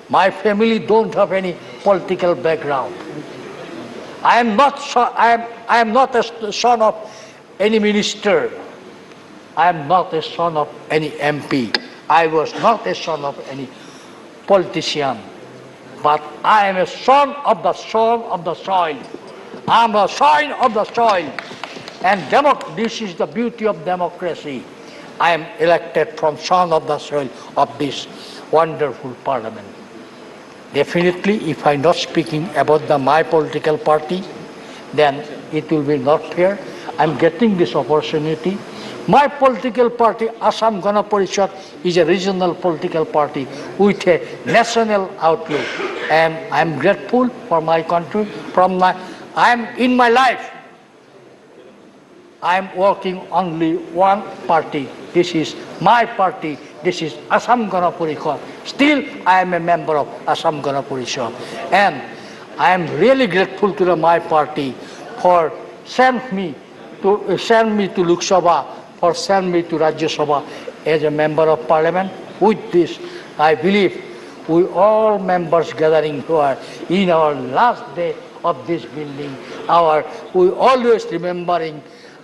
My family don't have any political background. I am not a son of any minister. I am not a son of any MP. I was not a son of any politician. but I am a son of the soil. I am a son of the soil. And this is the beauty of democracy. I am elected from son of the soil of this wonderful parliament. Definitely, if I am not speaking about my political party, then it will be not fair. I am getting this opportunity. My political party, Assam Gana Parishad, is a regional political party with a national outlook. And I am grateful for my country. I am in my life, I am working only one party. This is my party. This is Assam Gana Parishad. Still, I am a member of Assam Gana Parishad. And I am really grateful to my party for send me to Lok Sabha, for send me to Rajya Sabha as a member of Parliament. With this, I believe we all members gathering here in our last day of this building, we always remembering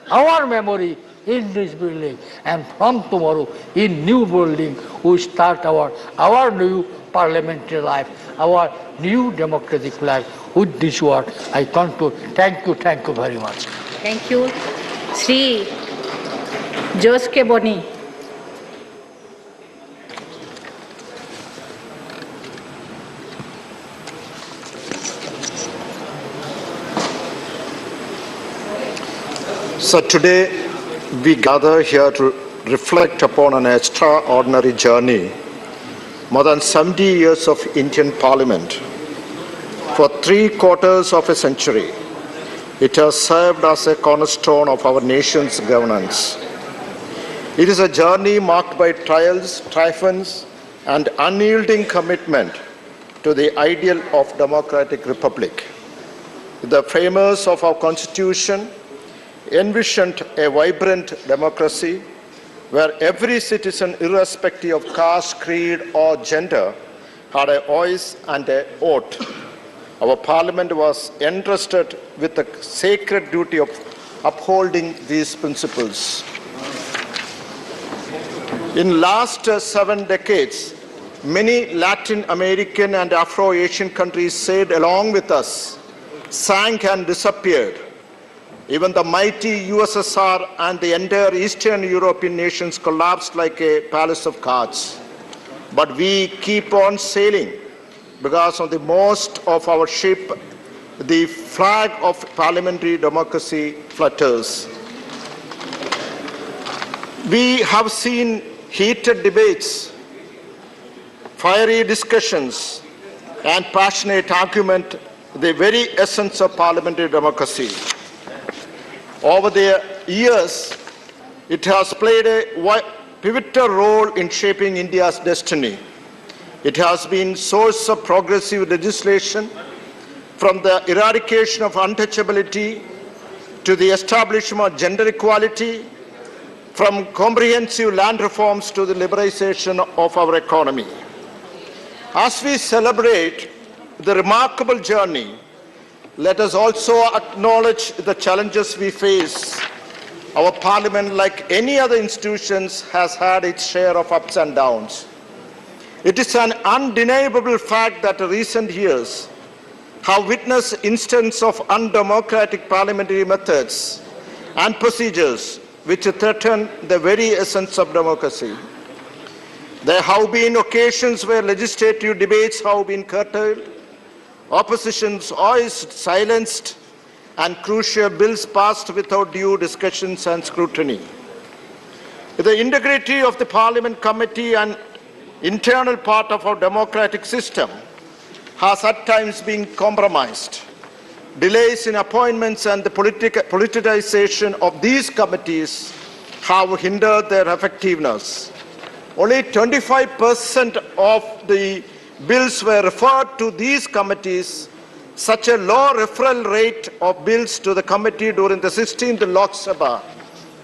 our memory in this building, and from tomorrow in new building we start our new parliamentary life, our new democratic life. With this word, I conclude. Thank you very much. Thank you. Sri Jose K. Boni. So today we gather here to reflect upon an extraordinary journey, more than 70 years of Indian Parliament. For 3/4 of a century, it has served as a cornerstone of our nation's governance. It is a journey marked by trials, triumphs, and unyielding commitment to the ideal of democratic republic. The framers of our constitution envisioned a vibrant democracy where every citizen, irrespective of caste, creed, or gender, had a voice and a vote. Our parliament was entrusted with the sacred duty of upholding these principles. In last 7 decades, many Latin American and Afro-Asian countries sailed along with us, sank and disappeared. Even the mighty USSR and the entire Eastern European nations collapsed like a palace of cards. But we keep on sailing because of the most of our ship, the flag of parliamentary democracy flutters. We have seen heated debates, fiery discussions, and passionate argument, the very essence of parliamentary democracy. Over the years, it has played a pivotal role in shaping India's destiny. It has been source of progressive legislation, from the eradication of untouchability to the establishment of gender equality, from comprehensive land reforms to the liberalization of our economy. As we celebrate the remarkable journey, let us also acknowledge the challenges we face. Our parliament, like any other institutions, has had its share of ups and downs. It is an undeniable fact that recent years have witnessed instances of undemocratic parliamentary methods and procedures which threaten the very essence of democracy. There have been occasions where legislative debates have been curtailed, opposition's voice silenced, and crucial bills passed without due discussions and scrutiny. The integrity of the Parliament committee and internal part of our democratic system has at times been compromised. Delays in appointments and the politicization of these committees have hindered their effectiveness. Only 25% of the bills were referred to these committees. Such a low referral rate of bills to the committee during the 16th Lok Sabha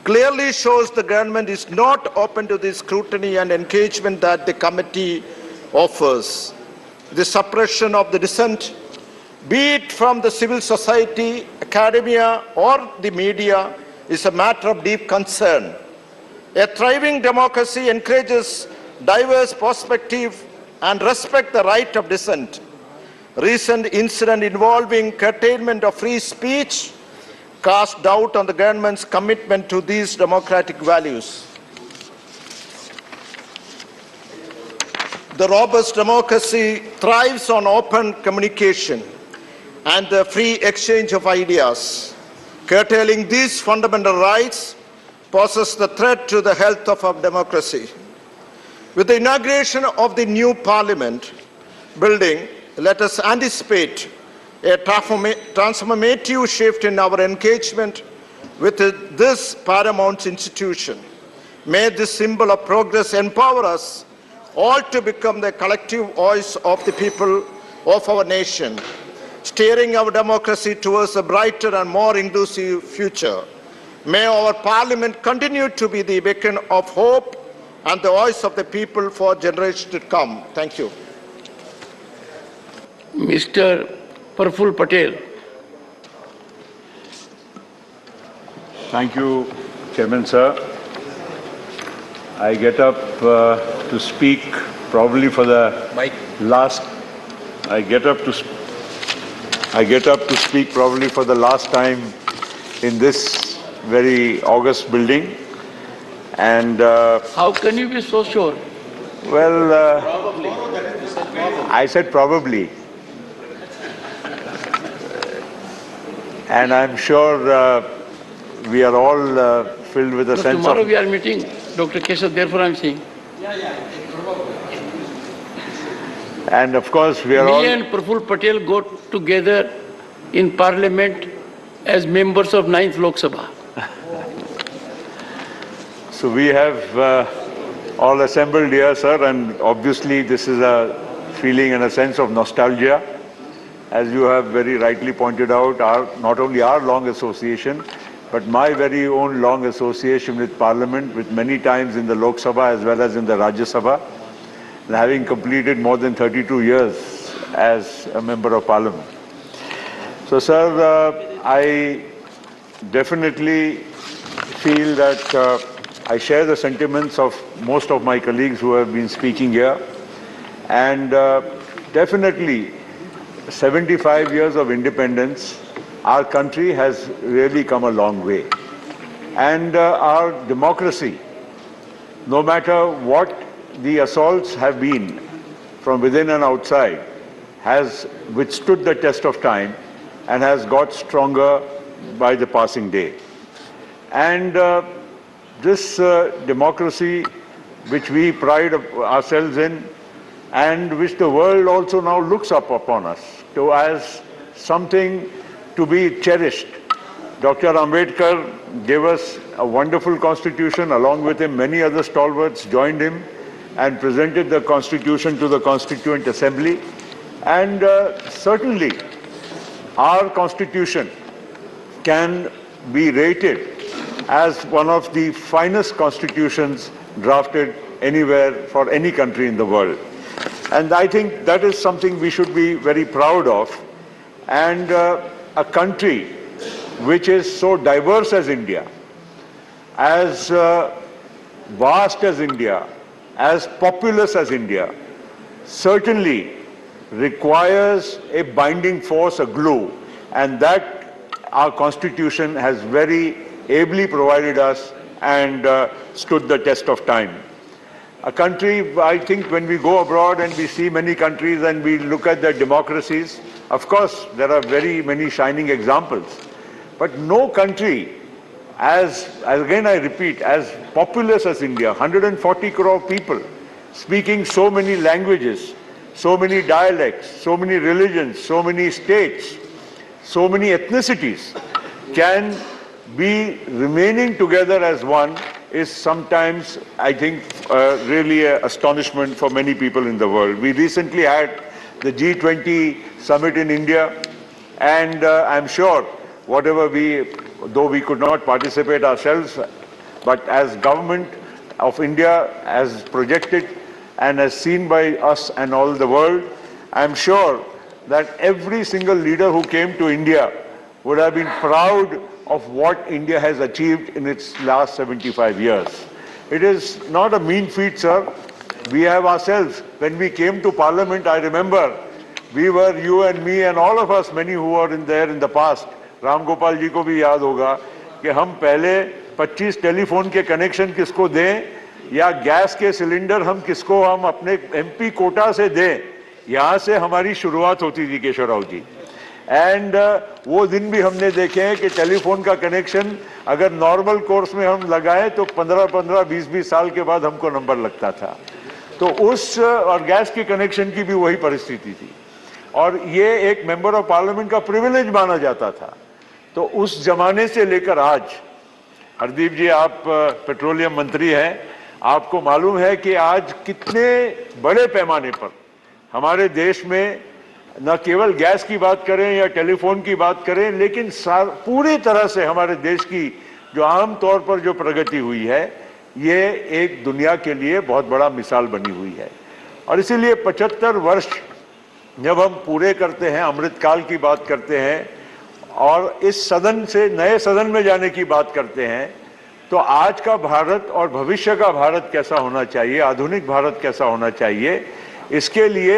clearly shows the government is not open to the scrutiny and engagement that the committee offers. The suppression of the dissent, be it from the civil society, academia, or the media, is a matter of deep concern. A thriving democracy encourages diverse perspective and respect the right of dissent. recent incident involving curtailment of free speech cast doubt on the government's commitment to these democratic values. The robust democracy thrives on open communication and the free exchange of ideas. Curtailing these fundamental rights poses the threat to the health of our democracy. With the inauguration of the new Parliament building, let us anticipate a transformative shift in our engagement with this paramount institution. May this symbol of progress empower us all to become the collective voice of the people of our nation, steering our democracy towards a brighter and more inclusive future. May our Parliament continue to be the beacon of hope and the voice of the people for generations to come. Thank you. Mr. Praful Patel. Thank you, Chairman Sir. I get up to speak probably for the last. I get up to speak probably for the last time in this very august building, and how can you be so sure? Well, I said probably, and I'm sure we are all filled with a sense tomorrow of. We are meeting Dr. Keshav, therefore I'm saying. And of course we are all. Me and Praful Patel go together in Parliament as members of 9th Lok Sabha. So we have all assembled here, sir, and obviously this is a feeling and a sense of nostalgia. As you have very rightly pointed out, not only our long association, but my very own long association with Parliament, with many times in the Lok Sabha as well as in the Rajya Sabha, and having completed more than 32 years as a member of Parliament. So, sir, I definitely feel that I share the sentiments of most of my colleagues who have been speaking here, and definitely 75 years of independence, our country has really come a long way. And our democracy, no matter what the assaults have been from within and outside, has withstood the test of time and has got stronger by the passing day. And this democracy, which we pride ourselves in, and which the world also now looks up upon us as something to be cherished. Dr. Ambedkar gave us a wonderful constitution. Along with him, many other stalwarts joined him and presented the constitution to the Constituent Assembly. And certainly, our constitution can be rated as one of the finest constitutions drafted anywhere for any country in the world. And I think that is something we should be very proud of. And a country which is so diverse as India, as vast as India, as populous as India, certainly requires a binding force, a glue, and that our Constitution has very ably provided us and stood the test of time. A country, I think when we go abroad and we see many countries and we look at their democracies, of course, there are very many shining examples. But no country, again I repeat, as populous as India, 140 crore people, speaking so many languages, so many dialects, so many religions, so many states, so many ethnicities, can be remaining together as one is sometimes, I think, really an astonishment for many people in the world. We recently had the G20 summit in India, and I'm sure whatever though we could not participate ourselves, but as government of India, as projected and as seen by us and all the world, I'm sure that every single leader who came to India would have been proud of what India has achieved in its last 75 years. It is not a mean feat, sir. We have ourselves, when we came to Parliament, I remember we were, you and me and all of us, many who were there in the past, Ram Gopal ji को भी याद होगा कि हम पहले 25 telephone के connection किसको दें या गैस के सिलेंडर हम किसको हम अपने एमपी कोटा से दें, यहाँ से हमारी शुरुआत होती थी केशव राव जी। एंड वो दिन भी हमने देखे हैं कि टेलीफोन का कनेक्शन अगर नॉर्मल कोर्स में हम लगाएं तो 15-15, 20-20 साल के बाद हमको नंबर लगता था। तो उस और गैस के कनेक्शन की भी वही परिस्थिति थी और ये एक मेंबर ऑफ पार्लियामेंट का प्रिविलेज माना जाता था। तो उस जमाने से लेकर आज, हरदीप जी आप पेट्रोलियम मंत्री हैं, आपको मालूम है कि आज कितने बड़े पैमाने पर हमारे देश में न केवल गैस की बात करें या टेलीफोन की बात करें, लेकिन पूरी तरह से हमारे देश की जो आम तौर पर जो प्रगति हुई है, ये एक दुनिया के लिए बहुत बड़ा मिसाल बनी हुई है। और इसीलिए 75 वर्ष जब हम पूरे करते हैं, अमृतकाल की बात करते हैं और इस सदन से नए सदन में जाने की बात करते हैं, तो आज का भारत और भविष्य का भारत कैसा होना चाहिए, आधुनिक भारत कैसा होना चाहिए, इसके लिए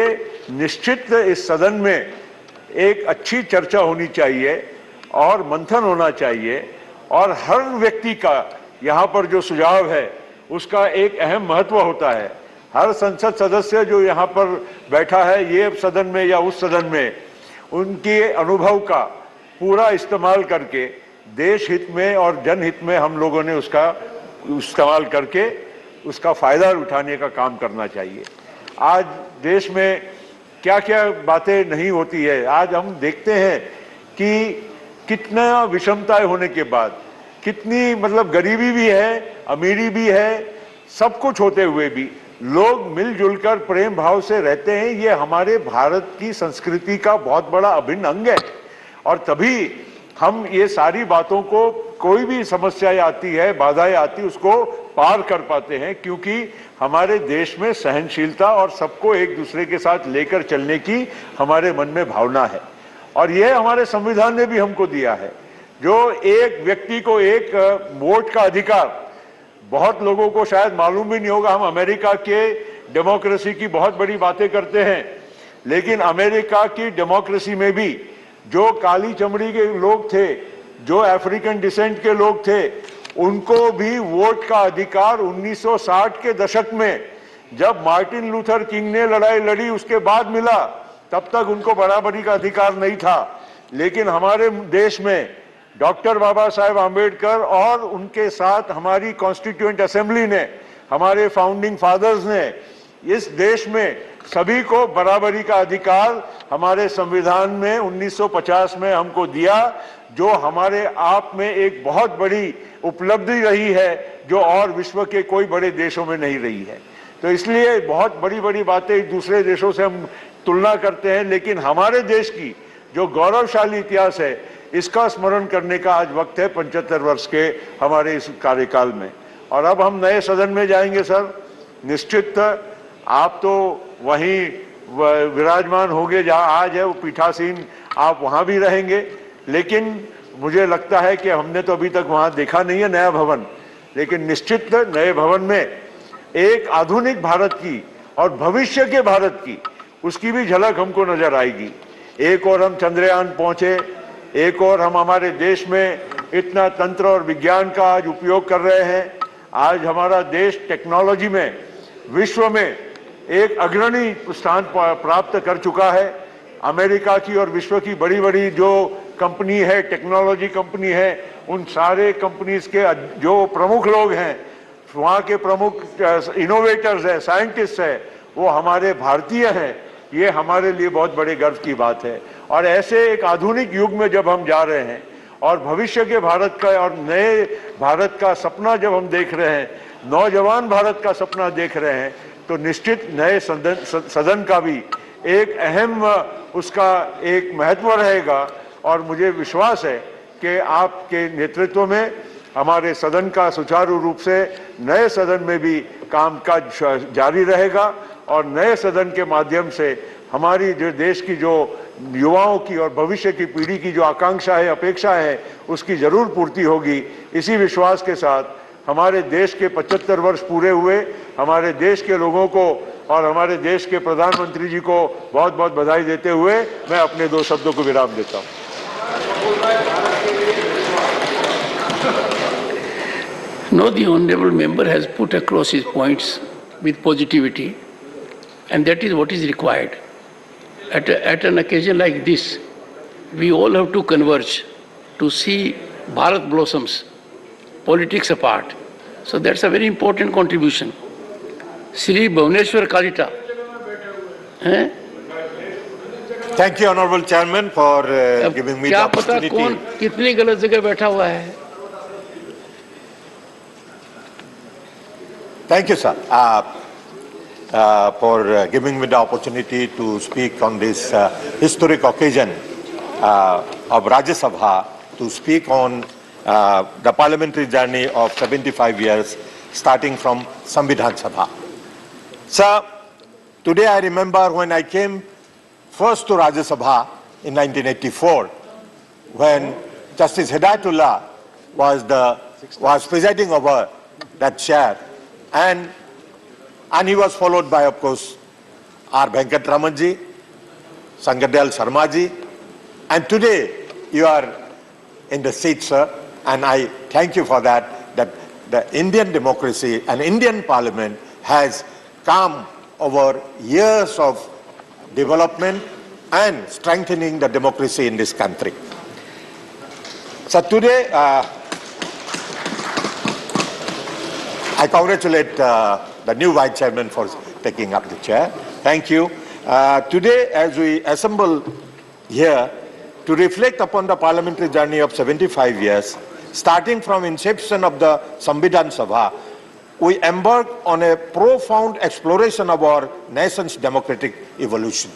निश्चित इस सदन में एक अच्छी चर्चा होनी चाहिए और मंथन होना चाहिए और हर व्यक्ति का यहाँ पर जो सुझाव है उसका एक अहम महत्व होता है। हर संसद सदस्य जो यहाँ पर बैठा है ये सदन में या उस सदन में, उनके अनुभव का पूरा इस्तेमाल करके देश हित में और जनहित में हम लोगों ने उसका इस्तेमाल करके उसका फायदा उठाने का काम करना चाहिए। आज देश में क्या क्या बातें नहीं होती है, आज हम देखते हैं कि कितना विषमताएं होने के बाद, कितनी मतलब गरीबी भी है, अमीरी भी है, सब कुछ होते हुए भी लोग मिलजुल कर प्रेम भाव से रहते हैं। ये हमारे भारत की संस्कृति का बहुत बड़ा अभिन्न अंग है और तभी हम ये सारी बातों को, कोई भी समस्याएं आती है, बाधाएं आती, उसको पार कर पाते हैं क्योंकि हमारे देश में सहनशीलता और सबको एक दूसरे के साथ लेकर चलने की हमारे मन में भावना है। और यह हमारे संविधान ने भी हमको दिया है, जो एक व्यक्ति को एक वोट का अधिकार। बहुत लोगों को शायद मालूम भी नहीं होगा, हम अमेरिका के डेमोक्रेसी की बहुत बड़ी बातें करते हैं, लेकिन अमेरिका की डेमोक्रेसी में भी जो काली चमड़ी के लोग थे, जो अफ्रीकन डिसेंट के लोग थे, उनको भी वोट का अधिकार 1960 के दशक में जब मार्टिन लूथर किंग ने लड़ाई लड़ी उसके बाद मिला। तब तक उनको बराबरी का अधिकार नहीं था। लेकिन हमारे देश में डॉक्टर बाबा साहेब आम्बेडकर और उनके साथ हमारी कॉन्स्टिट्यूएंट असेंबली ने, हमारे फाउंडिंग फादर्स ने इस देश में सभी को बराबरी का अधिकार हमारे संविधान में 1950 में हमको दिया, जो हमारे आप में एक बहुत बड़ी उपलब्धि रही है जो और विश्व के कोई बड़े देशों में नहीं रही है। तो इसलिए बहुत बड़ी बड़ी बातें दूसरे देशों से हम तुलना करते हैं, लेकिन हमारे देश की जो गौरवशाली इतिहास है इसका स्मरण करने का आज वक्त है 75 वर्ष के हमारे इस कार्यकाल में। और अब हम नए सदन में जाएंगे सर, निश्चित आप तो वहीं विराजमान होंगे जहां आज है वो पीठासीन, आप वहां भी रहेंगे, लेकिन मुझे लगता है कि हमने तो अभी तक वहां देखा नहीं है नया भवन, लेकिन निश्चित नए भवन में एक आधुनिक भारत की और भविष्य के भारत की उसकी भी झलक हमको नजर आएगी। एक और हम चंद्रयान पहुंचे, एक और हम हमारे देश में इतना तंत्र और विज्ञान का आज उपयोग कर रहे हैं। आज हमारा देश टेक्नोलॉजी में विश्व में एक अग्रणी स्थान प्राप्त कर चुका है। अमेरिका की और विश्व की बड़ी बड़ी जो कंपनी है, टेक्नोलॉजी कंपनी है, उन सारे कंपनीज के जो प्रमुख लोग हैं, वहाँ के प्रमुख इनोवेटर्स हैं, साइंटिस्ट हैं, वो हमारे भारतीय हैं। ये हमारे लिए बहुत बड़े गर्व की बात है। और ऐसे एक आधुनिक युग में जब हम जा रहे हैं और भविष्य के भारत का और नए भारत का सपना जब हम देख रहे हैं, नौजवान भारत का सपना देख रहे हैं, तो निश्चित नए सदन का भी एक अहम उसका एक महत्व रहेगा। और मुझे विश्वास है कि आपके नेतृत्व में हमारे सदन का सुचारू रूप से नए सदन में भी कामकाज जारी रहेगा और नए सदन के माध्यम से हमारी जो देश की जो युवाओं की और भविष्य की पीढ़ी की जो आकांक्षा है, अपेक्षा है, उसकी जरूर पूर्ति होगी। इसी विश्वास के साथ हमारे देश के 75 वर्ष पूरे हुए, हमारे देश के लोगों को और हमारे देश के प्रधानमंत्री जी को बहुत बहुत बधाई देते हुए मैं अपने 2 शब्दों को विराम देता हूं। No, the honorable member has put across his points with positivity, and that is what is required. At an occasion like this, we all have to converge to see Bharat blossoms, politics apart. So that's a very important contribution. Sri Bhuvaneshwar Kalita. Thank you, Honorable Chairman, for giving me the opportunity. क्या पता कौन कितनी गलत जगह बैठा हुआ है? Thank you, sir, for giving me the opportunity to speak on this historic occasion of Rajya Sabha, to speak on the parliamentary journey of 75 years, starting from Samvidhan Sabha. Sir, today I remember when I came first to Rajya Sabha in 1984, when Justice Hidayatullah was presiding over that chair, and he was followed by, of course, R. Venkatramanji, Sangadel Sharmaji, and today you are in the seat, sir, and I thank you for that, that the Indian democracy and Indian Parliament has come over years of development and strengthening the democracy in this country. So today, I congratulate the new Vice Chairman for taking up the chair. Thank you. Today, as we assemble here to reflect upon the parliamentary journey of 75 years, starting from inception of the Samvidhan Sabha, we embark on a profound exploration of our nation's democratic evolution.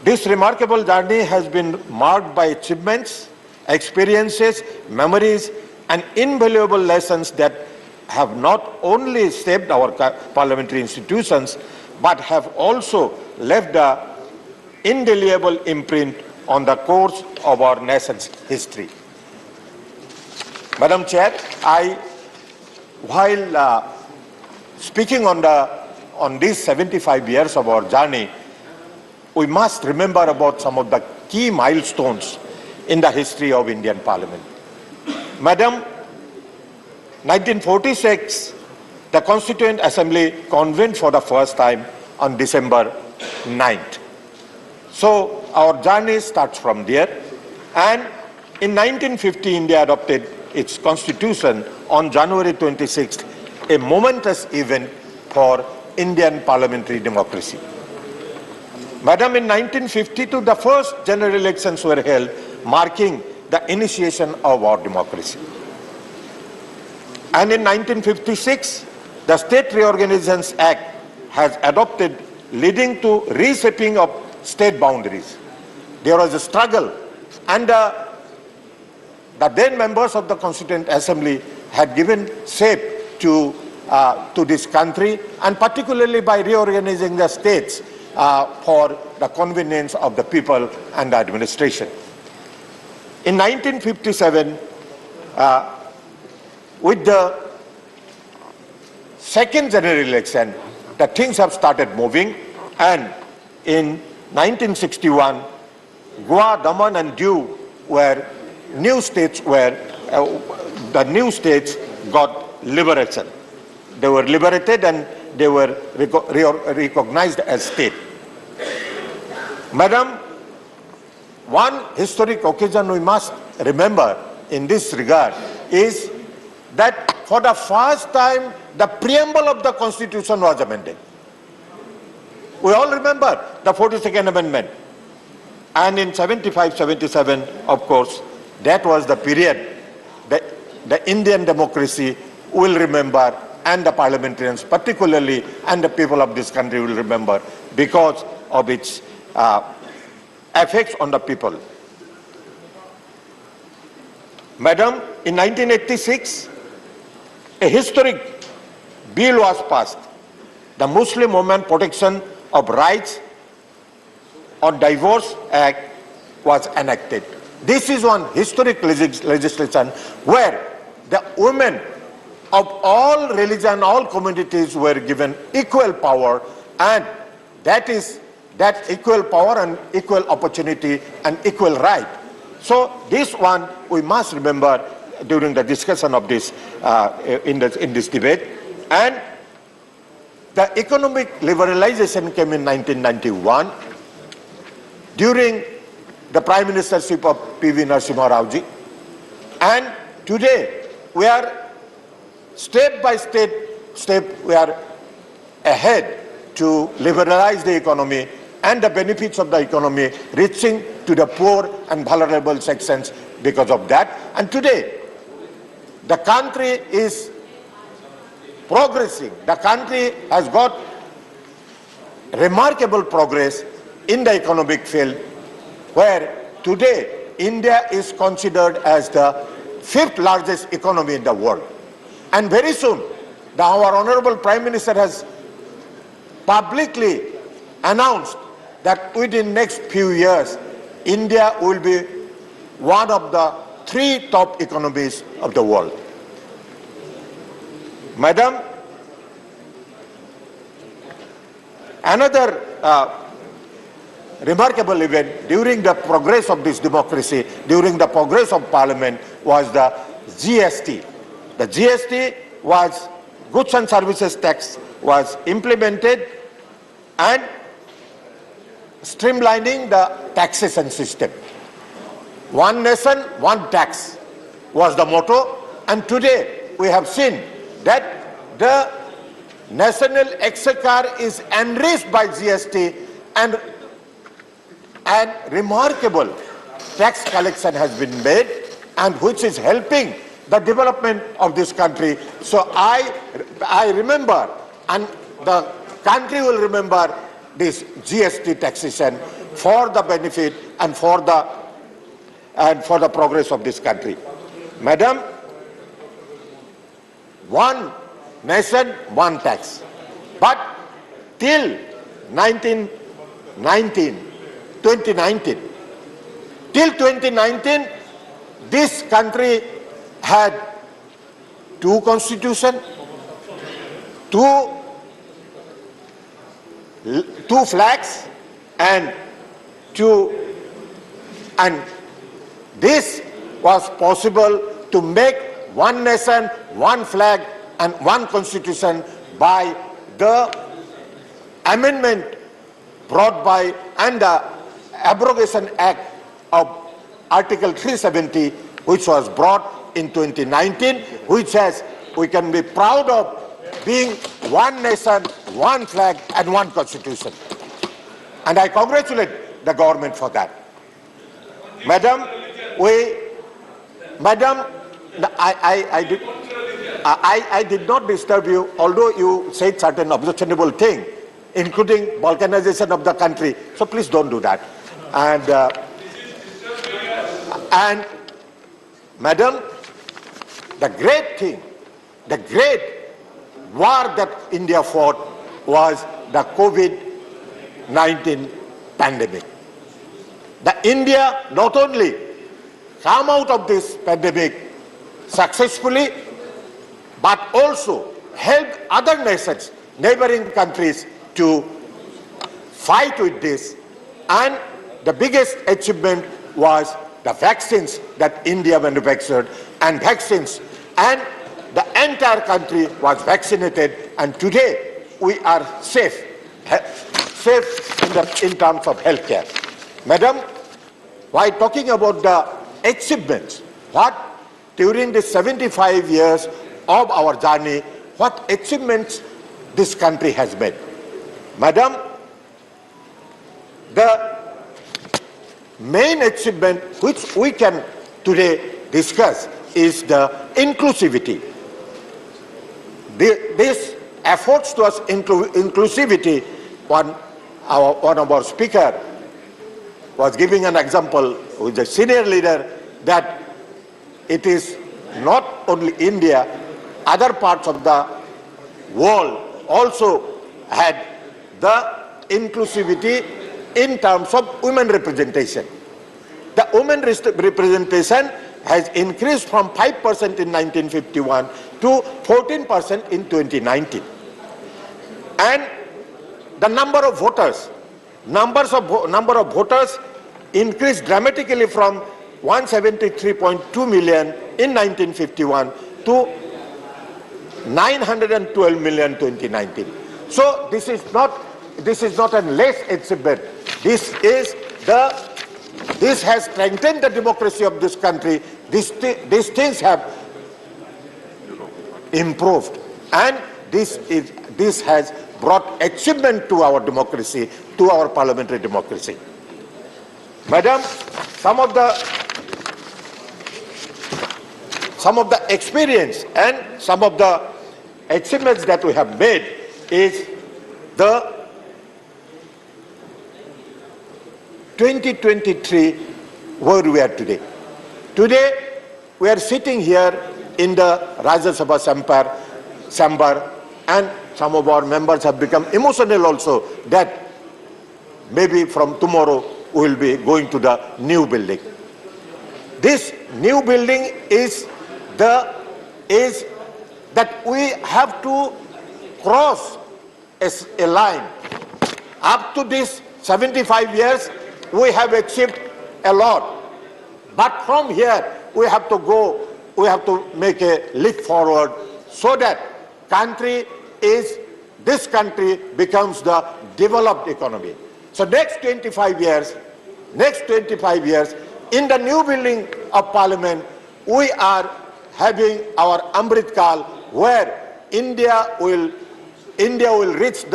This remarkable journey has been marked by achievements, experiences, memories, and invaluable lessons that have not only shaped our parliamentary institutions, but have also left an indelible imprint on the course of our nation's history. Madam Chair, while speaking on these 75 years of our journey, we must remember about some of the key milestones in the history of Indian Parliament. Madam, 1946, the Constituent Assembly convened for the first time on December 9th. So our journey starts from there. And in 1950, India adopted its constitution on January 26th, a momentous event for Indian parliamentary democracy. Madam, in 1952, the first general elections were held, marking the initiation of our democracy. And in 1956, the State Reorganizations Act has adopted, leading to reshaping of state boundaries. There was a struggle, and the then members of the Constituent Assembly had given shape to this country, and particularly by reorganizing the states for the convenience of the people and the administration. In 1957, with the second general election, the things have started moving, and in 1961, Goa, Daman and Diu were new states where the new states got liberation. They were liberated and they were recognized as state. Madam, one historic occasion we must remember in this regard is that for the first time, the preamble of the Constitution was amended. We all remember the 42nd Amendment. And in 75-77, of course, that was the period that the Indian democracy will remember, and the parliamentarians particularly, and the people of this country will remember because of its effects on the people. Madam, in 1986, a historic bill was passed, the Muslim Women Protection of Rights on Divorce Act was enacted. This is one historic legislation where the women of all religion, all communities were given equal power, and that equal power and equal opportunity and equal right. So this one we must remember during the discussion of this in this debate. And the economic liberalization came in 1991 during the Prime Ministership of P.V. Narasimha Rao ji. And today we are step by step we are ahead to liberalize the economy and the benefits of the economy reaching to the poor and vulnerable sections because of that. And today the country is progressing. The country has got remarkable progress in the economic field, where today India is considered as the 5th largest economy in the world. And very soon, our Honorable Prime Minister has publicly announced that within next few years, India will be one of the 3 top economies of the world. Madam, another remarkable event during the progress of this democracy, during the progress of Parliament, was the GST. The GST was Goods and Services Tax was implemented and streamlining the taxation system. One nation, one tax was the motto, and today we have seen that the national exchequer is enriched by GST, and remarkable tax collection has been made, and which is helping the development of this country. So I remember, and the country will remember this GST taxation for the benefit and for the progress of this country. Madam, one nation, one tax. But till 2019, this country had 2 constitutions, 2 flags, and this was possible to make one nation, one flag, and one constitution by the amendment brought by and the abrogation act of Article 370, which was brought in 2019, which has, we can be proud of being one nation, one flag, and one constitution. And I congratulate the government for that. Madam, I did not disturb you, although you said certain objectionable thing, including balkanization of the country. So please don't do that. And Madam, the great thing, the great war that India fought was the COVID-19 pandemic. The India not only come out of this pandemic successfully, but also help other nations, neighboring countries, to fight with this. And the biggest achievement was the vaccines that India manufactured, and vaccines, and the entire country was vaccinated, and today we are safe in terms of healthcare. Madam, while talking about the achievements, what during the 75 years of our journey, what achievements this country has made? Madam, the main achievement which we can today discuss is the inclusivity. This efforts towards inclusivity, one of our speaker was giving an example with the senior leader that it is not only India, other parts of the world also had the inclusivity in terms of women representation. The women representation has increased from 5% in 1951 to 14% in 2019. And the number of voters increased dramatically from 173.2 million in 1951 to 912 million in 2019. So this is not a less achievement. This has strengthened the democracy of this country. These things have improved, and this has brought achievement to our democracy, to our parliamentary democracy. Madam, some of the experience and some of the achievements that we have made is the 2023 where we are today. Today we are sitting here in the Rajya Sabha chamber, and some of our members have become emotional also that maybe from tomorrow we will be going to the new building. This new building is that we have to cross a line. Up to this 75 years, we have achieved a lot. But from here, we have to make a leap forward so that this country becomes the developed economy. So next 25 years, in the new building of Parliament, we are having our Amrit Kal, where India will reach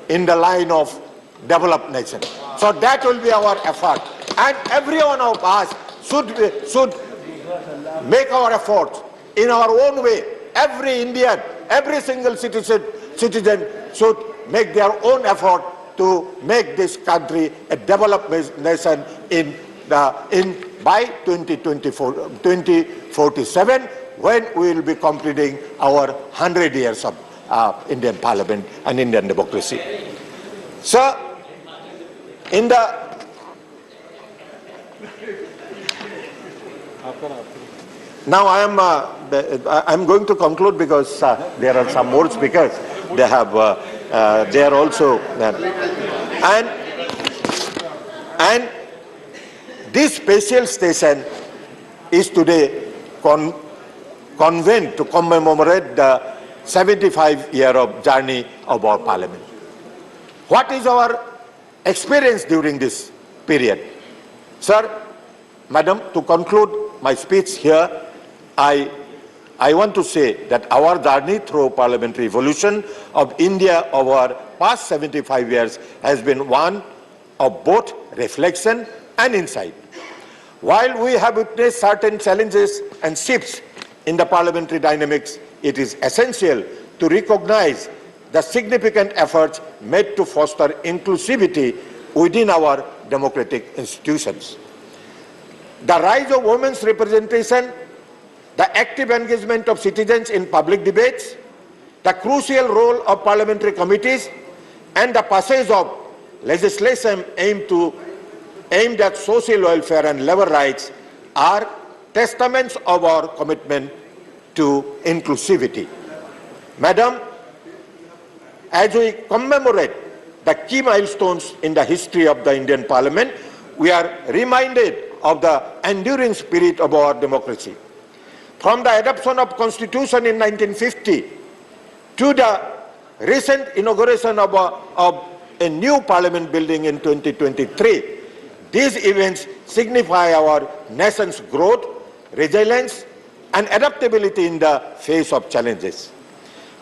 in the line of developed nation. So that will be our effort, and every one of us should make our efforts in our own way. Every Indian, every single citizen should make their own effort to make this country a developed nation by 2047, when we will be completing our 100 years of Indian Parliament and Indian democracy. So, now I'm going to conclude because there are some more speakers. They are also, and this special station is today convened to commemorate the 75-year of journey of our Parliament. What is our experience during this period? Sir, Madam, to conclude my speech here, I want to say that our journey through parliamentary evolution of India over past 75 years has been one of both reflection and insight. While we have witnessed certain challenges and shifts in the parliamentary dynamics, it is essential to recognize the significant efforts made to foster inclusivity within our democratic institutions. The rise of women's representation, the active engagement of citizens in public debates, the crucial role of parliamentary committees, and the passage of legislation aimed at social welfare and labor rights are testaments of our commitment to inclusivity. Madam, as we commemorate the key milestones in the history of the Indian Parliament, we are reminded of the enduring spirit of our democracy. From the adoption of Constitution in 1950 to the recent inauguration of a new Parliament building in 2023, these events signify our nation's growth, resilience, and adaptability in the face of challenges.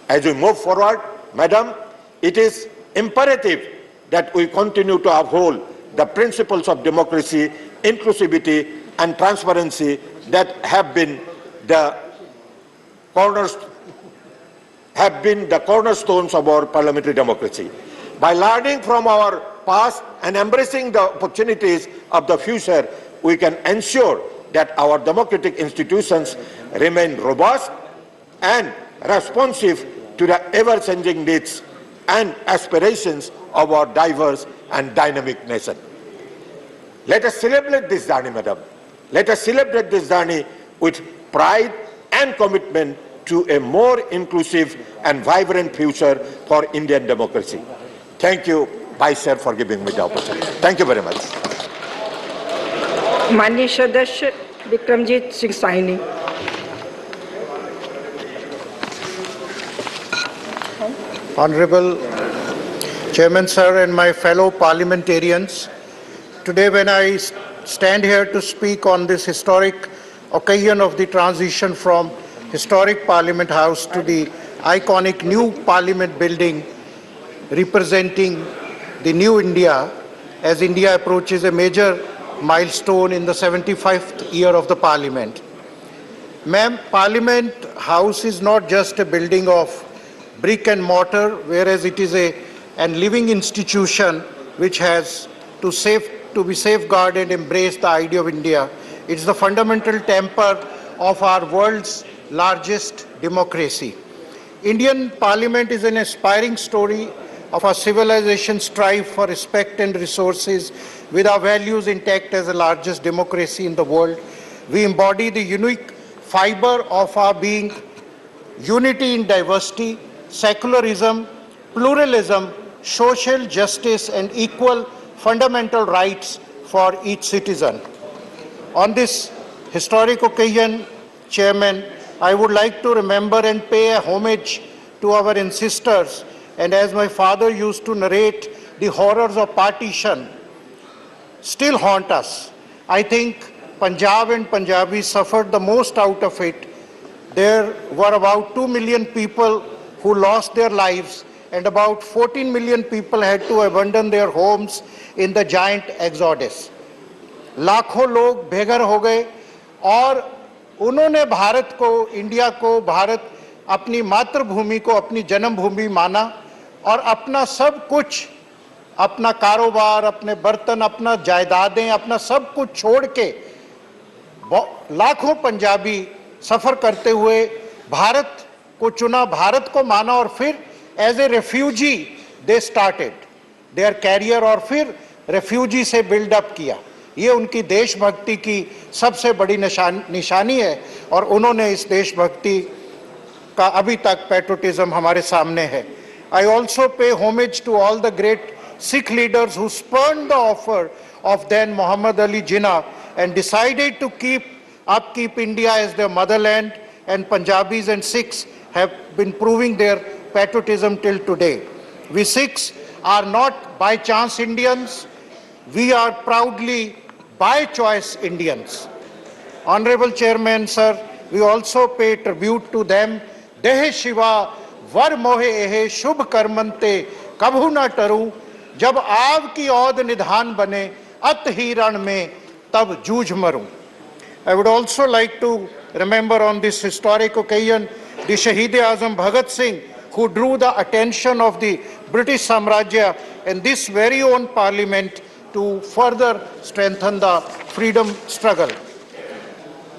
As we move forward, Madam, it is imperative that we continue to uphold the principles of democracy, inclusivity, and transparency that have been the cornerstones of our parliamentary democracy. By learning from our past and embracing the opportunities of the future, we can ensure that our democratic institutions remain robust and responsive to the ever-changing needs and aspirations of our diverse and dynamic nation. Let us celebrate this journey, Madam, Let us celebrate this journey with pride and commitment to a more inclusive and vibrant future for Indian democracy. Thank you, Vice Chair, for giving me the opportunity. Thank you very much. माननीय सदस्य Vikramjit Singh Sawhney. Honorable Chairman Sir and my fellow parliamentarians, today when I stand here to speak on this historic occasion of the transition from historic Parliament House to the iconic new Parliament building representing the new India as India approaches a major milestone in the 75th year of the Parliament. Ma'am, Parliament House is not just a building of brick and mortar, whereas it is a living institution which has to be safeguarded and embrace the idea of India. It's the fundamental temple of our world's largest democracy. Indian Parliament is an aspiring story of our civilization's strive for respect and resources with our values intact as the largest democracy in the world. We embody the unique fiber of our being, unity in diversity, secularism, pluralism, social justice and equal fundamental rights for each citizen. On this historic occasion, Chairman, I would like to remember and pay a homage to our ancestors, and as my father used to narrate, the horrors of partition still haunt us. I think Punjab and Punjabis suffered the most out of it. There were about 2 million people who lost their lives, and about 14 million people had to abandon their homes in the giant exodus. लाखों लोग बेघर हो गए और उन्होंने भारत को, India को, भारत अपनी मातृभूमि को अपनी जन्मभूमि माना और अपना सब कुछ, अपना कारोबार, अपने बर्तन, अपना जायदादें, अपना सब कुछ छोड़ के लाखों पंजाबी सफर करते हुए भारत को चुना, भारत को माना और फिर as a refugee they started their career और फिर रेफ्यूजी से बिल्डअप किया। ये उनकी देशभक्ति की सबसे बड़ी निशानी है और उन्होंने इस देशभक्ति का अभी तक पैट्रियोटिज्म हमारे सामने है। I also pay homage to all the great Sikh leaders who spurned the offer of then Muhammad Ali Jinnah and decided to upkeep India as their motherland, and Punjabis and Sikhs have been proving their patriotism till today. We Sikhs are not by chance Indians, we are proudly by choice Indians. Honorable Chairman, sir, we also pay tribute to them. Dehe Shiva, Var Mohe Ehe, Shubh Karmante, Kabhu na Taru, Jab Aав ki Aud Nidhan Bane, At hi Ran Mein, Tab Jooj Maru. I would also like to remember on this historic occasion the Shaheed-e-Azam Bhagat Singh, who drew the attention of the British Samrajya and this very own Parliament to further strengthen the freedom struggle.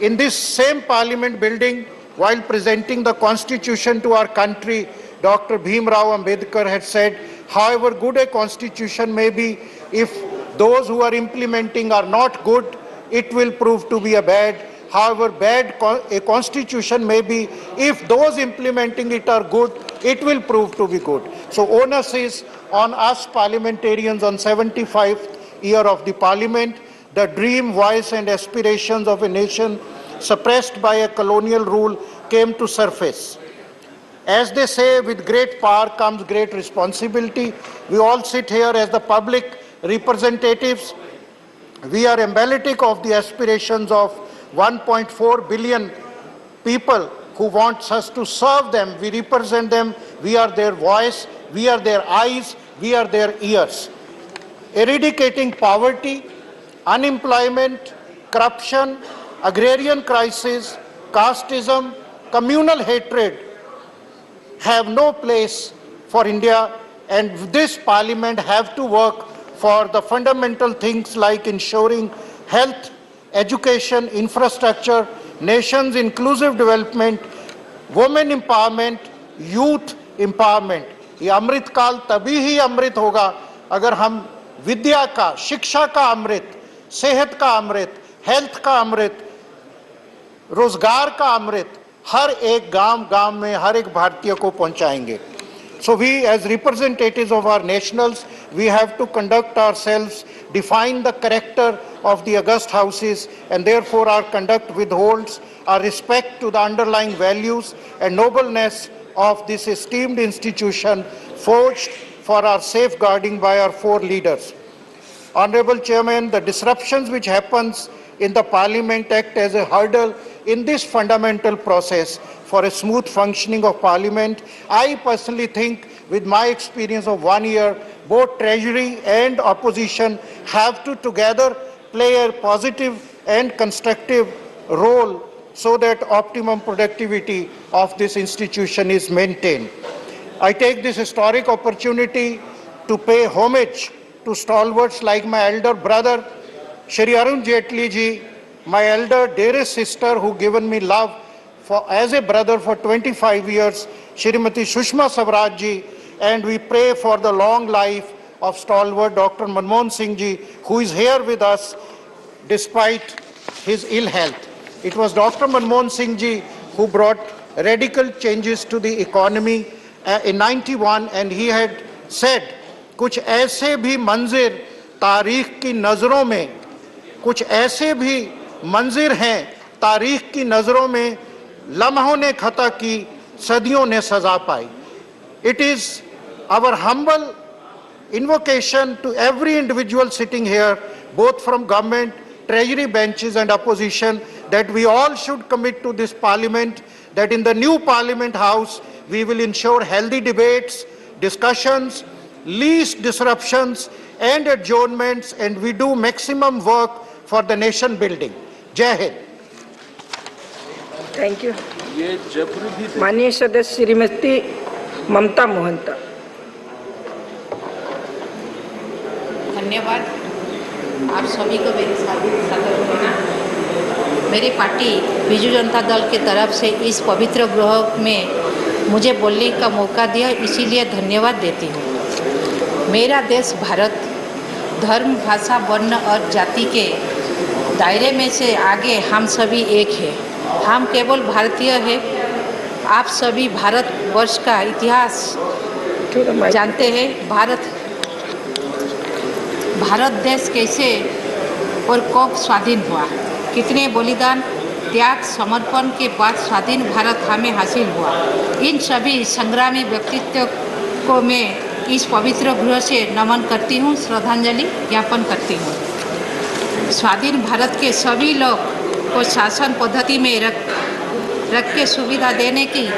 In this same Parliament building, while presenting the Constitution to our country, Dr. Bhim Rao Ambedkar had said, however good a Constitution may be, if those who are implementing are not good, it will prove to be a bad. However bad a Constitution may be, if those implementing it are good, it will prove to be good. So onus is on us parliamentarians on 75th year of the Parliament. The dream, voice and aspirations of a nation suppressed by a colonial rule came to surface. As they say, with great power comes great responsibility. We all sit here as the public representatives. We are emblematic of the aspirations of 1.4 billion people who want us to serve them. We represent them. We are their voice. We are their eyes. We are their ears. Eradicating poverty, unemployment, corruption, agrarian crisis, casteism, communal hatred have no place for India, and this Parliament have to work for the fundamental things like ensuring health, education, infrastructure, nation's inclusive development, women empowerment, youth empowerment. ये अमृत काल तभी ही अमृत होगा अगर हम विद्या का, शिक्षा का अमृत, सेहत का अमृत, हेल्थ का अमृत, रोजगार का अमृत हर एक गांव में हर एक भारतीय को पहुंचाएंगे. So we, as representatives of our nationals, we have to conduct ourselves, define the character of the august houses, and therefore our conduct withholds our respect to the underlying values and nobleness of this esteemed institution forged for our safeguarding by our four leaders. Honorable Chairman, the disruptions which happens in the Parliament act as a hurdle in this fundamental process for a smooth functioning of Parliament. I personally think, with my experience of 1 year, both Treasury and opposition have to together play a positive and constructive role so that optimum productivity of this institution is maintained. I take this historic opportunity to pay homage to stalwarts like my elder brother, Shri Arun Jaitley ji, my elder dearest sister who given me love as a brother for 25 years, Shrimati Sushma Swaraj ji, and we pray for the long life of stalwart Dr. Manmohan Singh ji, who is here with us despite his ill health. It was Dr. Manmohan Singh ji who brought radical changes to the economy in 91, and he had said, कुछ ऐसे भी मंजिर तारीख की नजरों में, कुछ ऐसे भी मंजिर हैं तारीख की नजरों में, लम्हों ने खता की सदियों ने सजा पाई. It is our humble invocation to every individual sitting here, both from government, treasury benches and opposition, that we all should commit to this parliament, that in the new parliament house we will ensure healthy debates, discussions, least disruptions and adjournments, and we do maximum work for the nation building. Jai Hind. Thank you. माननीय सदस्य श्रीमती ममता मोहंता. धन्यवाद. आप सभी को मेरी मेरी party Biju Janata Dal की तरफ से इस पवित्र गृह में मुझे बोलने का मौका दिया, इसीलिए धन्यवाद देती हूँ. मेरा देश भारत धर्म, भाषा, वर्ण और जाति के दायरे में से आगे हम सभी एक हैं. हम केवल भारतीय हैं. आप सभी भारत वर्ष का इतिहास जानते हैं. भारत देश कैसे और कब स्वाधीन हुआ, कितने बलिदान, त्याग, समर्पण के बाद स्वाधीन भारत हमें हासिल हुआ. इन सभी संग्रामी व्यक्तित्व को मैं इस पवित्र गृह से नमन करती हूँ, श्रद्धांजलि ज्ञापन करती हूँ. स्वाधीन भारत के सभी लोग को शासन पद्धति में रख के सुविधा देने की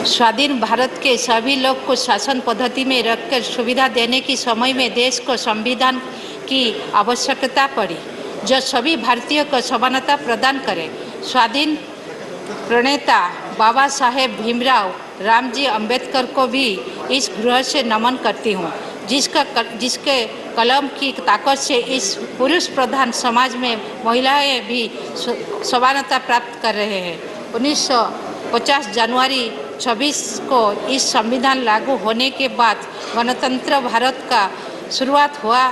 स्वाधीन भारत के सभी लोग को शासन पद्धति में रखकर सुविधा देने की समय में देश को संविधान की आवश्यकता पड़ी, जो सभी भारतीयों को समानता प्रदान करे. स्वाधीन प्रणेता बाबा साहेब भीमराव रामजी अंबेडकर को भी इस गृह से नमन करती हूँ, जिसके कलम की ताकत से इस पुरुष प्रधान समाज में महिलाएं भी समानता प्राप्त कर रहे हैं. 1950 जनवरी 26 को इस संविधान लागू होने के बाद गणतंत्र भारत का शुरुआत हुआ.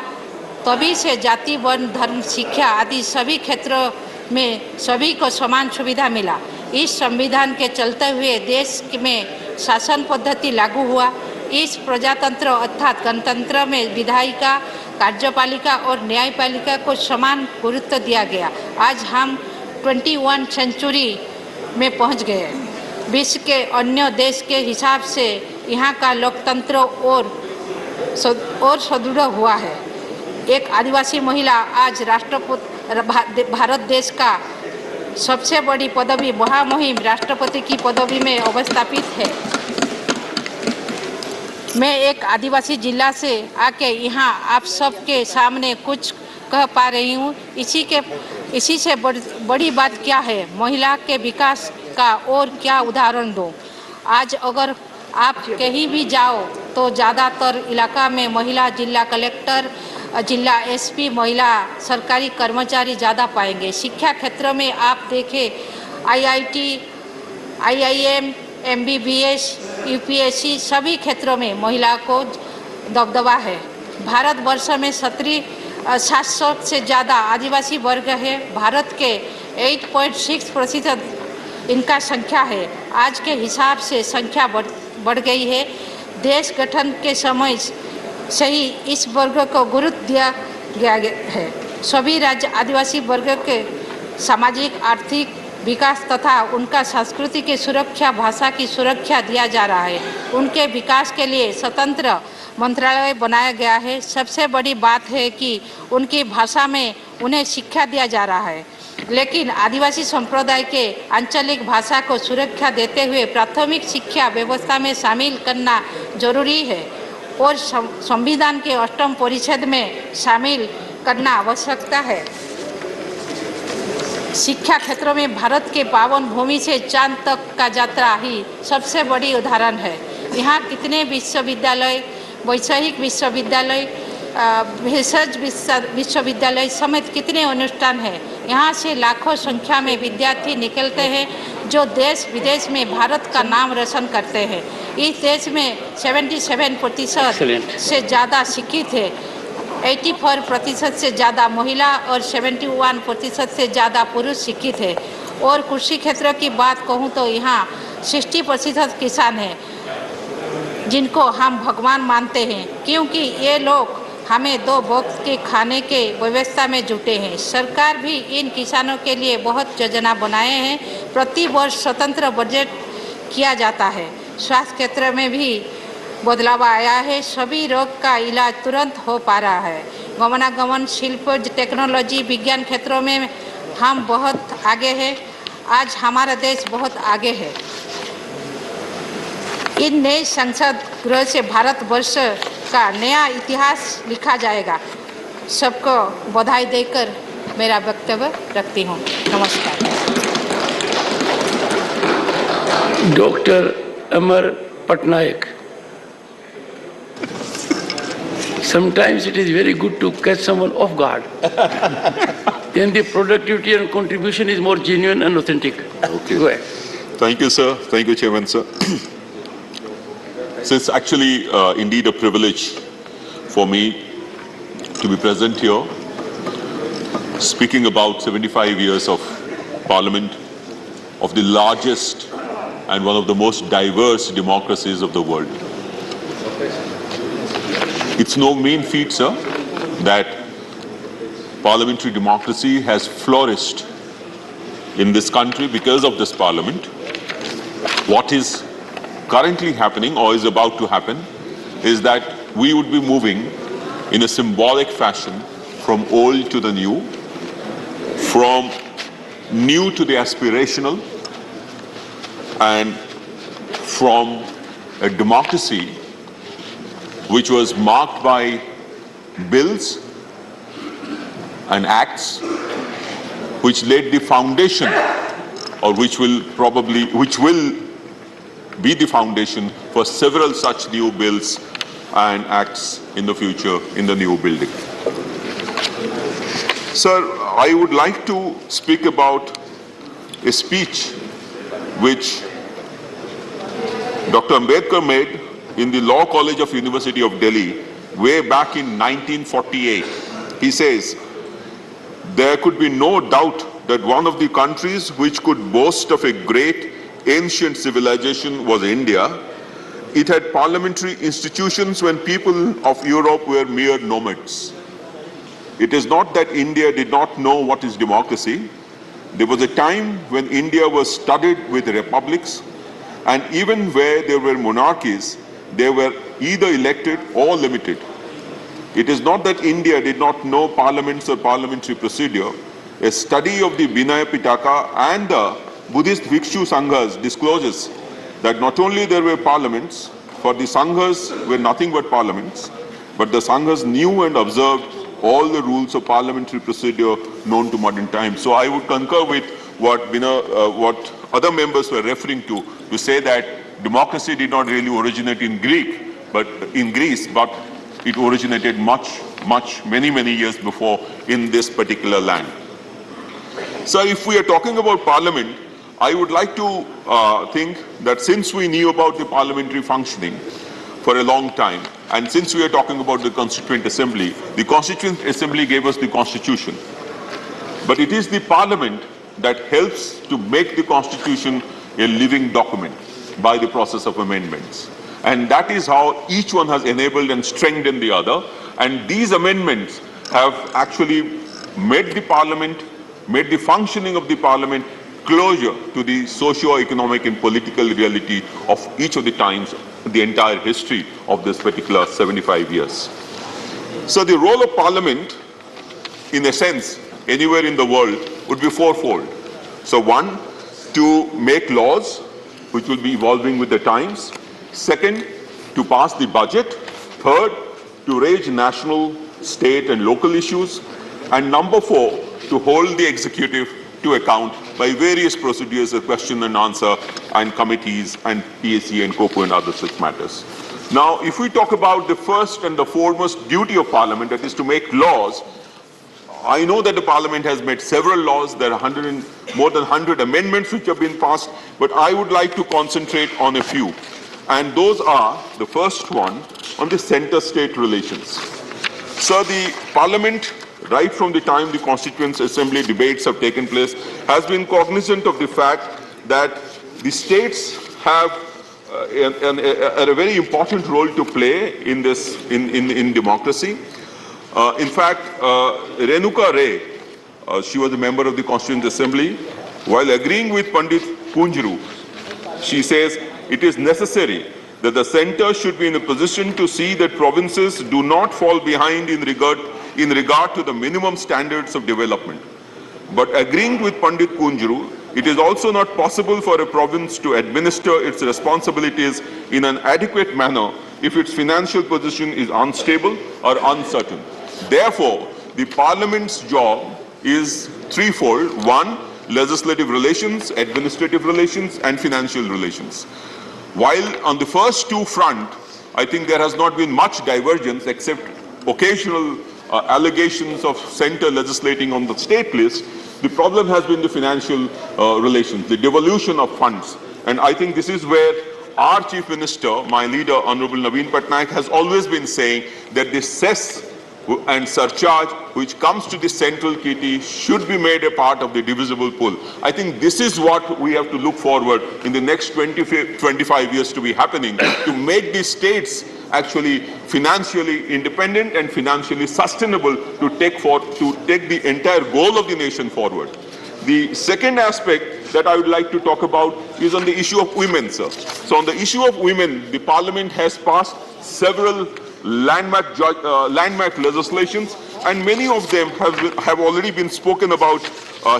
तभी से जाति, वर्ण, धर्म, शिक्षा आदि सभी क्षेत्रों में सभी को समान सुविधा मिला. इस संविधान के चलते हुए देश में शासन पद्धति लागू हुआ. इस प्रजातंत्र अर्थात गणतंत्र में विधायिका, कार्यपालिका और न्यायपालिका को समान गुरुत्व दिया गया. आज हम 21 सेंचुरी में पहुंच गए. विश्व के अन्य देश के हिसाब से यहाँ का लोकतंत्र और सुदृढ़ हुआ है. एक आदिवासी महिला आज भारत देश का सबसे बड़ी पदवी महामहिम राष्ट्रपति की पदवी में अवस्थापित है. मैं एक आदिवासी जिला से आके यहाँ आप सबके सामने कुछ कह पा रही हूँ. इसी से बड़ी बात क्या है, महिला के विकास का और क्या उदाहरण दो. आज अगर आप कहीं भी जाओ तो ज़्यादातर इलाका में महिला जिला कलेक्टर, जिला एसपी, महिला सरकारी कर्मचारी ज़्यादा पाएंगे. शिक्षा क्षेत्र में आप देखें IIT, IIM, MBBS, यूपीएससी सभी क्षेत्रों में महिला को दबदबा है। भारतवर्ष में 700 से ज़्यादा आदिवासी वर्ग है। भारत के 8.6% इनका संख्या है। आज के हिसाब से संख्या बढ़ गई है। देश गठन के समय से ही इस वर्ग को गुरुत्व दिया गया है। सभी राज्य आदिवासी वर्ग के सामाजिक आर्थिक विकास तथा उनका संस्कृति की सुरक्षा, भाषा की सुरक्षा दिया जा रहा है। उनके विकास के लिए स्वतंत्र मंत्रालय बनाया गया है। सबसे बड़ी बात है कि उनकी भाषा में उन्हें शिक्षा दिया जा रहा है। लेकिन आदिवासी संप्रदाय के आंचलिक भाषा को सुरक्षा देते हुए प्राथमिक शिक्षा व्यवस्था में शामिल करना जरूरी है और संविधान के 8वें परिच्छेद में शामिल करना आवश्यकता है। शिक्षा क्षेत्रों में भारत के पावन भूमि से चांद तक का यात्रा ही सबसे बड़ी उदाहरण है। यहाँ कितने विश्वविद्यालय, वैश्विक विश्वविद्यालय, भेषज विश्वविद्यालय समेत कितने अनुष्ठान हैं। यहाँ से लाखों संख्या में विद्यार्थी निकलते हैं जो देश विदेश में भारत का नाम रोशन करते हैं। इस देश में 77% से ज़्यादा शिक्षित है, 84% से ज़्यादा महिला और 71% से ज़्यादा पुरुष शिक्षित है। और कृषि क्षेत्र की बात कहूँ तो यहाँ 60% किसान हैं जिनको हम भगवान मानते हैं, क्योंकि ये लोग हमें 2 वक्त के खाने के व्यवस्था में जुटे हैं। सरकार भी इन किसानों के लिए बहुत योजना बनाए हैं। प्रति वर्ष स्वतंत्र बजट किया जाता है। स्वास्थ्य क्षेत्र में भी बदलाव आया है। सभी रोग का इलाज तुरंत हो पा रहा है। गमनागमन, शिल्प, टेक्नोलॉजी, विज्ञान क्षेत्रों में हम बहुत आगे हैं। आज हमारा देश बहुत आगे है। इन नए संसद गृह से भारतवर्ष का नया इतिहास लिखा जाएगा। सबको बधाई देकर मेरा वक्तव्य रखती हूँ। नमस्कार। Doctor Amar Patnaik, sometimes it is very good to catch someone off guard. Then the productivity and contribution is more genuine and authentic. Okay. Go ahead. Thank you, sir. Thank you, Chairman, sir. So it's actually indeed a privilege for me to be present here, speaking about 75 years of Parliament, of the largest and one of the most diverse democracies of the world. It's no mean feat, sir, that parliamentary democracy has flourished in this country because of this Parliament. What is currently happening or is about to happen is that we would be moving in a symbolic fashion from old to the new, from new to the aspirational, and from a democracy which was marked by bills and acts which laid the foundation, or which will be the foundation for several such new bills and acts in the future in the new building. Sir, I would like to speak about a speech which Dr. Ambedkar made in the Law College of University of Delhi way back in 1948. He says, there could be no doubt that one of the countries which could boast of a great ancient civilization was India. It had parliamentary institutions when people of Europe were mere nomads. It is not that India did not know what is democracy. There was a time when India was studded with republics, and even where there were monarchies, they were either elected or limited. It is not that India did not know parliaments or parliamentary procedure. A study of the Vinaya Pitaka and the Buddhist Bhikshu Sanghas discloses that not only there were parliaments, for the Sanghas were nothing but parliaments, but the Sanghas knew and observed all the rules of parliamentary procedure known to modern times. So I would concur with what other members were referring to say that democracy did not really originate in Greece, but it originated many years before in this particular land. So if we are talking about parliament, I would like to think that since we knew about the parliamentary functioning for a long time, and since we are talking about the Constituent Assembly gave us the Constitution. But it is the Parliament that helps to make the Constitution a living document by the process of amendments. And that is how each one has enabled and strengthened the other. And these amendments have actually made the Parliament, made the functioning of the Parliament closer to the socio-economic and political reality of each of the times, the entire history of this particular 75 years. So the role of Parliament, in a sense, anywhere in the world, would be fourfold. So one, to make laws, which will be evolving with the times. Second, to pass the budget. Third, to raise national, state and local issues. And number four, to hold the executive to account by various procedures of question and answer and committees and PSC and COCO and other such matters. Now, if we talk about the first and the foremost duty of Parliament, that is to make laws, I know that the Parliament has made several laws. There are more than 100 amendments which have been passed, but I would like to concentrate on a few. And those are, the first one, on the center-state relations. So the Parliament, right from the time the Constituent Assembly debates have taken place, has been cognizant of the fact that the states have a very important role to play in this, in democracy. In fact, Renuka Ray, she was a member of the Constituent Assembly, while agreeing with Pandit Kunjru, she says, it is necessary that the center should be in a position to see that provinces do not fall behind in regard to the minimum standards of development. But agreeing with Pandit Kunjru, it is also not possible for a province to administer its responsibilities in an adequate manner if its financial position is unstable or uncertain. Therefore, the Parliament's job is threefold. One, legislative relations, administrative relations, and financial relations. While on the first two front, I think there has not been much divergence except occasional allegations of center legislating on the state list. The problem has been the financial relations, the devolution of funds. And I think this is where our Chief Minister, my leader, Honorable Naveen Patnaik, has always been saying that the cess and surcharge which comes to the central kitty should be made a part of the divisible pool. I think this is what we have to look forward in the next 25 years to be happening, to make the states actually financially independent and financially sustainable to take the entire goal of the nation forward. The second aspect that I would like to talk about is on the issue of women, sir. So on the issue of women, the Parliament has passed several landmark legislations, and many of them have already been spoken about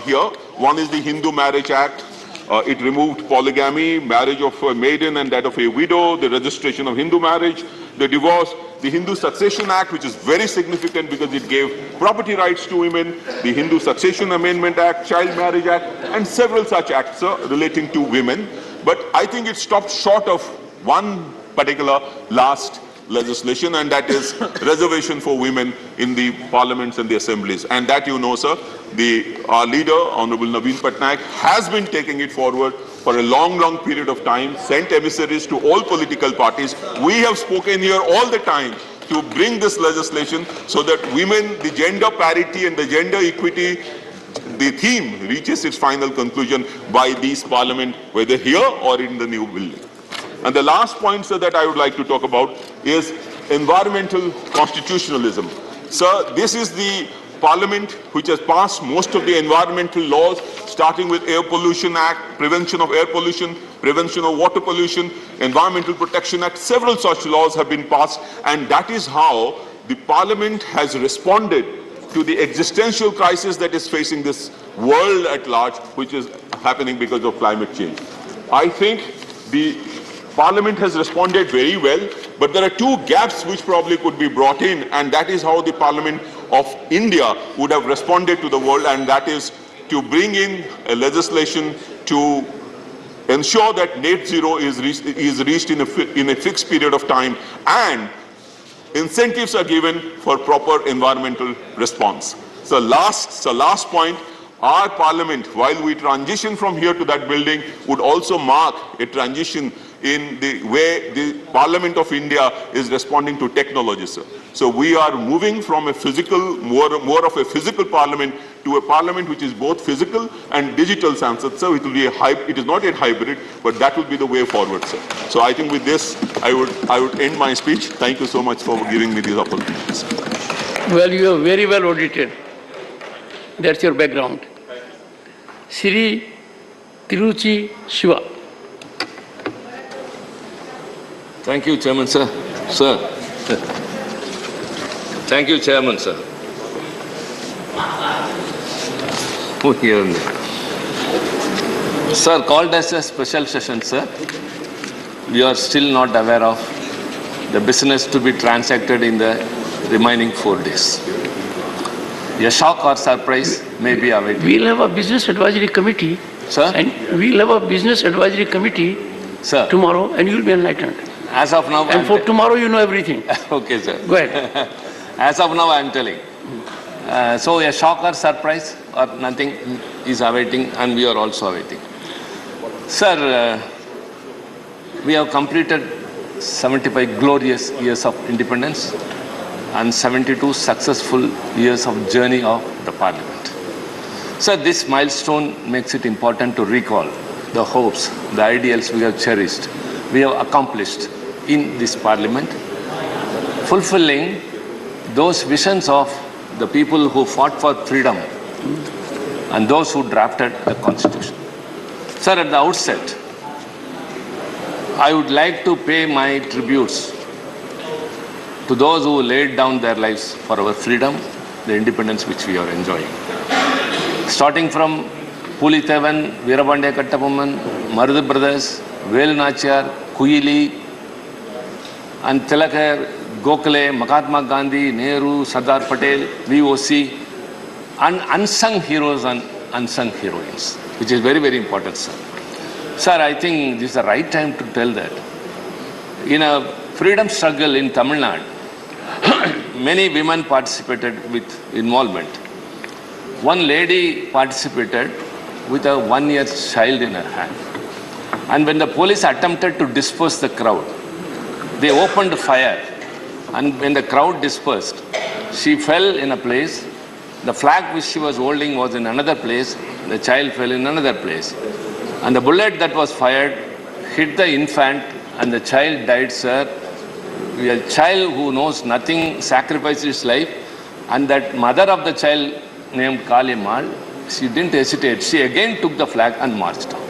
here. One is the Hindu Marriage Act. It removed polygamy, marriage of a maiden and that of a widow, the registration of Hindu marriage, the divorce, the Hindu Succession Act, which is very significant because it gave property rights to women, the Hindu Succession Amendment Act, Child Marriage Act, and several such acts relating to women. But I think it stopped short of one particular last legislation, and that is reservation for women in the parliaments and the assemblies. And that, you know, sir, our leader, Honorable Naveen Patnaik, has been taking it forward for a long period of time, sent emissaries to all political parties. We have spoken here all the time to bring this legislation so that women, the gender parity and the gender equity, the theme reaches its final conclusion by this parliament, whether here or in the new building. And the last point, sir, that I would like to talk about is environmental constitutionalism. Sir, this is the Parliament which has passed most of the environmental laws, starting with Air Pollution Act, Prevention of Air Pollution, Prevention of Water Pollution, Environmental Protection Act. Several such laws have been passed, and that is how the Parliament has responded to the existential crisis that is facing this world at large, which is happening because of climate change. I think the Parliament has responded very well, but there are two gaps which probably could be brought in, and that is how the Parliament of India would have responded to the world, and that is to bring in a legislation to ensure that net zero is reached in a fixed period of time, and incentives are given for proper environmental response. So last point, our parliament, while we transition from here to that building, would also mark a transition in the way the Parliament of India is responding to technology, sir. So we are moving from a physical, more of a physical parliament to a parliament which is both physical and digital, Sansad, sir. It will be it is not yet hybrid, but that will be the way forward, sir. So I think with this, I would end my speech. Thank you so much for giving me these opportunities. Well, you are very well audited. That's your background. Sri Tiruchi Shiva. Thank you, Chairman, sir. Sir. Thank you, Chairman, sir. Sir, called as a special session, sir. We are still not aware of the business to be transacted in the remaining 4 days. A shock or surprise may be awaited. We'll have a business advisory committee. Sir? And we'll have a business advisory committee, sir, tomorrow, and you'll be enlightened. As of now, and for tomorrow, you know everything. Okay, sir. Go ahead. As of now, I am telling. So a shock or surprise or nothing is awaiting, and we are also awaiting. Sir, we have completed 75 glorious years of independence and 72 successful years of journey of the Parliament. Sir, this milestone makes it important to recall the hopes, the ideals we have cherished, we have accomplished in this Parliament, fulfilling those visions of the people who fought for freedom and those who drafted the Constitution. Sir, at the outset, I would like to pay my tributes to those who laid down their lives for our freedom, the independence which we are enjoying. Starting from Pulitevan, Veerabandya Kattapomman, Marudu Brothers, Velu Nachiyar, Kuyili, and Tilakar, Gokhale, Mahatma Gandhi, Nehru, Sardar Patel, VOC, and unsung heroes and unsung heroines, which is very, very important, sir. Sir, I think this is the right time to tell that. In a freedom struggle in Tamil Nadu, many women participated with involvement. One lady participated with a 1-year child in her hand. And when the police attempted to disperse the crowd, they opened fire. And when the crowd dispersed, she fell in a place. The flag which she was holding was in another place. The child fell in another place. And the bullet that was fired hit the infant and the child died, sir. A child who knows nothing sacrificed his life, and that mother of the child named Kali Mal, she didn't hesitate. She again took the flag and marched on.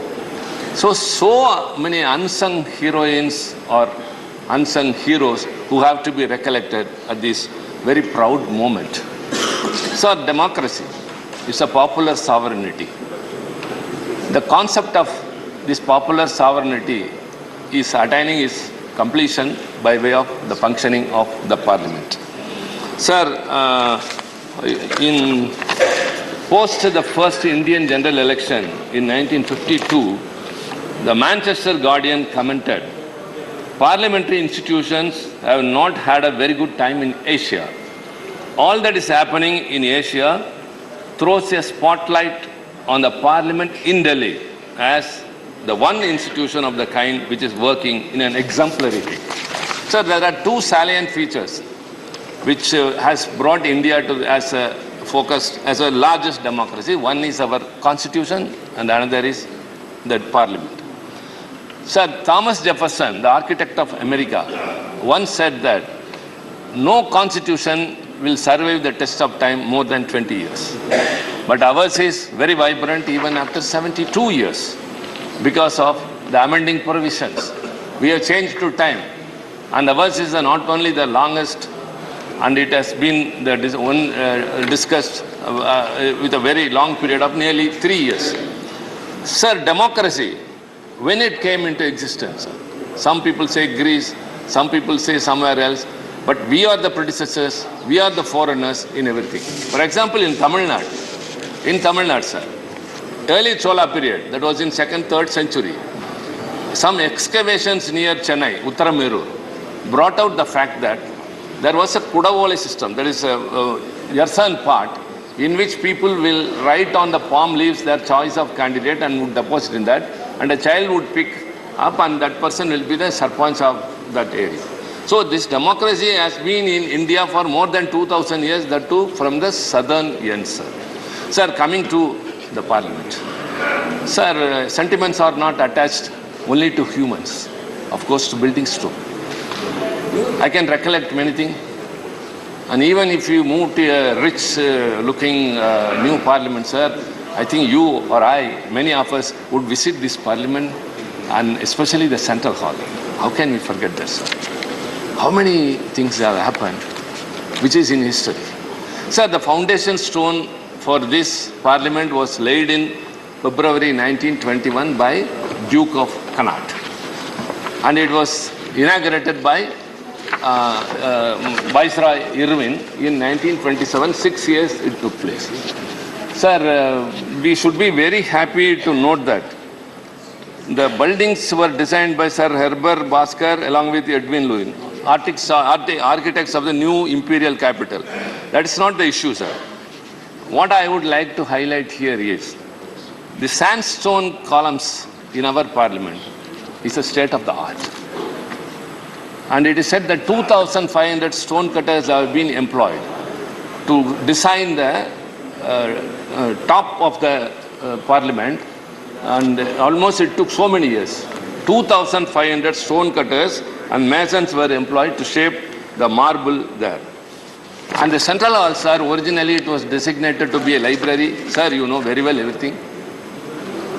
So many unsung heroines or unsung heroes who have to be recollected at this very proud moment. So democracy is a popular sovereignty. The concept of this popular sovereignty is attaining its completion by way of the functioning of the Parliament. Sir, in post the first Indian general election in 1952, the Manchester Guardian commented, parliamentary institutions have not had a very good time in Asia. All that is happening in Asia throws a spotlight on the Parliament in Delhi as the one institution of the kind which is working in an exemplary way. So there are two salient features which has brought India to as a focus as a largest democracy. One is our constitution and another is the Parliament. Sir, Thomas Jefferson, the architect of America, once said that no constitution will survive the test of time more than 20 years. But ours is very vibrant even after 72 years because of the amending provisions. We have changed to time. And ours is not only the longest, and it has been discussed with a very long period of nearly 3 years. Sir, democracy, when it came into existence, some people say Greece, some people say somewhere else, but we are the predecessors, we are the foreigners in everything. For example, in Tamil Nadu, sir, early Chola period, that was in 2nd, 3rd century, some excavations near Chennai, Uttaramerur, brought out the fact that there was a Kudavole system, that is a Yersan part, in which people will write on the palm leaves their choice of candidate and would deposit in that, and a child would pick up and that person will be the sarpanch of that area. So this democracy has been in India for more than 2000 years, that too from the southern end, sir. Sir, coming to the parliament. Sir, sentiments are not attached only to humans, of course to buildings too. I can recollect many things. And even if you move to a rich looking new parliament, sir, I think you or I, many of us would visit this parliament and especially the central hall. How can we forget this? How many things have happened which is in history? Sir, the foundation stone for this parliament was laid in February 1921 by Duke of Connaught. And it was inaugurated by Viceroy Irwin in 1927. 6 years it took place. Sir, we should be very happy to note that the buildings were designed by Sir Herbert Bhaskar along with Edwin Lewin, architects of the new imperial capital. That is not the issue, sir. What I would like to highlight here is the sandstone columns in our parliament is a state of the art. And it is said that 2,500 stone cutters have been employed to design the top of the parliament, and almost it took so many years. 2,500 stone cutters and masons were employed to shape the marble there. And the central hall, sir, originally it was designated to be a library. Sir, you know very well everything.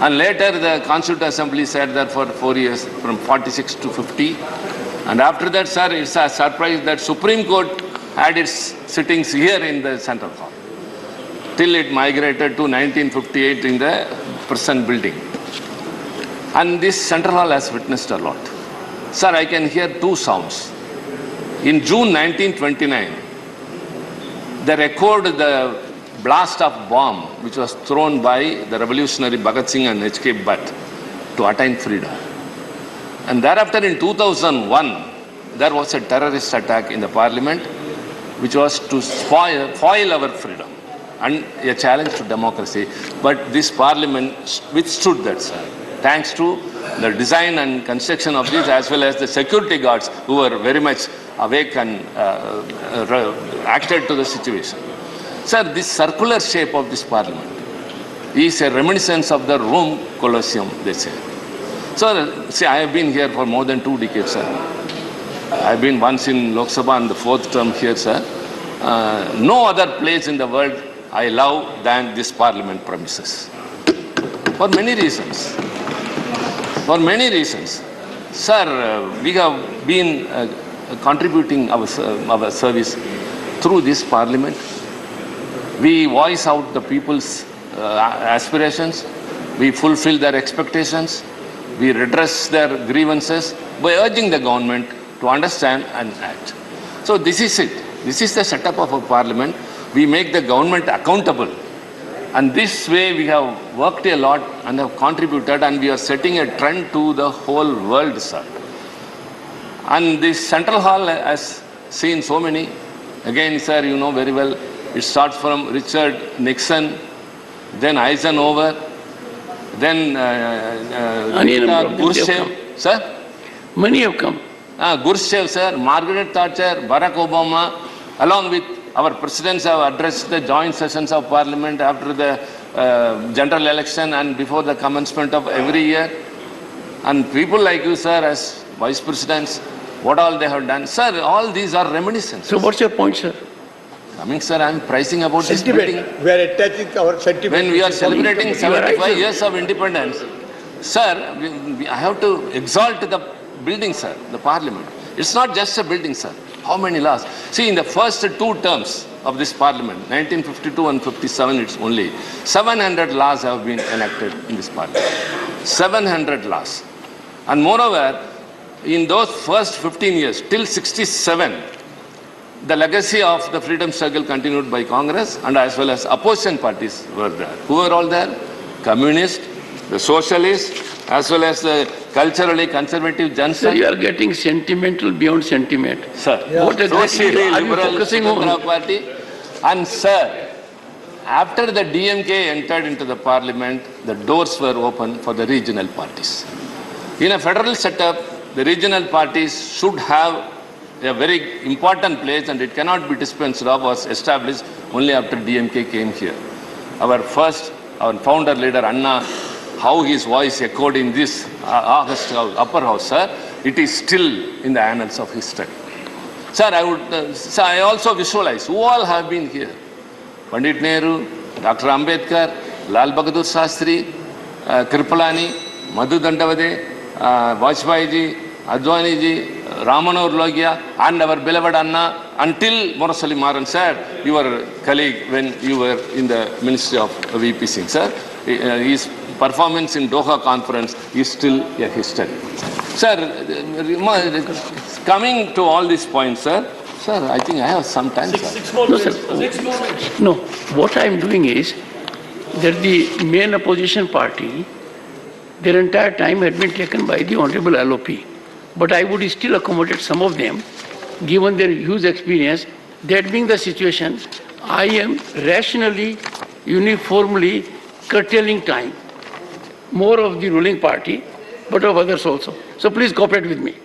And later the Constituent Assembly sat there for 4 years, from 46 to 50. And after that, sir, it's a surprise that Supreme Court had its sittings here in the central hall, till it migrated to 1958 in the present building. And this central hall has witnessed a lot. Sir, I can hear two sounds. In June 1929, they recorded the blast of bomb which was thrown by the revolutionary Bhagat Singh and H.K. Bhatt to attain freedom. And thereafter in 2001, there was a terrorist attack in the parliament which was to foil our freedom and a challenge to democracy. But this parliament withstood that, sir, thanks to the design and construction of this, as well as the security guards who were very much awake and acted to the situation. Sir, this circular shape of this parliament is a reminiscence of the Rome Colosseum, they say. So, see, I have been here for more than 2 decades, sir. I have been once in Lok Sabha and the 4th term here, sir. No other place in the world I love than this parliament premises. For many reasons. For many reasons. Sir, we have been contributing our service through this parliament. We voice out the people's aspirations. We fulfill their expectations. We redress their grievances by urging the government to understand and act. So this is it. This is the setup of a parliament. We make the government accountable. And this way we have worked a lot and have contributed, and we are setting a trend to the whole world, sir. And this central hall has seen so many. Again, sir, you know very well, it starts from Richard Nixon, then Eisenhower, then Khrushchev, sir? Many have come. Khrushchev, sir, Margaret Thatcher, Barack Obama, along with our presidents have addressed the joint sessions of parliament after the general election and before the commencement of every year. And people like you, sir, as vice presidents, what all they have done. Sir, all these are reminiscences. So what's your point, sir? I mean, sir, I am pricing about this building. We are attaching our sentiment. When we are celebrating 75 years of independence, sir, I have to exalt the building, sir, the parliament. It's not just a building, sir. How many laws? See, in the first 2 terms of this parliament, 1952 and 57, it's only 700 laws have been enacted in this parliament. 700 laws. And moreover, in those first 15 years, till 67, the legacy of the freedom struggle continued by Congress, and as well as opposition parties were there. Who were all there? Communists, the socialists, as well as the culturally conservative Johnson. Sir, you are getting sentimental beyond sentiment. Sir, what exactly socially are you liberal focusing on? Party? And sir, after the DMK entered into the parliament, the doors were open for the regional parties. In a federal setup, the regional parties should have a very important place, and it cannot be dispensed of, was established only after DMK came here. Our founder leader Anna, how his voice echoed in this August upper house, sir, it is still in the annals of history. Sir, I also visualize who all have been here. Pandit Nehru, Dr. Ambedkar, Lal Bahadur Shastri, Kripalani, Madhu Dandavade, Vajpayee ji, Advani ji, Ramanohar Logia, and our beloved Anna, until Murasali Maran, sir, your colleague when you were in the Ministry of VP Singh, sir. His performance in Doha conference is still a history. Sir, coming to all these points, sir, I think I have some time, sir. 6 more minutes. 6 more minutes. No, what I am doing is that the main opposition party, their entire time had been taken by the Honorable LOP. But I would still accommodate some of them, given their huge experience. That being the situation, I am rationally, uniformly curtailing time, more of the ruling party, but of others also. So please cooperate with me.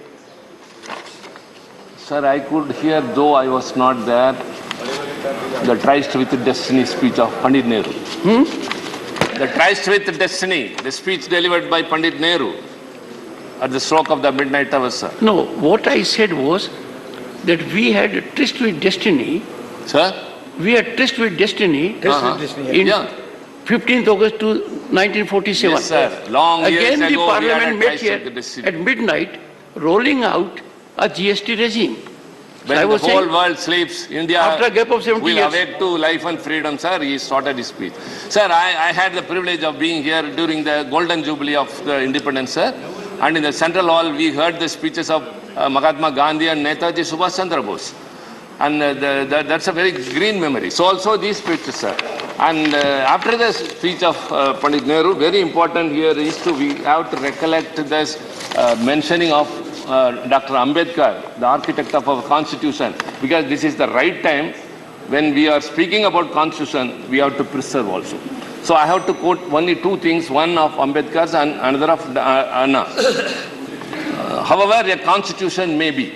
Sir, I could hear, though I was not there, the Tryst with Destiny speech of Pandit Nehru. The Tryst with Destiny, the speech delivered by Pandit Nehru at the stroke of the midnight hour, sir. No, what I said was that we had a tryst with destiny. Sir? We had tryst with destiny. In 15th August to 1947. Yes, sir. Long Again, years the ago, Parliament we had a met here at midnight, rolling out a GST regime. When I the was whole saying, world sleeps, India after a gap of 70 will years. awake to life and freedom, sir. He started his speech. Sir, I had the privilege of being here during the golden jubilee of the independence, sir. And in the central hall, we heard the speeches of Mahatma Gandhi and Netaji Subhash Chandra Bose. And that's a very green memory. So also these speeches, sir. And after the speech of Pandit Nehru, very important here is we have to recollect this mentioning of Dr. Ambedkar, the architect of our constitution, because this is the right time when we are speaking about constitution, we have to preserve also. So I have to quote only two things, one of Ambedkar's and another of Anna. However, a constitution may be,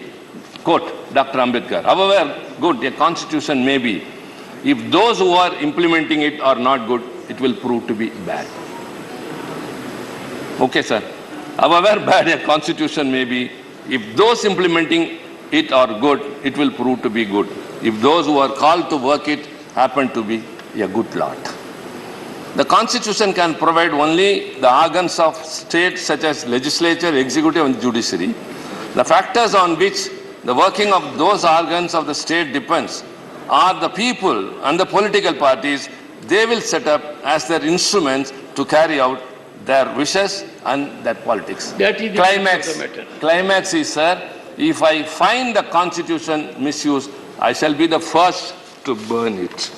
quote Dr. Ambedkar, however good a constitution may be, if those who are implementing it are not good, it will prove to be bad. Okay, sir. However bad a constitution may be, if those implementing it are good, it will prove to be good. If those who are called to work it happen to be a good lot. The constitution can provide only the organs of state such as legislature, executive and judiciary. The factors on which the working of those organs of the state depends are the people and the political parties they will set up as their instruments to carry out their wishes and their politics. That is the climax is, sir, if I find the constitution misused, I shall be the first to burn it.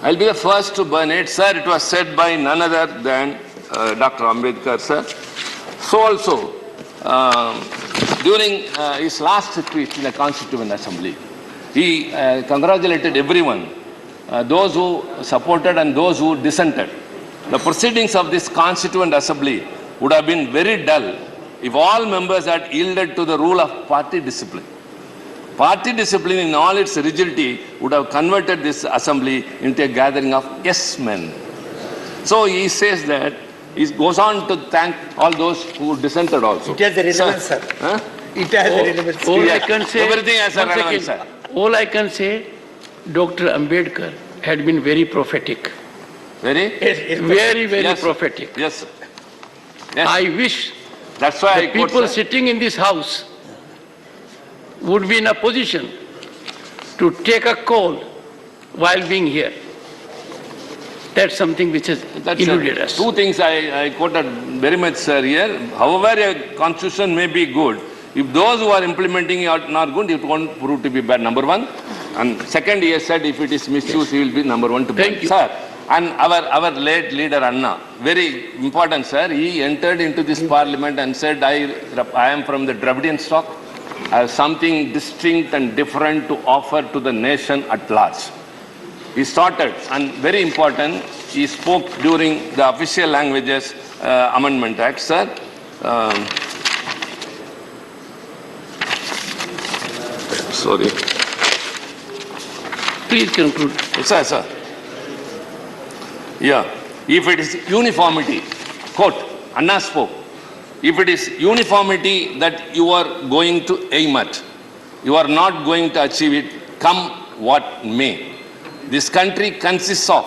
I'll be the first to burn it, sir. It was said by none other than Dr. Ambedkar, sir. So also, during his last speech in the Constituent Assembly, he congratulated everyone, those who supported and those who dissented. The proceedings of this Constituent Assembly would have been very dull if all members had yielded to the rule of party discipline. Party discipline in all its rigidity would have converted this assembly into a gathering of yes men. So he says that, he goes on to thank all those who dissented also. It has a relevance, sir. Huh? It has a relevance. All I can say, everything has a relevance, sir. All I can say, Dr. Ambedkar had been very prophetic. Very? Very yes, prophetic. Yes, sir. Yes. I wish that's why the people sitting in this house would be in a position to take a call while being here. That's something which has eluded us. Two things I quoted very much, sir, here. However, a constitution may be good, if those who are implementing it are not good, it won't prove to be bad, number one. And second, he has said if it is misused, he will be number one to blame. Sir, and our late leader Anna, very important, sir, he entered into this parliament and said, I am from the Dravidian stock. I have something distinct and different to offer to the nation at large. he started, and very important, he spoke during the Official Languages Amendment Act, sir. Sorry. Please conclude. Sir, sir. Yeah. If it is uniformity, quote, Anna spoke, if it is uniformity that you are going to aim at, you are not going to achieve it, come what may. This country consists of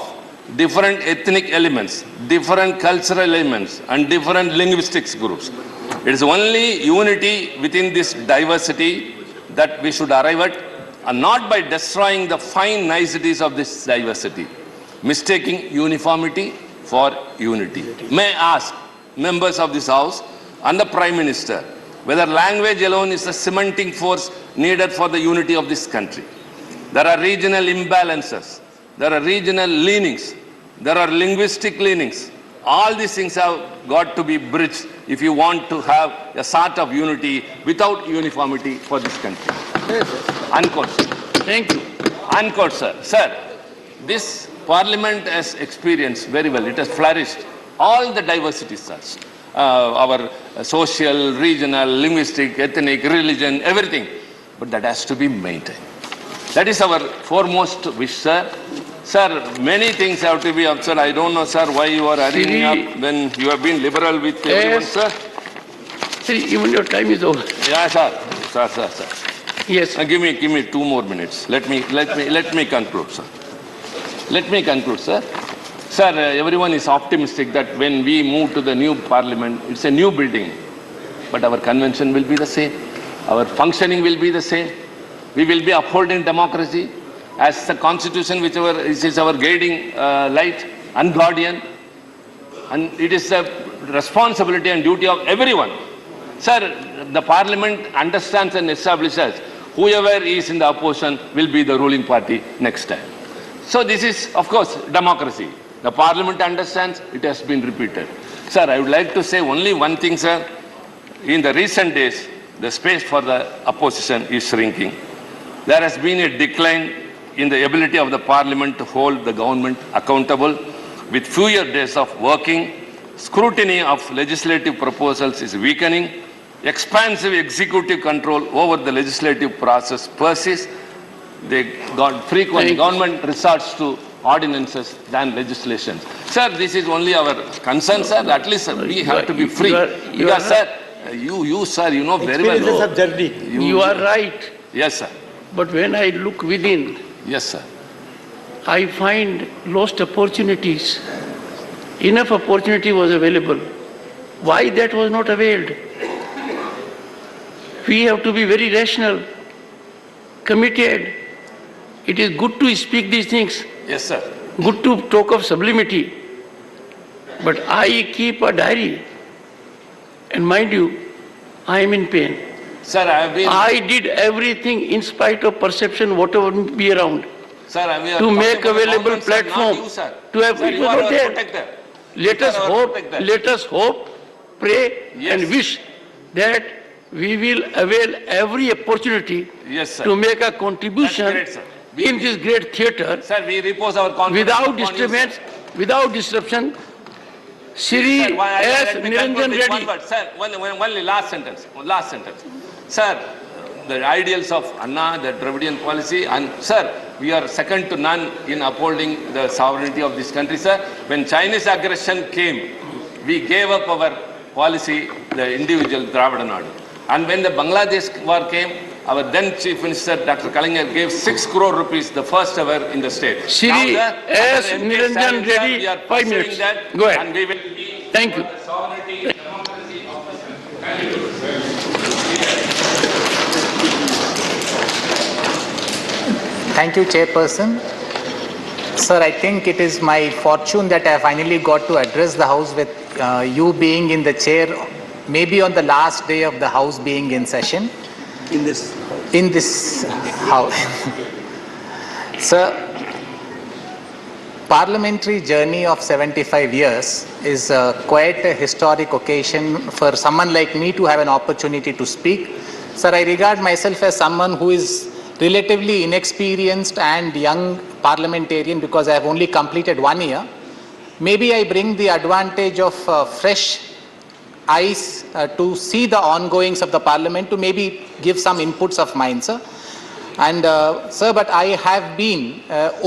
different ethnic elements, different cultural elements, and different linguistics groups. It is only unity within this diversity that we should arrive at, and not by destroying the fine niceties of this diversity, mistaking uniformity for unity. May I ask members of this House and the Prime Minister whether language alone is the cementing force needed for the unity of this country. There are regional imbalances, there are regional leanings, there are linguistic leanings. All these things have got to be bridged if you want to have a sort of unity without uniformity for this country. Unquote. Thank you. Unquote, sir. Sir, this Parliament has experienced very well. It has flourished all the diversities, sir. Our social, regional, linguistic, ethnic, religion, everything. But that has to be maintained. That is our foremost wish, sir. Sir, many things have to be observed. I don't know, sir, why you are hurrying up when you have been liberal with everyone, sir. Sri, even your time is over. Yeah, sir. Sir. Yes. Give me 2 more minutes. Let me conclude, sir. Let me conclude, sir. Sir, everyone is optimistic that when we move to the new Parliament, it's a new building, but our convention will be the same. Our functioning will be the same. We will be upholding democracy as the Constitution, whichever is our guiding light and guardian. And it is the responsibility and duty of everyone. Sir, the Parliament understands and establishes whoever is in the opposition will be the ruling party next time. So this is, of course, democracy. The Parliament understands, it has been repeated. Sir, I would like to say only one thing, sir. In the recent days, the space for the opposition is shrinking. There has been a decline in the ability of the Parliament to hold the government accountable with fewer days of working. Scrutiny of legislative proposals is weakening. Expansive executive control over the legislative process persists. Government resorts to ordinances than legislation. Sir, this is only our concern, sir. At least we have to be free. Because, sir, you know very well. You are right. Yes, sir. But when I look within, yes, sir, I find lost opportunities. Enough opportunity was available. Why that was not availed? We have to be very rational, committed. It is good to speak these things. Yes, sir. Good to talk of sublimity. But I keep a diary. And mind you, I am in pain. Sir, I did everything in spite of perception, whatever be around. Sir, to make available platform. To have it was not there. Let us hope, pray and wish that we will avail every opportunity to make a contribution in this great theatre. Sir, we repose our confidence without disturbance, without disruption. Shri S. Niranjan Reddy. Sir, only last sentence. Sir, the ideals of Anna, the Dravidian policy, and sir, we are second to none in upholding the sovereignty of this country, sir. When Chinese aggression came, we gave up our policy, the individual Dravidian order. And when the Bangladesh war came, our then Chief Minister, Dr. Kalaignar, gave 6 crore rupees, the first ever in the state. Shri S. Niranjan Reddy, 5 minutes. Go ahead. And we will be Thank you. Sovereignty and democracy of the country. Thank you, Chairperson. Sir, I think it is my fortune that I finally got to address the House with you being in the chair, maybe on the last day of the House being in session. In this House. Sir, parliamentary journey of 75 years is quite a historic occasion for someone like me to have an opportunity to speak. Sir, I regard myself as someone who is relatively inexperienced and young parliamentarian because I have only completed 1 year. Maybe I bring the advantage of fresh eyes to see the ongoings of the parliament, to maybe give some inputs of mine, sir. And sir, but I have been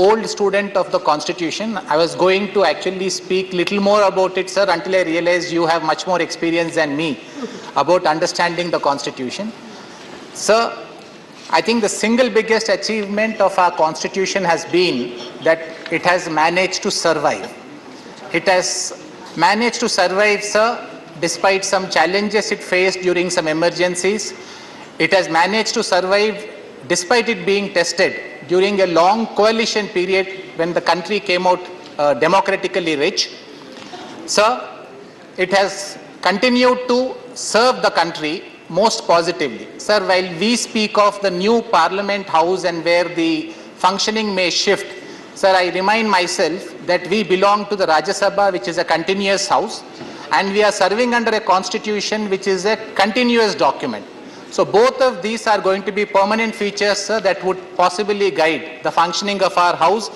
old student of the constitution. I was going to actually speak little more about it, sir, until I realized you have much more experience than me about understanding the constitution. Sir, I think the single biggest achievement of our constitution has been that it has managed to survive. It has managed to survive, sir, despite some challenges it faced during some emergencies. It has managed to survive despite it being tested during a long coalition period when the country came out democratically rich. Sir, it has continued to serve the country most positively. Sir, while we speak of the new Parliament House and where the functioning may shift, sir, I remind myself that we belong to the Rajya Sabha, which is a continuous house, and we are serving under a constitution which is a continuous document. So both of these are going to be permanent features, sir, that would possibly guide the functioning of our house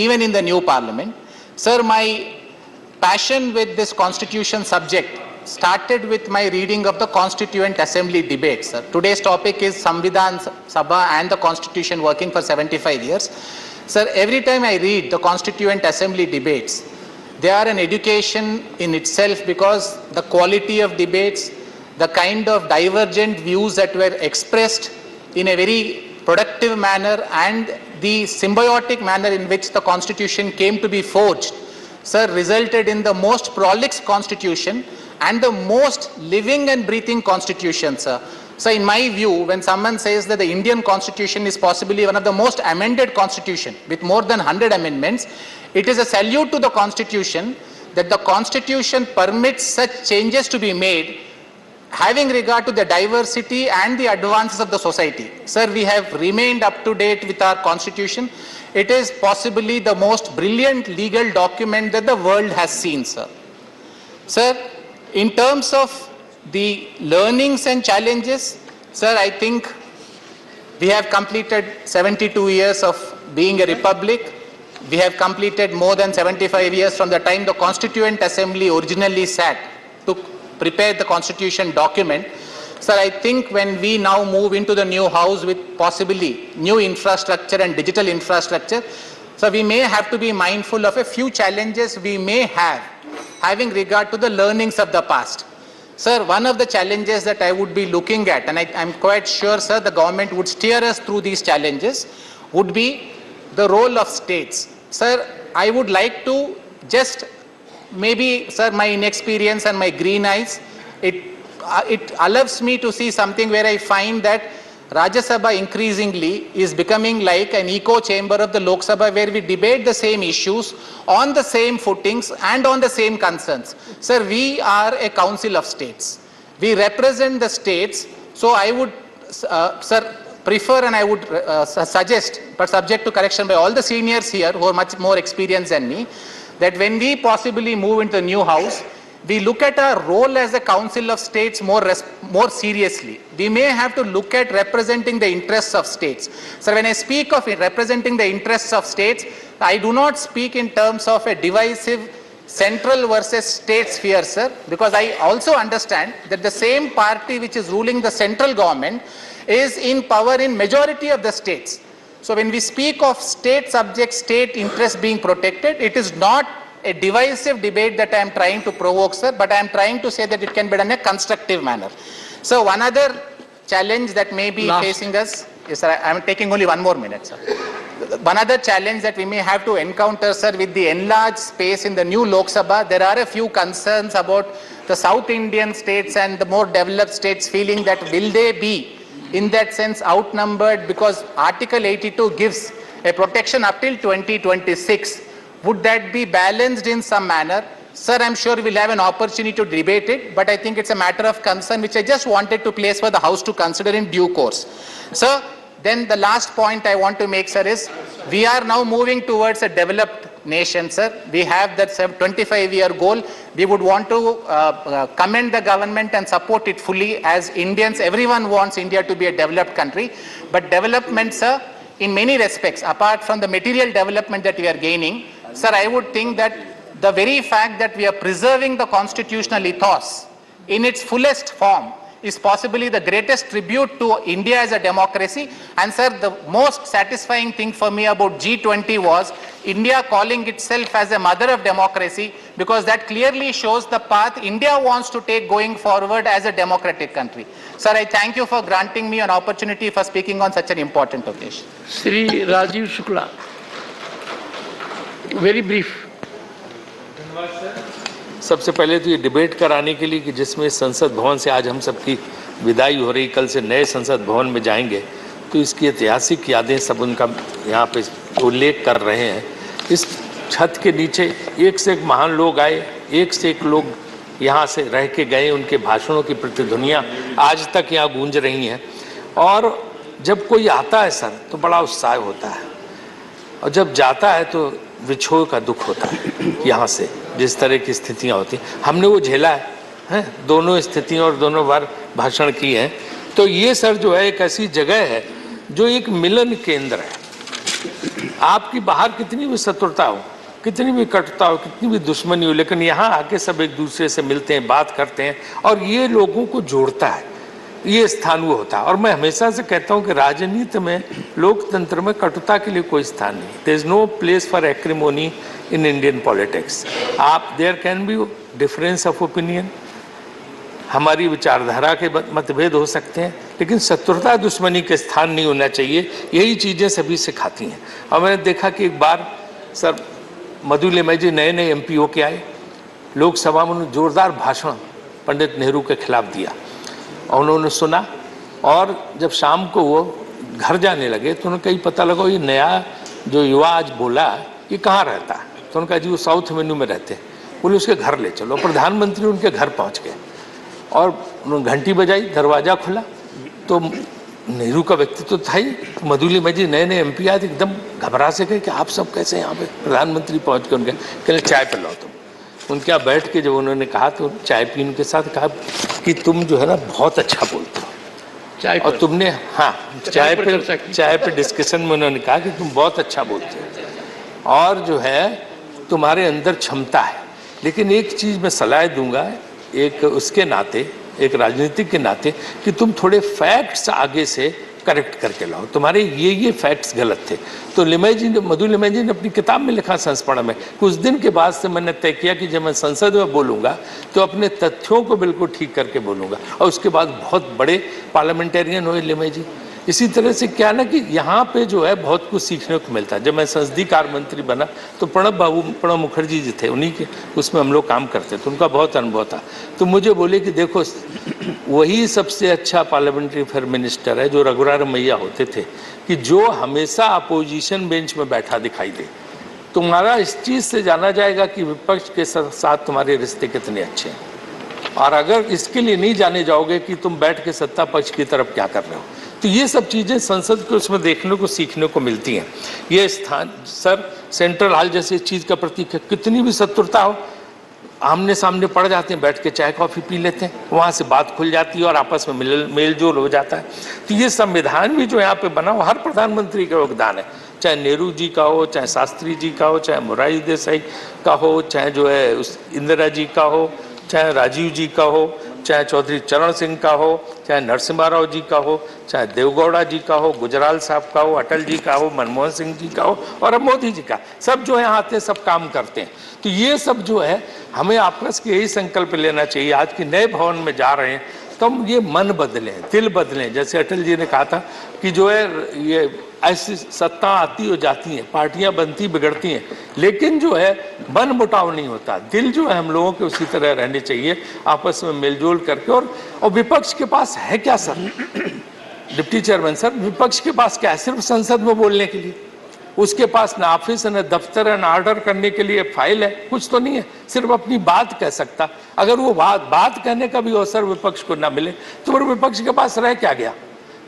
even in the new Parliament. Sir, my passion with this constitution subject started with my reading of the Constituent Assembly debates. Sir. Today's topic is Samvidhan Sabha and the Constitution working for 75 years. Sir, every time I read the Constituent Assembly debates, they are an education in itself because the quality of debates, the kind of divergent views that were expressed in a very productive manner and the symbiotic manner in which the Constitution came to be forged, sir, resulted in the most prolix Constitution and the most living and breathing Constitution, sir. So in my view, when someone says that the Indian Constitution is possibly one of the most amended Constitution with more than 100 amendments, it is a salute to the Constitution that the Constitution permits such changes to be made having regard to the diversity and the advances of the society. Sir, we have remained up to date with our Constitution. It is possibly the most brilliant legal document that the world has seen, sir. Sir, in terms of the learnings and challenges, sir, I think we have completed 72 years of being a republic. We have completed more than 75 years from the time the Constituent Assembly originally sat to prepare the Constitution document. Sir, I think when we now move into the new house with possibly new infrastructure and digital infrastructure, so we may have to be mindful of a few challenges we may have having regard to the learnings of the past. Sir, one of the challenges that I would be looking at, and I'm quite sure, sir, the government would steer us through these challenges, would be the role of states. Sir, I would like to just maybe, sir, my inexperience and my green eyes, it allows me to see something where I find that Rajya Sabha increasingly is becoming like an echo chamber of the Lok Sabha where we debate the same issues on the same footings and on the same concerns. Sir, we are a council of states. We represent the states. So I would, sir, prefer and I would suggest, but subject to correction by all the seniors here who are much more experienced than me, that when we possibly move into the new house, we look at our role as a council of states more seriously. We may have to look at representing the interests of states. So when I speak of representing the interests of states, I do not speak in terms of a divisive central versus state sphere, sir, because I also understand that the same party which is ruling the central government is in power in majority of the states. So when we speak of state subject, state interests being protected, it is not a divisive debate that I am trying to provoke, sir, but I am trying to say that it can be done in a constructive manner. So one other challenge that may be facing us, yes, sir, I am taking only 1 more minute, sir. One other challenge that we may have to encounter, sir, with the enlarged space in the new Lok Sabha, there are a few concerns about the South Indian states and the more developed states feeling that will they be in that sense outnumbered because Article 82 gives a protection up till 2026. Would that be balanced in some manner? Sir, I'm sure we'll have an opportunity to debate it, but I think it's a matter of concern which I just wanted to place for the House to consider in due course. Sir, then the last point I want to make, sir, is we are now moving towards a developed nation, sir. We have that 25-year goal. We would want to commend the government and support it fully as Indians. Everyone wants India to be a developed country, but development, sir, in many respects, apart from the material development that we are gaining, sir, I would think that the very fact that we are preserving the constitutional ethos in its fullest form is possibly the greatest tribute to India as a democracy. And sir, the most satisfying thing for me about G20 was India calling itself as a mother of democracy, because that clearly shows the path India wants to take going forward as a democratic country. Sir, I thank you for granting me an opportunity for speaking on such an important occasion. Shri Rajiv Shukla, very brief. सबसे पहले तो ये debate कराने के लिए कि जिसमें संसद भवन से आज हम सबकी विदाई हो रही, कल से नए संसद भवन में जाएंगे, तो इसकी ऐतिहासिक यादें सब उनका यहाँ पे उल्लेख कर रहे हैं। इस छत के नीचे एक से एक महान लोग आए, एक से एक लोग यहाँ से रह के गए, उनके भाषणों की प्रतिध्वनियाँ आज तक यहाँ गूंज रही हैं। और जब कोई आता है सर तो बड़ा उत्साह होता है, और जब जाता है तो विछोह का दुख होता है। यहाँ से जिस तरह की स्थितियाँ होती हैं, हमने वो झेला है, दोनों स्थितियों और दोनों बार भाषण किए हैं। तो ये सर जो है एक ऐसी जगह है जो एक मिलन केंद्र है। आपकी बाहर कितनी भी शत्रुता हो, कितनी भी कटुता हो, कितनी भी दुश्मनी हो, लेकिन यहाँ आके सब एक दूसरे से मिलते हैं, बात करते हैं, और ये लोगों को जोड़ता है। ये स्थान वो होता है। और मैं हमेशा से कहता हूँ कि राजनीति में, लोकतंत्र में कटुता के लिए कोई स्थान नहीं। There is no place for acrimony in Indian politics. आप there can be difference of opinion, हमारी विचारधारा के मतभेद हो सकते हैं, लेकिन शत्रुता दुश्मनी के स्थान नहीं होना चाहिए। यही चीज़ें सभी सिखाती हैं। और मैंने देखा कि एक बार सर मधु लिमय जी नए MP होके आए, लोकसभा में उन्होंने जोरदार भाषण पंडित नेहरू के खिलाफ दिया, और उन्होंने सुना। और जब शाम को वो घर जाने लगे तो उन्हें कहीं पता लगा ये नया जो युवा आज बोला ये कहाँ रहता है। तो उन्होंने कहा जी वो साउथ मेन्यू में रहते हैं। बोले उसके घर ले चलो। प्रधानमंत्री उनके घर पहुँच गए और उन्होंने घंटी बजाई, दरवाज़ा खुला तो नेहरू का व्यक्तित्व था ही। मधु लिमय जी नए MP आए, एकदम घबरा से गए कि आप सब कैसे यहाँ पे। प्रधानमंत्री पहुँच के उनके कहले चाय पिलाओ तुम। उनके यहाँ बैठ के जब उन्होंने कहा तो चाय पीने के साथ कहा कि तुम जो है ना बहुत अच्छा बोलते हो चाय, और तुमने हाँ चाय पे डिस्कशन में उन्होंने कहा कि तुम बहुत अच्छा बोलते हो और जो है तुम्हारे अंदर क्षमता है। लेकिन एक चीज़ मैं सलाह दूंगा एक उसके नाते, एक राजनीतिक के नाते, कि तुम थोड़े फैक्ट्स आगे से करेक्ट करके लाओ, तुम्हारे ये फैक्ट्स गलत थे। तो मधु लिमय जी ने अपनी किताब में लिखा संस्मरण में, कुछ दिन के बाद से मैंने तय किया कि जब मैं संसद में बोलूँगा तो अपने तथ्यों को बिल्कुल ठीक करके बोलूँगा। और उसके बाद बहुत बड़े पार्लियामेंटेरियन हुए लिमय जी। इसी तरह से क्या ना कि यहाँ पे जो है बहुत कुछ सीखने को मिलता है। जब मैं संसदीय कार्य मंत्री बना तो प्रणब मुखर्जी जी थे, उन्हीं के उसमें हम लोग काम करते तो उनका बहुत अनुभव था। तो मुझे बोले कि देखो वही सबसे अच्छा पार्लियामेंट्री अफेयर मिनिस्टर है जो रघुराम मैया होते थे, कि जो हमेशा अपोजिशन बेंच में बैठा दिखाई दे। तुम्हारा इस चीज़ से जाना जाएगा कि विपक्ष के साथ तुम्हारे रिश्ते कितने अच्छे हैं। और अगर इसके लिए नहीं जाने जाओगे कि तुम बैठ के सत्ता पक्ष की तरफ क्या कर रहे हो, तो ये सब चीज़ें संसद को उसमें देखने को सीखने को मिलती हैं। ये स्थान सर सेंट्रल हॉल जैसी चीज़ का प्रतीक है। कितनी भी शत्रुता हो आमने सामने पड़ जाते हैं, बैठ के चाय कॉफ़ी पी लेते हैं, वहाँ से बात खुल जाती है और आपस में मेल जोल हो जाता है। तो ये संविधान भी जो यहाँ पे बना वो हर प्रधानमंत्री का योगदान है, चाहे नेहरू जी का हो, चाहे शास्त्री जी का हो, चाहे मोरारजी देसाई का हो, चाहे जो है उस इंदिरा जी का हो, चाहे राजीव जी का हो, चाहे चौधरी चरण सिंह का हो, चाहे नरसिम्हा राव जी का हो, चाहे देवगौड़ा जी का हो, गुजराल साहब का हो, अटल जी का हो, मनमोहन सिंह जी का हो, और अब मोदी जी का। सब जो है आते हैं, सब काम करते हैं। तो ये सब जो है हमें आपस के यही संकल्प लेना चाहिए। आज के नए भवन में जा रहे हैं तो हम ये मन बदलें, दिल बदलें। जैसे अटल जी ने कहा था कि जो है ये ऐसी सत्ता आती हो जाती हैं, पार्टियां बनती बिगड़ती हैं, लेकिन जो है मन मुटाव नहीं होता। दिल जो है हम लोगों के उसी तरह रहने चाहिए, आपस में मिलजुल करके। और विपक्ष के पास है क्या सर? डिप्टी चेयरमैन सर, विपक्ष के पास क्या है? सिर्फ संसद में बोलने के लिए। उसके पास ना ऑफिस है, ना दफ्तर है, ना ऑर्डर करने के लिए फाइल है, कुछ तो नहीं है। सिर्फ अपनी बात कह सकता। अगर वो बात कहने का भी अवसर विपक्ष को ना मिले तो फिर विपक्ष के पास रह क्या गया?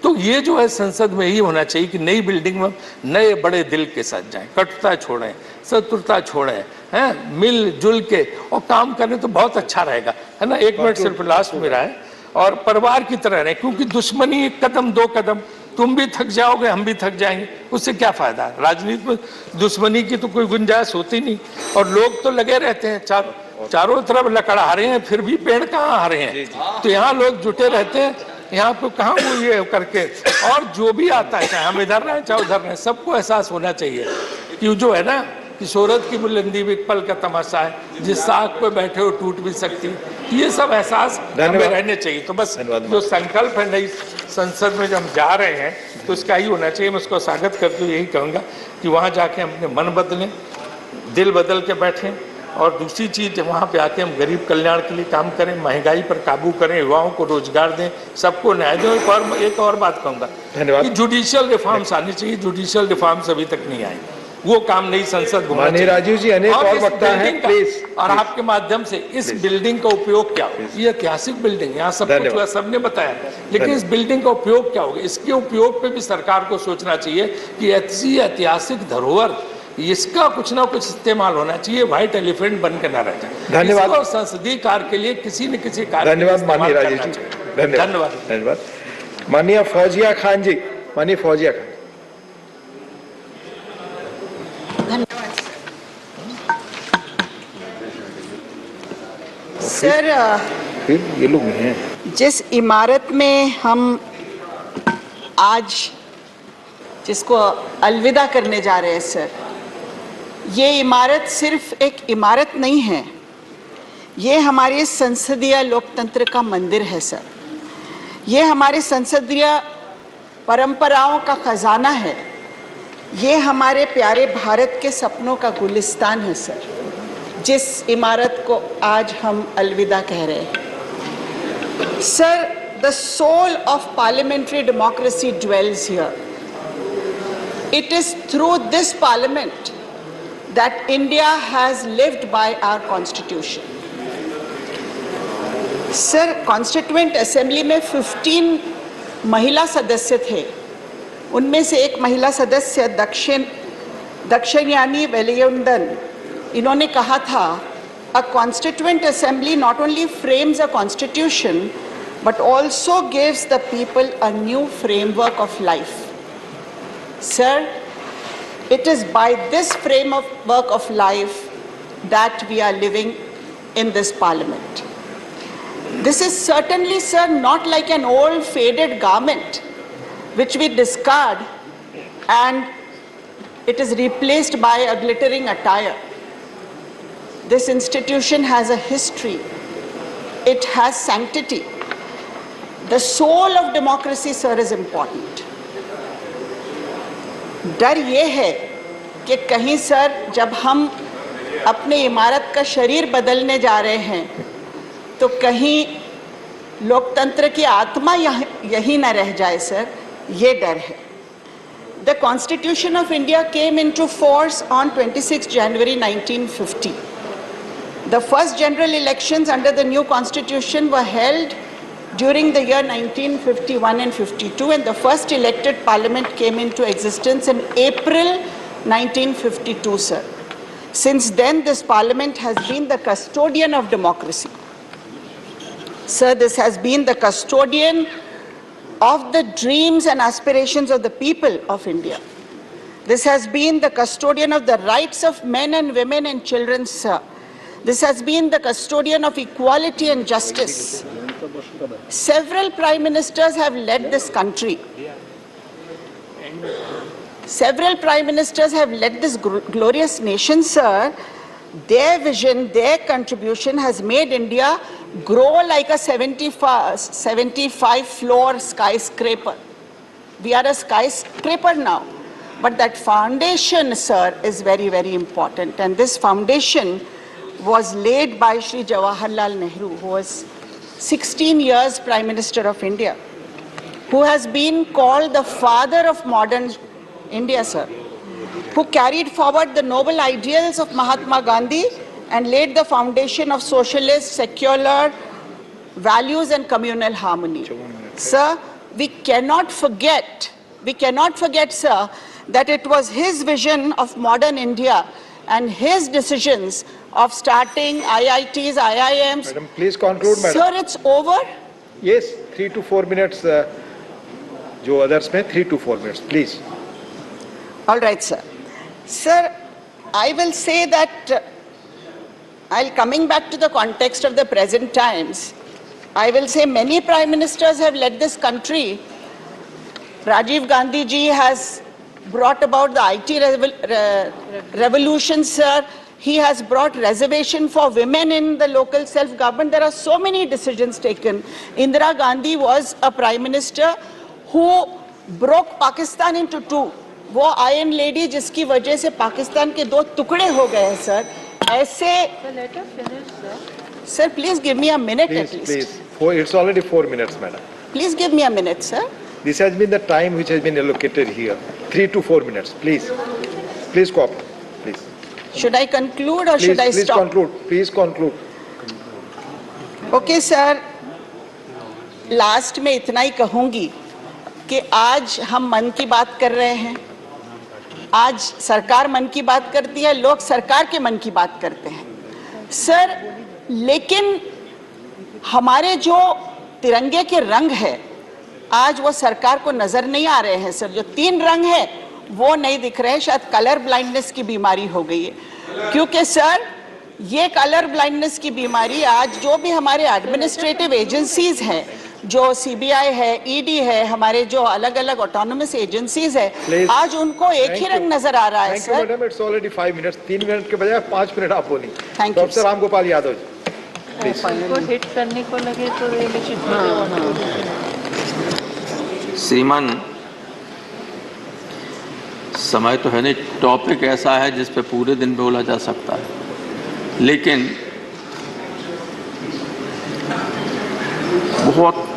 तो ये जो है संसद में ही होना चाहिए कि नई बिल्डिंग में नए बड़े दिल के साथ जाएं, कटुता छोड़ें, शत्रुता छोड़ें, हैं, मिलजुल के और काम करें तो बहुत अच्छा रहेगा, है ना। 1 मिनट सिर्फ लास्ट मेरा है। और परिवार की तरह रहें, क्योंकि दुश्मनी 1 कदम 2 कदम तुम भी थक जाओगे, हम भी थक जाएंगे, उससे क्या फायदा है? राजनीति में दुश्मनी की तो कोई गुंजाइश होती नहीं। और लोग तो लगे रहते हैं, चारों तरफ लकड़हारे हैं, फिर भी पेड़ कहाँ हरे हैं। तो यहाँ लोग जुटे रहते हैं, यहाँ पे कहाँ वो ये करके, और जो भी आता है, चाहे हम इधर रहें चाहे उधर रहें, सबको एहसास होना चाहिए कि जो है ना कि शोहरत की बुलंदी भी एक पल का तमाशा है, जिस साग पे बैठे हो टूट भी सकती, ये सब एहसास हमें रहने चाहिए। तो बस जो संकल्प है नई संसद में जो हम जा रहे हैं, तो इसका ही होना चाहिए। मैं उसको स्वागत करते हुए यही कहूँगा कि वहाँ जाके हम अपने मन बदलें, दिल बदल के बैठें, और दूसरी चीज़ वहाँ पे आके हम गरीब कल्याण के लिए काम करें, महंगाई पर काबू करें, युवाओं को रोजगार दें, सबको न्याय दें। एक और बात कहूँगा कि जुडिशियल रिफॉर्म्स आनी चाहिए, जुडिशियल रिफॉर्म्स अभी तक नहीं आए, वो काम नई संसद होना चाहिए। राजीव जी, अनेक और वक्ता हैं, प्लीज। और आपके माध्यम से इस बिल्डिंग का उपयोग क्या हो? ये ऐतिहासिक बिल्डिंग, यहाँ सब कुछ हुआ, सबने बताया, लेकिन इस बिल्डिंग का उपयोग क्या होगा? इसके उपयोग पे भी सरकार को सोचना चाहिए कि ऐसी ऐतिहासिक धरोहर, इसका कुछ ना कुछ इस्तेमाल होना चाहिए, व्हाइट एलिफेंट बन के ना रह जाए। धन्यवाद। संसदीय कार्य के लिए किसी न किसी कार्य, धन्यवाद माननीय राजीव जी, धन्यवाद। धन्यवाद माननीय फौजिया खान जी, माननीय फौजिया खान। सर, ये लोग हैं जिस इमारत में हम आज जिसको अलविदा करने जा रहे हैं सर, ये इमारत सिर्फ एक इमारत नहीं है, ये हमारे संसदीय लोकतंत्र का मंदिर है सर। ये हमारे संसदीय परंपराओं का खजाना है, ये हमारे प्यारे भारत के सपनों का गुलिस्तान है सर, जिस इमारत को आज हम अलविदा कह रहे हैं। Sir, the soul of parliamentary democracy dwells here. It is through this parliament that India has lived by our constitution. Sir, constituent assembly में 15 महिला सदस्य थे, उनमें से एक महिला सदस्य दक्षिणयानी वेलियंदन, इन्होंने कहा था, अ constituent assembly not only frames a constitution but also gives the people a new framework of life. Sir, it is by this framework of life that we are living in this parliament. This is certainly, sir, not like an old faded garment which we discard and it is replaced by a glittering attire. This institution has a history. It has sanctity. The soul of democracy, sir, is important. डर ये है कि कहीं sir जब हम अपने इमारत का शरीर बदलने जा रहे हैं तो कहीं लोकतंत्र की आत्मा यही न रह जाए सर, ये डर है। The Constitution of India came into force on 26 January 1950. The first general elections under the new constitution were held during the year 1951 and 52, and the first elected parliament came into existence in April 1952, sir. Since then, this parliament has been the custodian of democracy. Sir, this has been the custodian of the dreams and aspirations of the people of India. This has been the custodian of the rights of men and women and children, sir. This has been the custodian of equality and justice. Several prime ministers have led this country. Several prime ministers have led this glorious nation, sir. Their vision, their contribution has made India grow like a 75-floor skyscraper. We are a skyscraper now. But that foundation, sir, is very, very important. And this foundation was laid by Shri Jawaharlal Nehru, who was 16 years Prime Minister of India, who has been called the father of modern India, sir, who carried forward the noble ideals of Mahatma Gandhi and laid the foundation of socialist, secular values and communal harmony. Sir, we cannot forget, sir, that it was his vision of modern India and his decisions of starting IITs, IIMs. Madam, please conclude, madam. Sir, it's over? Yes, 3 to 4 minutes. जो others में 3 to 4 minutes, please. All right, sir. Sir, I will say that coming back to the context of the present times, I will say many prime ministers have led this country. Rajiv Gandhi ji has brought about the IT revolution, sir. He has brought reservation for women in the local self-government. There are so many decisions taken. Indira Gandhi was a prime minister who broke Pakistan into two. वो Iron Lady जिसकी वजह से पाकिस्तान के 2 टुकड़े हो गए हैं, sir. ऐसे Sir, please give me a minute at least. Please. It's already 4 minutes, madam. Please give me a minute, sir. This has been the time which has been allocated here. 3 to 4 minutes, please. Please cooperate, please. Should I conclude or should I Please stop? conclude. Please conclude. Okay, sir. Last में इतना ही कहूंगी कि आज हम मन की बात कर रहे हैं. आज सरकार मन की बात करती है, लोग सरकार के मन की बात करते हैं. सर, लेकिन हमारे जो तिरंगे के रंग है आज वो सरकार को नजर नहीं आ रहे हैं. सर, जो 3 रंग है वो नहीं दिख रहे हैं. शायद कलर ब्लाइंडनेस की बीमारी हो गई है, क्योंकि सर ये कलर ब्लाइंडनेस की बीमारी आज जो भी हमारे एडमिनिस्ट्रेटिव एजेंसीज हैं, जो CBI है, ED है, हमारे जो अलग अलग ऑटोनोमस एजेंसीज है, आज उनको एक ही रंग नजर आ रहा है. Thank you, madam. It's already 5 minutes. 3 minute के बजाय 5 मिनट आप बोली. Thank you, doctor Ramgopal Yadav ji. को हिट करने को लगे तो श्रीमान, समय तो है नहीं, टॉपिक ऐसा है जिस पे पूरे दिन बोला जा सकता है, लेकिन बहुत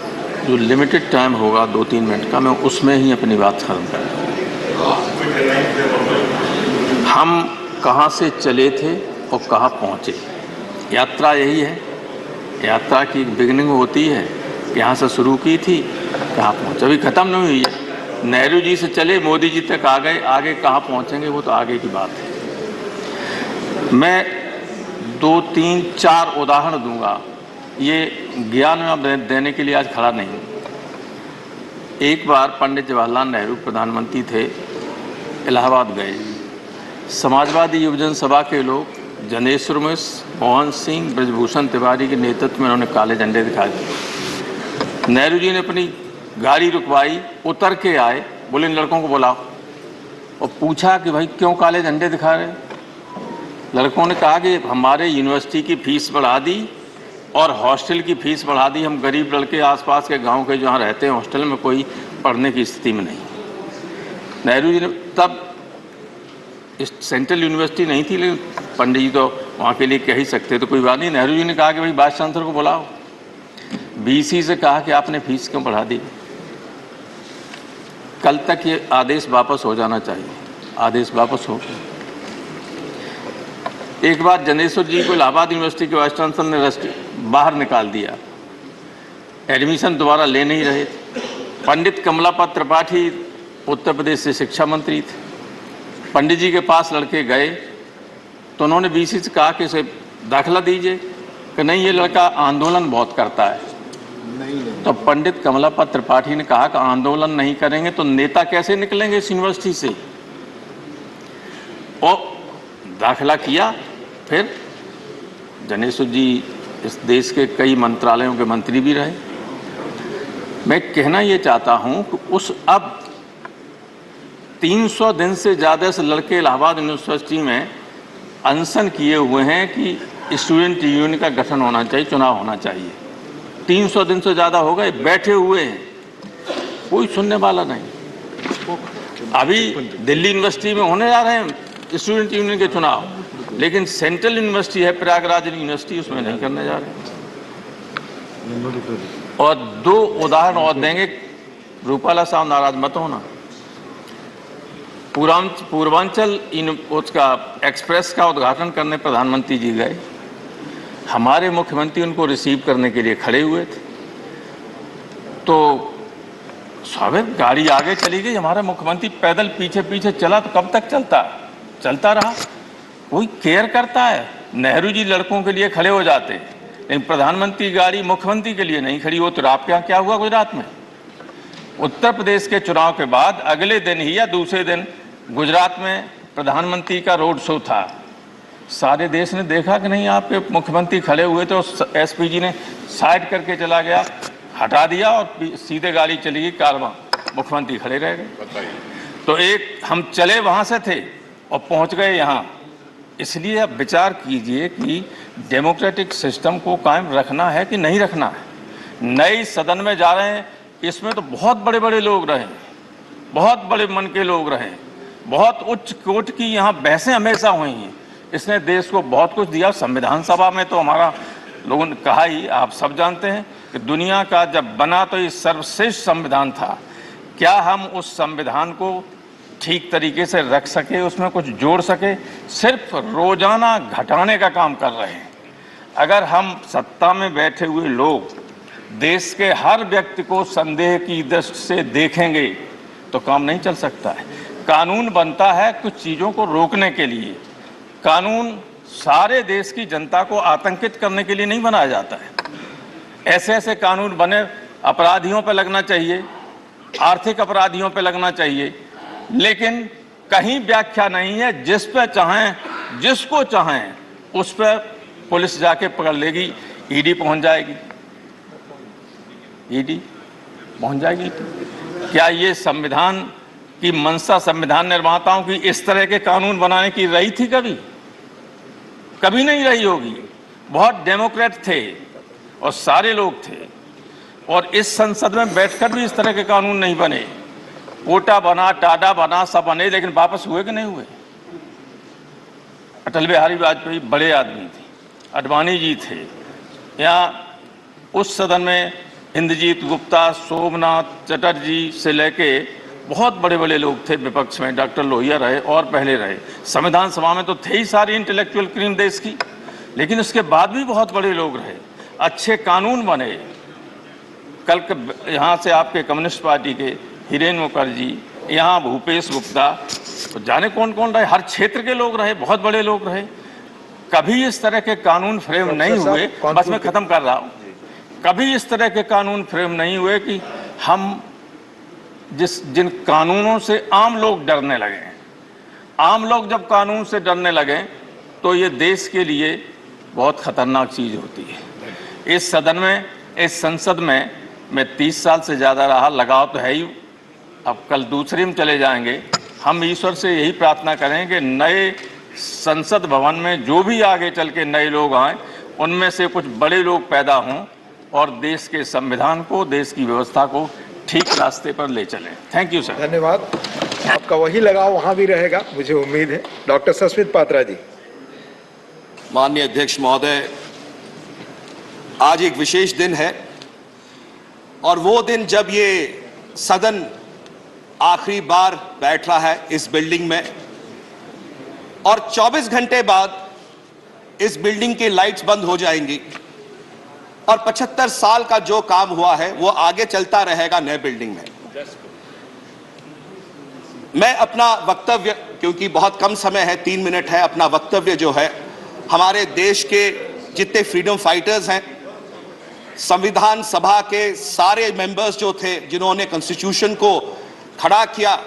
जो लिमिटेड टाइम होगा 2-3 मिनट का, मैं उसमें ही अपनी बात खत्म करूँगा. हम कहाँ से चले थे और कहाँ पहुँचे. यात्रा यही है. यात्रा की बिगिनिंग होती है, यहाँ से शुरू की थी, कहाँ पहुँचे, अभी ख़त्म नहीं हुई है. नेहरू जी से चले मोदी जी तक आ गए, आगे कहाँ पहुँचेंगे वो तो आगे की बात है. मैं 2-3-4 उदाहरण दूंगा. ये ज्ञान में देने के लिए आज खड़ा नहीं हूँ. एक बार पंडित जवाहरलाल नेहरू प्रधानमंत्री थे, इलाहाबाद गए. समाजवादी युवजन सभा के लोग जनेश्वर मिश्र, मोहन सिंह, ब्रजभूषण तिवारी के नेतृत्व में उन्होंने काले झंडे दिखाए. नेहरू जी ने अपनी गाड़ी रुकवाई, उतर के आए, बोले इन लड़कों को बुलाओ, और पूछा कि भाई क्यों काले झंडे दिखा रहे. लड़कों ने कहा कि हमारे यूनिवर्सिटी की फीस बढ़ा दी और हॉस्टल की फीस बढ़ा दी. हम गरीब लड़के आसपास के गांव के जहाँ रहते हैं हॉस्टल में कोई पढ़ने की स्थिति में नहीं. नेहरू जी ने, तब सेंट्रल यूनिवर्सिटी नहीं थी, लेकिन पंडित जी तो वहाँ के लिए कह ही सकते, तो कोई बात नहीं. नेहरू जी ने कहा कि भाई वाइस चांसलर को बुलाओ. BC से कहा कि आपने फीस क्यों बढ़ा दी. कल तक ये आदेश वापस हो जाना चाहिए. आदेश वापस हो. एक बार जनेश्वर जी को इलाहाबाद यूनिवर्सिटी के वाइस चांसलर ने बाहर निकाल दिया. एडमिशन दोबारा ले नहीं रहे थे. पंडित कमलापत त्रिपाठी उत्तर प्रदेश से शिक्षा मंत्री थे. पंडित जी के पास लड़के गए तो उन्होंने BC से कहा कि इसे दाखिला दीजिए, कि नहीं ये लड़का आंदोलन बहुत करता है. तो पंडित कमलापत त्रिपाठी ने कहा कि आंदोलन नहीं करेंगे तो नेता कैसे निकलेंगे इस यूनिवर्सिटी से. और दाखिला किया. फिर जनेश्वर जी इस देश के कई मंत्रालयों के मंत्री भी रहे. मैं कहना ये चाहता हूं कि उस अब 300 दिन से ज़्यादा से लड़के इलाहाबाद यूनिवर्सिटी में अनशन किए हुए हैं कि स्टूडेंट यूनियन का गठन होना चाहिए, चुनाव होना चाहिए. 300 दिन से ज़्यादा हो गए, बैठे हुए हैं, कोई सुनने वाला नहीं. अभी दिल्ली यूनिवर्सिटी में होने जा रहे हैं स्टूडेंट यूनियन के चुनाव, लेकिन सेंट्रल यूनिवर्सिटी है प्रयागराज यूनिवर्सिटी, उसमें नहीं करने जा रहे. और 2 उदाहरण और देंगे. रूपाला साहब नाराज मत होना. पूर्वांचल उसका एक्सप्रेस का उद्घाटन करने प्रधानमंत्री जी गए. हमारे मुख्यमंत्री उनको रिसीव करने के लिए खड़े हुए थे. तो स्वाभाविक गाड़ी आगे चली गई, हमारा मुख्यमंत्री पैदल पीछे पीछे चला. तो कब तक चलता रहा. कोई केयर करता है. नेहरू जी लड़कों के लिए खड़े हो जाते, लेकिन प्रधानमंत्री गाड़ी मुख्यमंत्री के लिए नहीं खड़ी हो. तो आपके यहाँ क्या हुआ गुजरात में? उत्तर प्रदेश के चुनाव के बाद अगले दिन ही या दूसरे दिन गुजरात में प्रधानमंत्री का रोड शो था। सारे देश ने देखा कि नहीं, आपके मुख्यमंत्री खड़े हुए तो एसपीजी ने साइड करके चला गया, हटा दिया और सीधे गाड़ी चली गई कारवां, मुख्यमंत्री खड़े रह गए। तो एक हम चले वहां से थे और पहुंच गए यहां। इसलिए अब विचार कीजिए कि डेमोक्रेटिक सिस्टम को कायम रखना है कि नहीं रखना है। नए सदन में जा रहे हैं, इसमें तो बहुत बड़े बड़े लोग रहे, बहुत बड़े मन के लोग रहे, बहुत उच्च कोटि की यहाँ बहसें हमेशा हुई हैं। इसने देश को बहुत कुछ दिया। संविधान सभा में तो हमारा लोगों ने कहा ही, आप सब जानते हैं कि दुनिया का जब बना तो ये सर्वश्रेष्ठ संविधान था। क्या हम उस संविधान को ठीक तरीके से रख सके, उसमें कुछ जोड़ सके? सिर्फ रोजाना घटाने का काम कर रहे हैं। अगर हम सत्ता में बैठे हुए लोग देश के हर व्यक्ति को संदेह की दृष्टि से देखेंगे तो काम नहीं चल सकता है। कानून बनता है कुछ चीज़ों को रोकने के लिए। कानून सारे देश की जनता को आतंकित करने के लिए नहीं बनाया जाता है। ऐसे ऐसे कानून बने, अपराधियों पर लगना चाहिए, आर्थिक अपराधियों पर लगना चाहिए, लेकिन कहीं व्याख्या नहीं है जिस पर चाहें, जिसको चाहें उस पर पुलिस जाके पकड़ लेगी, ईडी पहुंच जाएगी, ईडी पहुंच जाएगी। क्या ये संविधान की मंशा संविधान निर्माताओं की इस तरह के कानून बनाने की रही थी? कभी नहीं रही होगी। बहुत डेमोक्रेट थे और सारे लोग थे, और इस संसद में बैठकर भी इस तरह के कानून नहीं बने। कोटा बना, टाडा बना, सब बने, लेकिन वापस हुए कि नहीं हुए? अटल बिहारी वाजपेयी बड़े आदमी थे, अडवाणी जी थे, यहाँ उस सदन में इंद्रजीत गुप्ता, सोमनाथ चटर्जी से लेके बहुत बड़े बड़े लोग थे विपक्ष में, डॉक्टर लोहिया रहे और पहले रहे। संविधान सभा में तो थे ही सारी इंटेलेक्चुअल क्रीम देश की, लेकिन उसके बाद भी बहुत बड़े लोग रहे, अच्छे कानून बने। कल यहाँ से आपके कम्युनिस्ट पार्टी के हिरेन मुखर्जी, यहाँ भूपेश गुप्ता, तो जाने कौन कौन रहे, हर क्षेत्र के लोग रहे, बहुत बड़े लोग रहे। कभी इस तरह के कानून फ्रेम नहीं हुए, बस मैं खत्म कर रहा हूँ, कभी इस तरह के कानून फ्रेम नहीं हुए कि हम जिन कानूनों से आम लोग डरने लगे। आम लोग जब कानून से डरने लगे तो ये देश के लिए बहुत खतरनाक चीज होती है। इस सदन में, इस संसद में मैं 30 साल से ज़्यादा रहा, लगाव तो है ही। अब कल दूसरे में चले जाएंगे। हम ईश्वर से यही प्रार्थना करें कि नए संसद भवन में जो भी आगे चल के नए लोग आएँ, उनमें से कुछ बड़े लोग पैदा हों और देश के संविधान को, देश की व्यवस्था को ठीक रास्ते पर ले चलें। Thank you sir. धन्यवाद। आपका वही लगाव वहां भी रहेगा, मुझे उम्मीद है। डॉक्टर सस्मित पात्रा जी। माननीय अध्यक्ष महोदय, आज एक विशेष दिन है और वो दिन जब ये सदन आखिरी बार बैठ रहा है इस बिल्डिंग में, और 24 घंटे बाद इस बिल्डिंग की लाइट्स बंद हो जाएंगी और 75 साल का जो काम हुआ है वो आगे चलता रहेगा नए बिल्डिंग में। मैं अपना वक्तव्य, क्योंकि बहुत कम समय है, 3 मिनट है, अपना वक्तव्य जो है हमारे देश के जितने फ्रीडम फाइटर्स हैं, संविधान सभा के सारे मेंबर्स जो थे जिन्होंने कॉन्स्टिट्यूशन को खड़ा किया,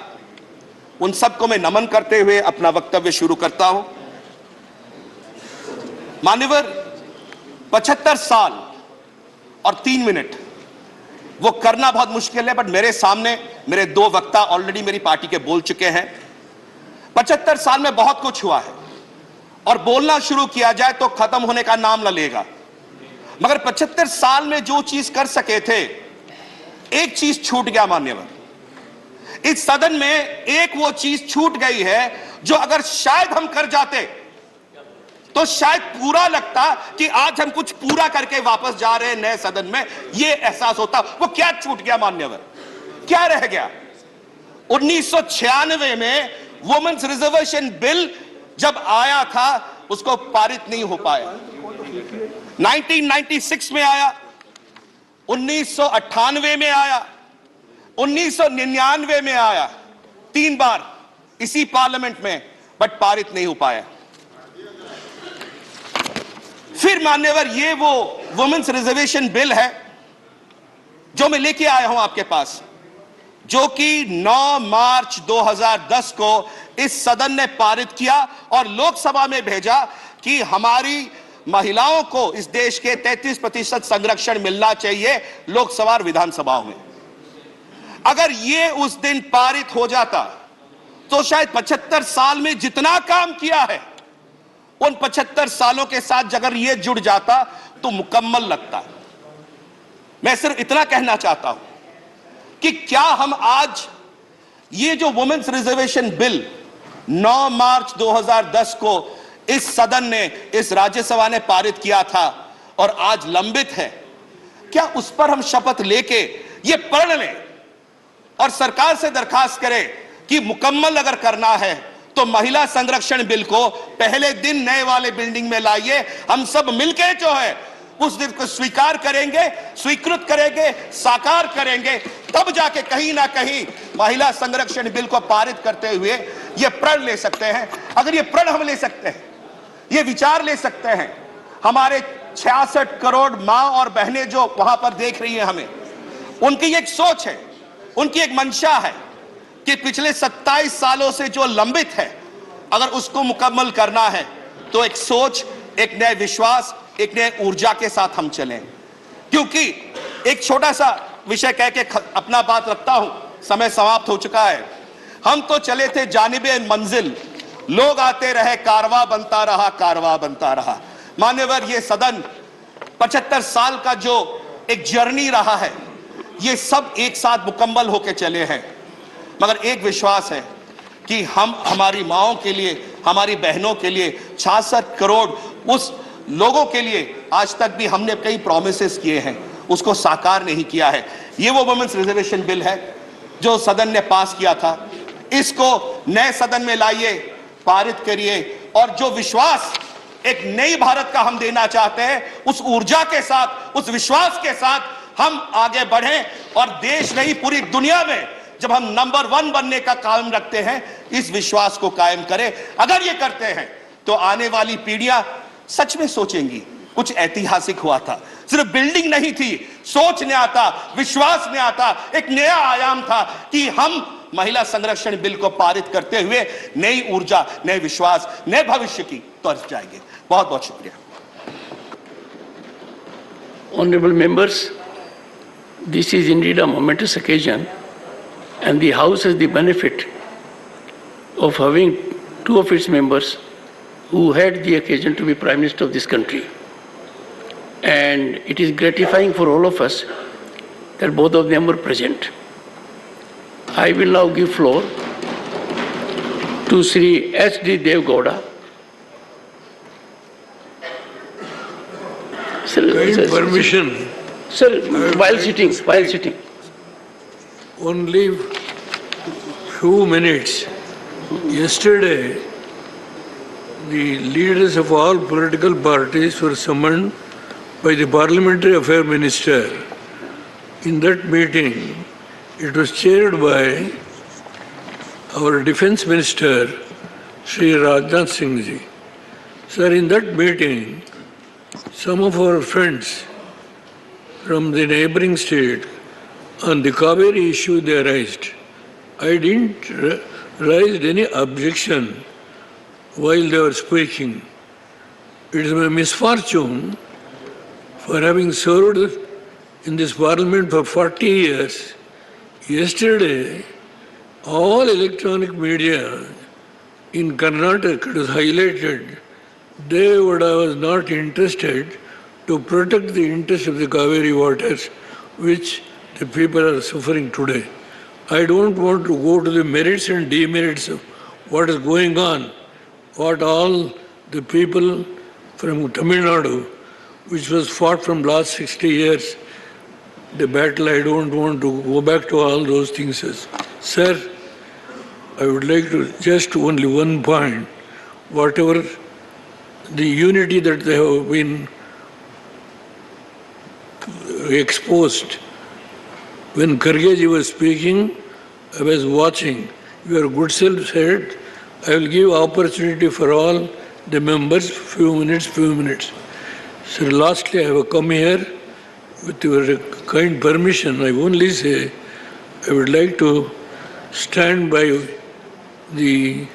उन सबको मैं नमन करते हुए अपना वक्तव्य शुरू करता हूं। मान्यवर, 75 साल और 3 मिनट वो करना बहुत मुश्किल है, बट मेरे सामने मेरे 2 वक्ता ऑलरेडी मेरी पार्टी के बोल चुके हैं। 75 साल में बहुत कुछ हुआ है और बोलना शुरू किया जाए तो खत्म होने का नाम न लेगा। मगर 75 साल में जो चीज कर सके थे, एक चीज छूट गया मान्यवर। इस सदन में एक वो चीज छूट गई है जो अगर शायद हम कर जाते तो शायद पूरा लगता कि आज हम कुछ पूरा करके वापस जा रहे हैं नए सदन में, ये एहसास होता। वो क्या छूट गया मान्यवर, क्या रह गया? 1996 में वुमेन्स रिजर्वेशन बिल जब आया था उसको पारित नहीं हो पाया। 1996 में आया, 1998 में आया, 1999 में आया, 3 बार इसी पार्लियामेंट में, बट पारित नहीं हो पाया। फिर मान्यवर ये वो वुमेन्स रिजर्वेशन बिल है जो मैं लेके आया हूं आपके पास। जो कि 9 मार्च 2010 को इस सदन ने पारित किया और लोकसभा में भेजा कि हमारी महिलाओं को इस देश के 33% संरक्षण मिलना चाहिए लोकसभा और विधानसभाओं में। अगर ये उस दिन पारित हो जाता तो शायद 75 साल में जितना काम किया है उन 75 सालों के साथ अगर ये जुड़ जाता तो मुकम्मल लगता। मैं सिर्फ इतना कहना चाहता हूं कि क्या हम आज ये जो वुमेन्स रिजर्वेशन बिल 9 मार्च 2010 को इस सदन ने, इस राज्यसभा ने पारित किया था और आज लंबित है, क्या उस पर हम शपथ लेके ये पढ़ लें और सरकार से दरखास्त करें कि मुकम्मल अगर करना है तो महिला संरक्षण बिल को पहले दिन नए वाले बिल्डिंग में लाइए, हम सब मिलके जो है उस दिन को स्वीकार करेंगे, स्वीकृत करेंगे, साकार करेंगे, तब जाके कहीं ना कहीं महिला संरक्षण बिल को पारित करते हुए ये प्रण ले सकते हैं। अगर ये प्रण हम ले सकते हैं, ये विचार ले सकते हैं, हमारे 66 करोड़ मां और बहनें जो वहां पर देख रही हैं हमें, उनकी एक सोच है, उनकी एक मंशा है कि पिछले 27 सालों से जो लंबित है अगर उसको मुकम्मल करना है तो एक सोच, एक नए विश्वास, एक नए ऊर्जा के साथ हम चलें। क्योंकि एक छोटा सा विषय कह के अपना बात रखता हूं, समय समाप्त हो चुका है। हम तो चले थे जानिबे मंजिल, लोग आते रहे, कारवा बनता रहा, कारवा बनता रहा। मान्यवर, ये सदन 75 साल का जो एक जर्नी रहा है, ये सब एक साथ मुकम्मल होके चले हैं। मगर एक विश्वास है कि हम हमारी माओं के लिए, हमारी बहनों के लिए, 66 करोड़ उस लोगों के लिए आज तक भी हमने कई प्रोमिसेस किए हैं, उसको साकार नहीं किया है। ये वो वुमेन्स रिजर्वेशन बिल है जो सदन ने पास किया था, इसको नए सदन में लाइए, पारित करिए और जो विश्वास एक नई भारत का हम देना चाहते हैं, उस ऊर्जा के साथ, उस विश्वास के साथ हम आगे बढ़ें और देश नहीं पूरी दुनिया में जब हम नंबर 1 बनने का काम रखते हैं, इस विश्वास को कायम करें। अगर ये करते हैं तो आने वाली पीढ़ियां सच में सोचेंगी कुछ ऐतिहासिक हुआ था। सिर्फ बिल्डिंग नहीं थी, सोच ने आता, विश्वास ने आता, एक नया आयाम था कि हम महिला संरक्षण बिल को पारित करते हुए नई ऊर्जा, नए विश्वास, नए भविष्य की तरफ जाएंगे। बहुत बहुत शुक्रिया। Honorable members, this is indeed a momentous occasion, and the House has the benefit of having 2 of its members who had the occasion to be Prime Minister of this country. And it is gratifying for all of us that both of them were present. I will now give floor to Sri S.D. Dev Gowda. Kind permission. Sir, while sitting. Only few minutes. Yesterday, the leaders of all political parties were summoned by the Parliamentary Affairs Minister. In that meeting, it was chaired by our Defence Minister, Sri Rajnath Singh ji. Sir, in that meeting, some of our friends from the neighboring state on the Kaveri issue they raised. I didn't raise any objection while they were speaking. It is my misfortune for having served in this parliament for 40 years. Yesterday, all electronic media in Karnataka was highlighted. They was not interested to protect the interests of the Kaveri waters, which the people are suffering today. I don't want to go to the merits and demerits of what is going on, what all the people from Tamil Nadu, which was fought from last 60 years, the battle, I don't want to go back to all those things. Sir, I would like to just only one point, whatever the unity that they have been exposed. When Kharge was speaking, I was watching. Your good self said, I will give opportunity for all the members, few minutes. So lastly, I have come here with your kind permission. I only say I would like to stand by the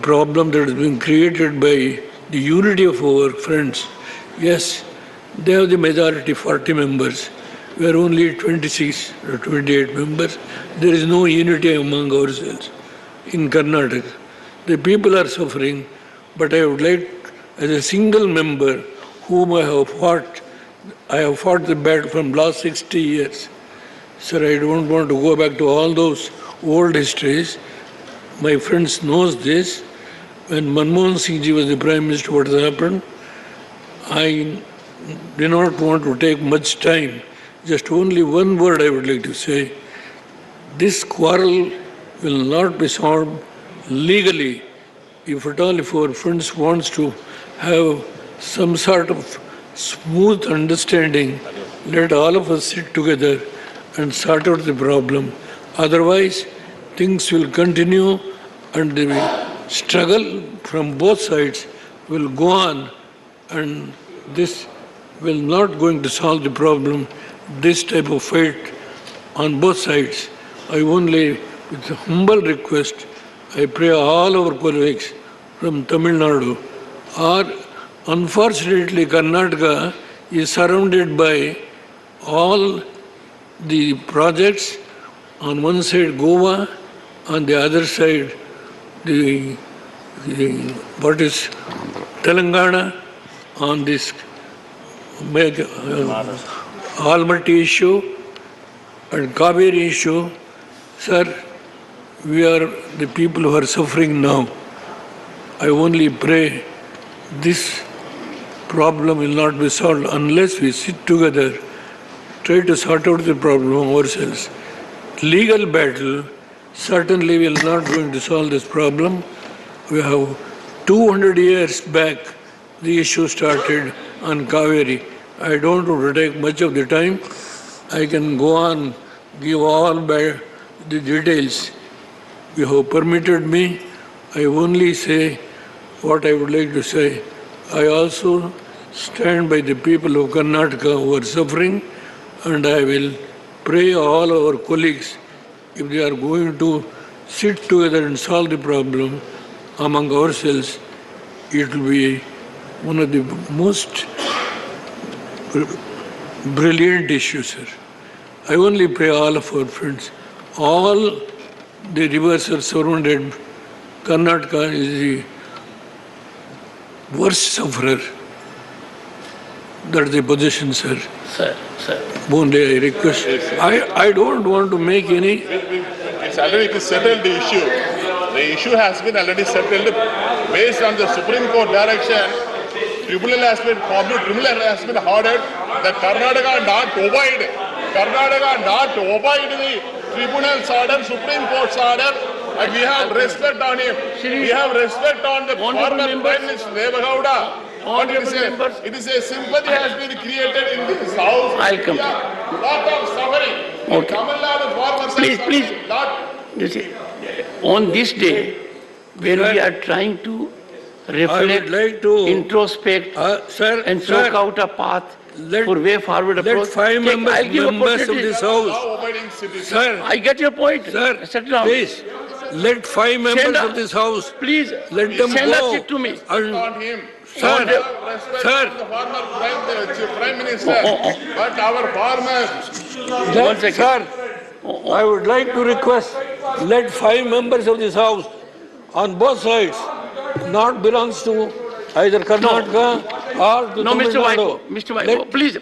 problem that has been created by the unity of our friends. Yes, they have the majority, 40 members. We are only 26 or 28 members. There is no unity among ourselves in Karnataka. The people are suffering, but I would like, as a single member whom I have fought the battle from last 60 years. Sir, I don't want to go back to all those old histories. My friends knows this. When Manmohan Singh ji was the Prime Minister, what has happened? I do not want to take much time. Just only one word I would like to say. This quarrel will not be solved legally. If at all, if our friends wants to have some sort of smooth understanding, let all of us sit together and sort out the problem. Otherwise, things will continue and the struggle from both sides will go on, and this will not going to solve the problem. This type of fight on both sides. I only, with a humble request, I pray all our colleagues from Tamil Nadu are, unfortunately, Karnataka is surrounded by all the projects. On one side Goa, on the other side what is Telangana, on this Almaty issue and Kaveri issue. Sir, we are the people who are suffering now. I only pray this problem will not be solved unless we sit together, try to sort out the problem ourselves. Legal battle certainly will not going to solve this problem. We have 200 years back the issue started on Kaveri. I don't want to take much of the time. I can go on, give all by the details. You have permitted me. I only say what I would like to say. I also stand by the people of Karnataka who are suffering, and I will pray all our colleagues, if they are going to sit together and solve the problem among ourselves, it will be one of the most brilliant issues, sir. I only pray all of our friends. All the rivers are surrounded. Karnataka is the worst sufferer. That's the position, sir. Sir. Only I request. I don't want to make any. It's already settled the issue. The issue has been already settled based on the Supreme Court direction. Tribunal has been ordered that Karnataka not obeyed. Karnataka not obeyed the Tribunal's order, Supreme Court's order, and we have respect on him. We have respect on the former Prime Minister Devagowda. But it is a sympathy has been created in this house. I'll come. Lot of suffering. Okay. Tamil Nadu farmers Please. You see, on this day, when we are trying to reflect, introspect, and chalk out a path for way forward approach. Let 5 members of this house. Sir, I get your point. Sir, settle down. Please, let 5 members of this house. Please, let them send go. it to me. Sir, the former Prime Minister, but our farmers. Sir, I would like to request, let 5 members of this house on both sides not belongs to either Karnataka or to Tamil Nadu. Mr. Vaiko, please.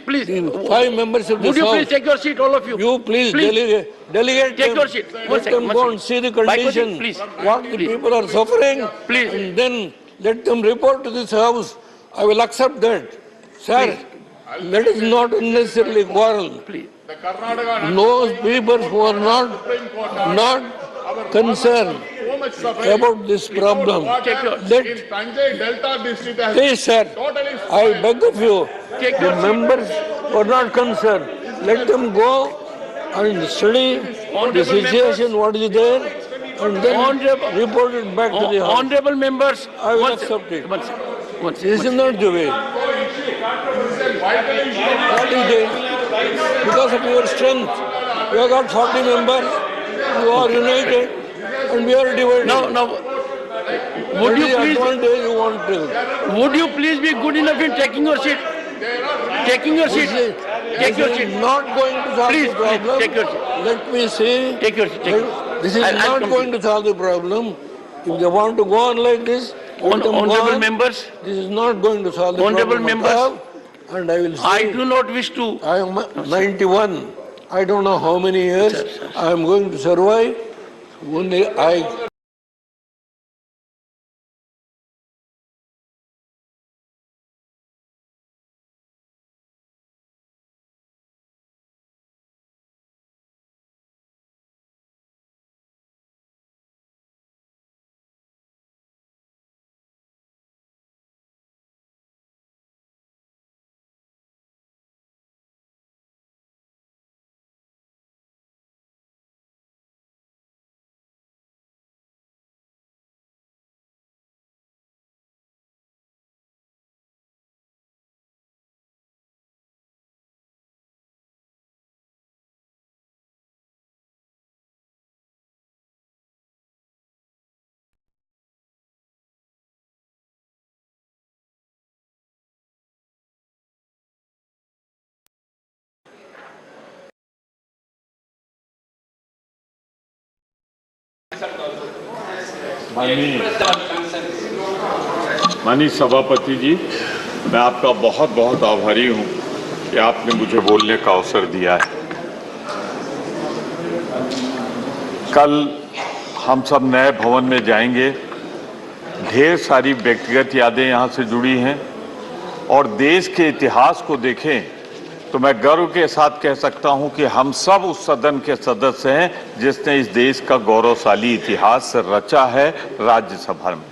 5 members of this Would you house. please take your seat, all of you? You please delegate Take them. your seat. Let them go and see the condition, what the people are suffering, and then let them report to this house. I will accept that. Sir, let us not unnecessarily quarrel. Those people who are not concerned about this problem. Please, sir, I beg of you, the members who are not concerned, let them go and study the situation, what is there, and then report it back to the house. Honorable members, I will accept it. This is not the way. What is it? Because of your strength, We have got 40 members. You are united, and we are divided. Now, would you please? Advantage you want to. Would you please be good enough in taking your seat? Taking your seat. Take your seat. Not going to solve Please, the problem. take your seat. Let me say. Take your seat. This is not going to solve the problem. If they want to go on like this, honorable members, this is not going to solve the honorable problem. members, and I will say, I do not wish to. I am 91. I don't know how many years I am going to survive. Only I. माननीय सभापति जी, मैं आपका बहुत बहुत आभारी हूं कि आपने मुझे बोलने का अवसर दिया है। कल हम सब नए भवन में जाएंगे। ढेर सारी व्यक्तिगत यादें यहां से जुड़ी हैं और देश के इतिहास को देखें तो मैं गर्व के साथ कह सकता हूं कि हम सब उस सदन के सदस्य हैं जिसने इस देश का गौरवशाली इतिहास रचा है राज्यसभा में।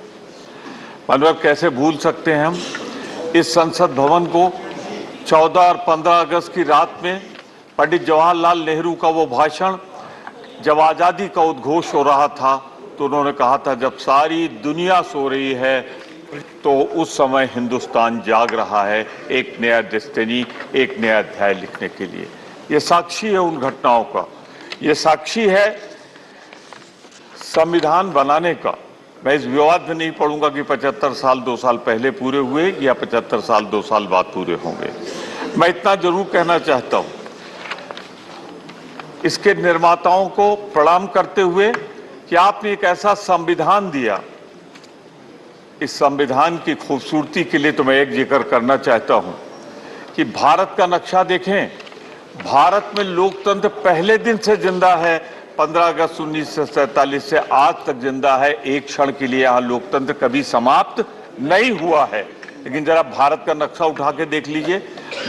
मतलब कैसे भूल सकते हैं हम इस संसद भवन को 14 और 15 अगस्त की रात में पंडित जवाहरलाल नेहरू का वो भाषण, जब आज़ादी का उद्घोष हो रहा था तो उन्होंने कहा था जब सारी दुनिया सो रही है तो उस समय हिंदुस्तान जाग रहा है एक नया डेस्टिनी, एक नया अध्याय लिखने के लिए। ये साक्षी है उन घटनाओं का, ये साक्षी है संविधान बनाने का। मैं इस विवाद में नहीं पढ़ूंगा कि 75 साल 2 साल पहले पूरे हुए या 75 साल 2 साल बाद पूरे होंगे। मैं इतना जरूर कहना चाहता हूं, इसके निर्माताओं को प्रणाम करते हुए कि आपने एक ऐसा संविधान दिया। इस संविधान की खूबसूरती के लिए तो मैं एक जिक्र करना चाहता हूं कि भारत का नक्शा देखें। भारत में लोकतंत्र पहले दिन से जिंदा है, 15 अगस्त 1947 से आज तक जिंदा है। एक क्षण के लिए यहां लोकतंत्र कभी समाप्त नहीं हुआ है। लेकिन जरा भारत का नक्शा उठा के देख लीजिए,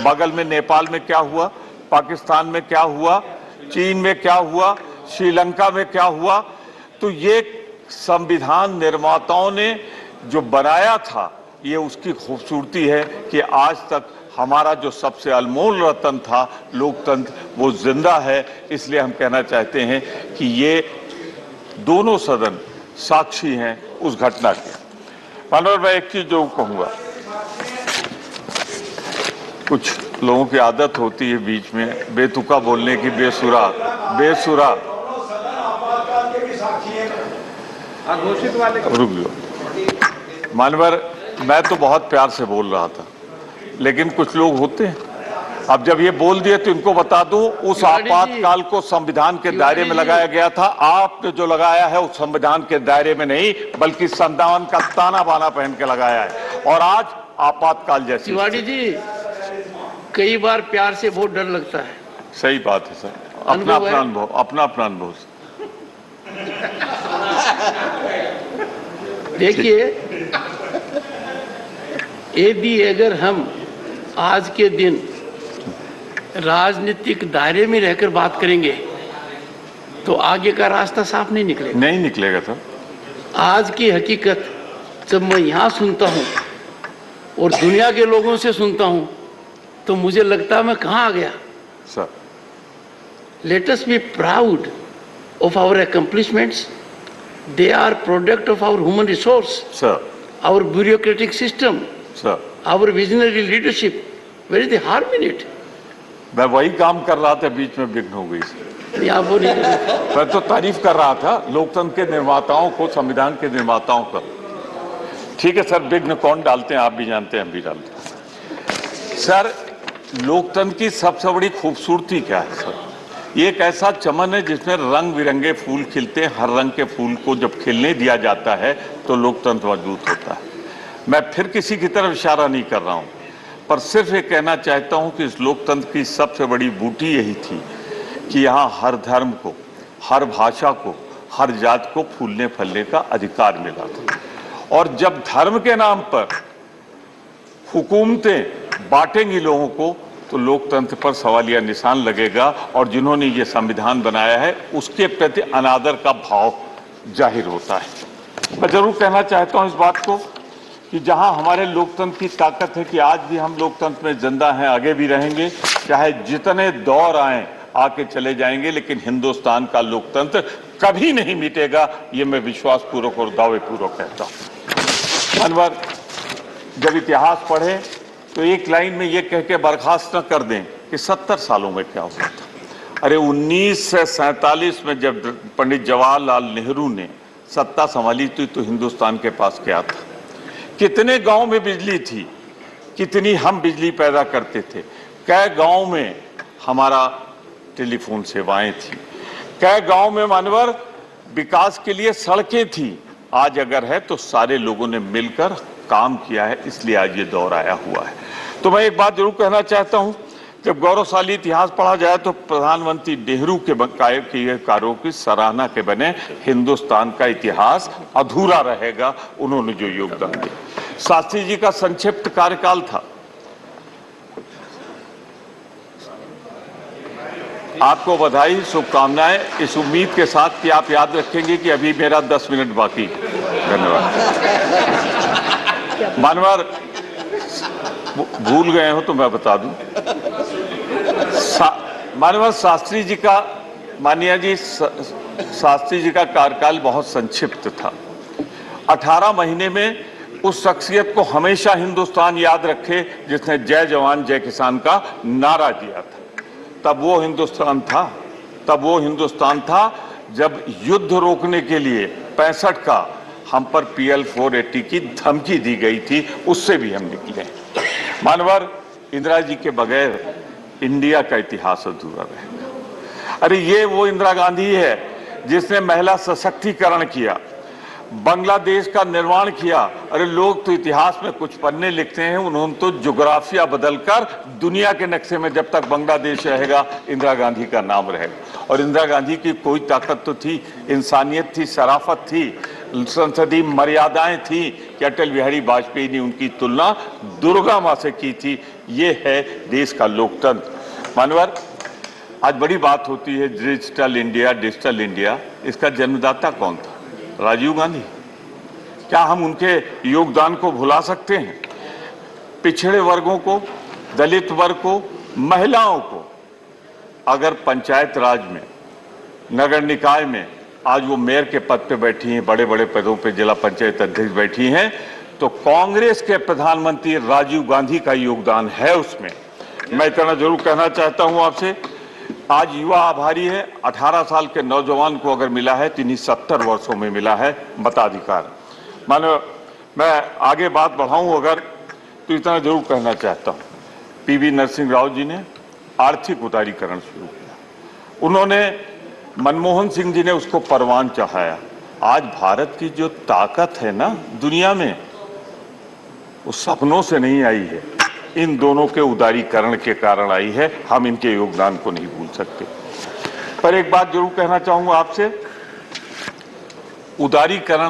बगल में नेपाल में क्या हुआ, पाकिस्तान में क्या हुआ, चीन में क्या हुआ, श्रीलंका में क्या हुआ। तो ये संविधान निर्माताओं ने जो बनाया था, ये उसकी खूबसूरती है कि आज तक हमारा जो सबसे अनमोल रतन था लोकतंत्र, वो जिंदा है। इसलिए हम कहना चाहते हैं कि ये दोनों सदन साक्षी हैं उस घटना के। मानव, मैं एक चीज जो कहूंगा, कुछ लोगों की आदत होती है बीच में बेतुका बोलने की, बेसुरा रुक जाओ मानवर, मैं तो बहुत प्यार से बोल रहा था, लेकिन कुछ लोग होते हैं, अब जब ये बोल दिए तो इनको बता दूं, उस आपातकाल को संविधान के दायरे में लगाया गया था। आपने जो लगाया है उस संविधान के दायरे में नहीं, बल्कि संविधान का ताना बाना पहन के लगाया है। और आज आपातकाल जैसी। तिवारी जी, कई बार प्यार से बहुत डर लगता है। सही बात है सर, अपना अपना अनुभव। देखिए, यदि अगर हम आज के दिन राजनीतिक दायरे में रहकर बात करेंगे तो आगे का रास्ता साफ नहीं निकलेगा सर। आज की हकीकत जब मैं यहाँ सुनता हूँ और दुनिया के लोगों से सुनता हूँ तो मुझे लगता है मैं कहाँ आ गया sir. Let us be proud of our accomplishments. They are product of our human resource, sir, our bureaucratic system, sir, our visionary leadership. Where is the harm in it? मैं वही काम कर रहा था, बीच में विघ्न हो गई। मैं तो तारीफ कर रहा था लोकतंत्र के निर्माताओं को, संविधान के निर्माताओं का। ठीक है सर, विघ्न कौन डालते हैं आप भी जानते हैं, हम भी डालते हैं। सर, लोकतंत्र की सबसे बड़ी खूबसूरती क्या है सर? ये एक ऐसा चमन है जिसमें रंग बिरंगे फूल खिलते हैं। हर रंग के फूल को जब खिलने दिया जाता है तो लोकतंत्र मजबूत होता है। मैं फिर किसी की तरफ इशारा नहीं कर रहा हूं, पर सिर्फ ये कहना चाहता हूं कि इस लोकतंत्र की सबसे बड़ी बूटी यही थी कि यहाँ हर धर्म को, हर भाषा को, हर जात को फूलने फलने का अधिकार मिला था। और जब धर्म के नाम पर हुकूमतें बांटेंगी लोगों को तो लोकतंत्र पर सवालिया निशान लगेगा और जिन्होंने ये संविधान बनाया है उसके प्रति अनादर का भाव जाहिर होता है। मैं जरूर कहना चाहता हूं इस बात को कि जहां हमारे लोकतंत्र की ताकत है कि आज भी हम लोकतंत्र में जिंदा हैं, आगे भी रहेंगे, चाहे जितने दौर आए आके चले जाएंगे, लेकिन हिंदुस्तान का लोकतंत्र कभी नहीं मिटेगा, ये मैं विश्वास पूर्वक और दावे पूर्वक कहता हूं। अनवर, जब इतिहास पढ़े तो एक लाइन में ये कह के बर्खास्त न कर दें कि 70 सालों में क्या हुआ था। अरे 1947 में जब पंडित जवाहरलाल नेहरू ने सत्ता संभाली थी तो हिंदुस्तान के पास क्या था? कितने गांव में बिजली थी, कितनी हम बिजली पैदा करते थे, कै गांव में हमारा टेलीफोन सेवाएं थी, कै गांव में मानवर विकास के लिए सड़कें थी। आज अगर है तो सारे लोगों ने मिलकर काम किया है, इसलिए आज ये दौर आया हुआ है। तो मैं एक बात जरूर कहना चाहता हूं, जब गौरवशाली इतिहास पढ़ा जाए तो प्रधानमंत्री नेहरू के किए कार्यों की सराहना के बने हिंदुस्तान का इतिहास अधूरा रहेगा। उन्होंने जो योगदान दिया, शास्त्री जी का संक्षिप्त कार्यकाल था। आपको बधाई, शुभकामनाएं, इस उम्मीद के साथ कि आप याद रखेंगे कि अभी मेरा 10 मिनट बाकी। धन्यवाद। मानवर, भूल गए हो तो मैं बता दूं, मानवर शास्त्री जी का, मानिया जी, शास्त्री जी का कार्यकाल बहुत संक्षिप्त था। 18 महीने में उस शख्सियत को हमेशा हिंदुस्तान याद रखे जिसने जय जवान जय किसान का नारा दिया था। तब वो हिंदुस्तान था जब युद्ध रोकने के लिए 65 का हम पर PL 480 की धमकी दी गई थी, उससे भी हम निकले। मानवर, इंदिरा जी के बगैर इंडिया का इतिहास अधूरा रहेगा। अरे ये वो इंदिरा गांधी है जिसने महिला सशक्तिकरण किया, बांग्लादेश का निर्माण किया। अरे लोग तो इतिहास में कुछ पन्ने लिखते हैं, उन्होंने तो ज्योग्राफिया बदलकर दुनिया के नक्शे में जब तक बांग्लादेश रहेगा इंदिरा गांधी का नाम रहेगा। और इंदिरा गांधी की कोई ताकत तो थी, इंसानियत थी, शराफत थी, संसदीय मर्यादाएं थी कि अटल बिहारी वाजपेयी ने उनकी तुलना दुर्गा मां से की थी। ये है देश का लोकतंत्र। मानवर, आज बड़ी बात होती है डिजिटल इंडिया। इसका जन्मदाता कौन था? राजीव गांधी। क्या हम उनके योगदान को भुला सकते हैं? पिछड़े वर्गों को, दलित वर्ग को, महिलाओं को अगर पंचायत राज में, नगर निकाय में आज वो मेयर के पद पे बैठी हैं, बड़े बड़े पदों पे जिला पंचायत अध्यक्ष बैठी हैं, तो कांग्रेस के प्रधानमंत्री राजीव गांधी का योगदान है उसमें। मैं इतना जरूर कहना चाहता हूं आपसे, आज युवा आभारी है। 18 साल के नौजवान को अगर मिला है तो इन्हीं 70 वर्षों में मिला है मताधिकार। मानो मैं आगे बात बढ़ाऊं अगर तो इतना जरूर कहना चाहता हूं, PV नरसिंह राव जी ने आर्थिक उदारीकरण शुरू किया। उन्होंने, मनमोहन सिंह जी ने उसको परवान चढ़ाया। आज भारत की जो ताकत है ना दुनिया में, वो सपनों से नहीं आई है, इन दोनों के उदारीकरण के कारण आई है। हम इनके योगदान को नहीं भूल सकते। पर एक बात जरूर कहना चाहूंगा आपसे, उदारीकरण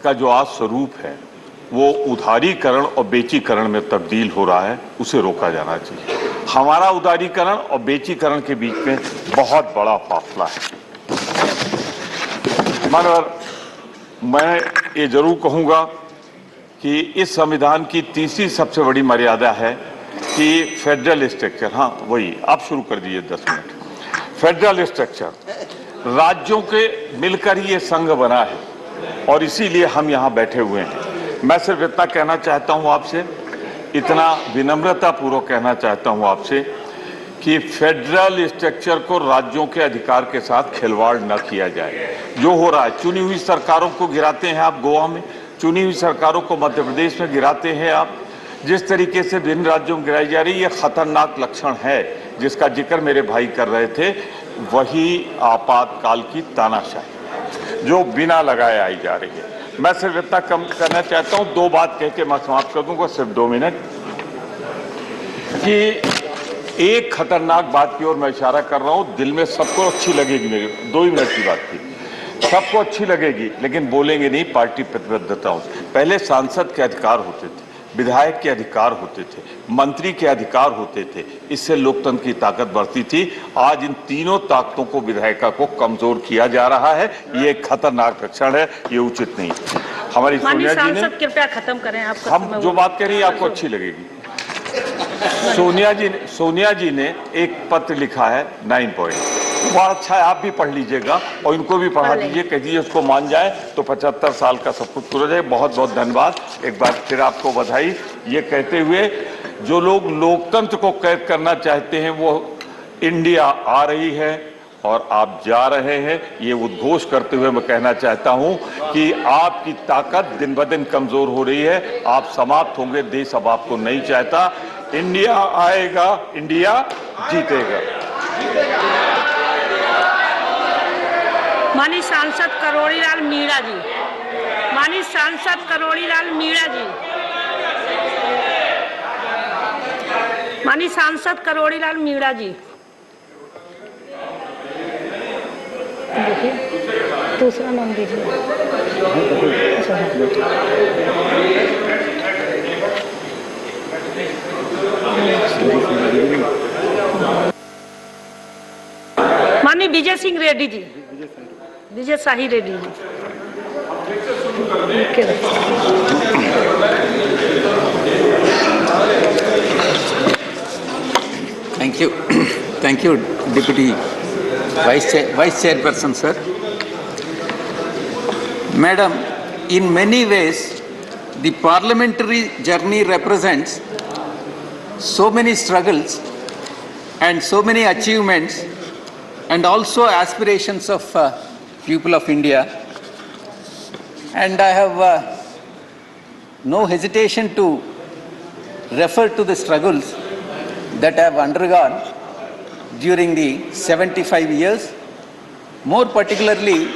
का जो आज स्वरूप है वो उधारीकरण और बेचीकरण में तब्दील हो रहा है, उसे रोका जाना चाहिए। हमारा उदारीकरण और बेचीकरण के बीच में बहुत बड़ा फासला है। मानवर, मैं ये जरूर कहूंगा कि इस संविधान की तीसरी सबसे बड़ी मर्यादा है कि फेडरल स्ट्रक्चर, हाँ वही आप शुरू कर दीजिए 10 मिनट। फेडरल स्ट्रक्चर, राज्यों के मिलकर ही ये संघ बना है और इसीलिए हम यहाँ बैठे हुए हैं। मैं सिर्फ इतना कहना चाहता हूँ आपसे, इतना विनम्रता पूर्वक कहना चाहता हूँ आपसे कि फेडरल स्ट्रक्चर को राज्यों के अधिकार के साथ खिलवाड़ न किया जाए। जो हो रहा है, चुनी हुई सरकारों को गिराते हैं आप गोवा में, चुनी हुई सरकारों को मध्य प्रदेश में गिराते हैं आप, जिस तरीके से विभिन्न राज्यों में गिराई जा रही है, यह खतरनाक लक्षण है जिसका जिक्र मेरे भाई कर रहे थे। वही आपातकाल की तानाशाही जो बिना लगाए आई जा रही है। मैं सिर्फ इतना कम करना चाहता हूं, दो बात कह के मैं समाप्त कर दूंगा, सिर्फ 2 मिनट, कि एक खतरनाक बात की ओर मैं इशारा कर रहा हूं, दिल में सबको अच्छी लगेगी, मेरी 2 ही मिनट की बात थी, सबको अच्छी लगेगी, लेकिन बोलेंगे नहीं पार्टी प्रतिबद्धताओं से। पहले सांसद के अधिकार होते थे, विधायक के अधिकार होते थे, मंत्री के अधिकार होते थे, इससे लोकतंत्र की ताकत बढ़ती थी। आज इन तीनों ताकतों को विधायिका को कमजोर किया जा रहा है, ये एक खतरनाक लक्षण है, ये उचित नहीं है। हमारी सोनिया जी ने, कृपया खत्म करें, आपका हम जो बात कह रही है आपको अच्छी लगेगी। सोनिया जी ने एक पत्र लिखा है 9 पॉइंट, बहुत अच्छा है, आप भी पढ़ लीजिएगा और इनको भी पढ़ा दीजिए, कह दीजिए उसको मान जाए तो 75 साल का सब कुछ पूरा जाए। बहुत बहुत धन्यवाद, एक बार फिर आपको बधाई। ये कहते हुए जो लोग लोकतंत्र को कैद करना चाहते हैं वो इंडिया आ रही है और आप जा रहे हैं, ये उद्घोष करते हुए मैं कहना चाहता हूं कि आपकी ताकत दिन ब दिन कमजोर हो रही है, आप समाप्त होंगे, देश अब आपको नहीं चाहता। इंडिया आएगा, इंडिया जीतेगा। माननीय सांसद करोड़ीलाल मीणा जी, माननीय सांसद करोड़ीलाल मीणा जी, माननीय सांसद करोड़ीलाल मीणा जी, देखिए दूसरा नाम दीजिए। माननीय विजय सिंह रेड्डी जी, विजय शाही Reddy ji, Thank you, Deputy Vice Chairperson, sir. Madam, in many ways, the parliamentary journey represents so many struggles and so many achievements and also aspirations of people of India. And I have no hesitation to refer to the struggles that I have undergone during the 75 years, more particularly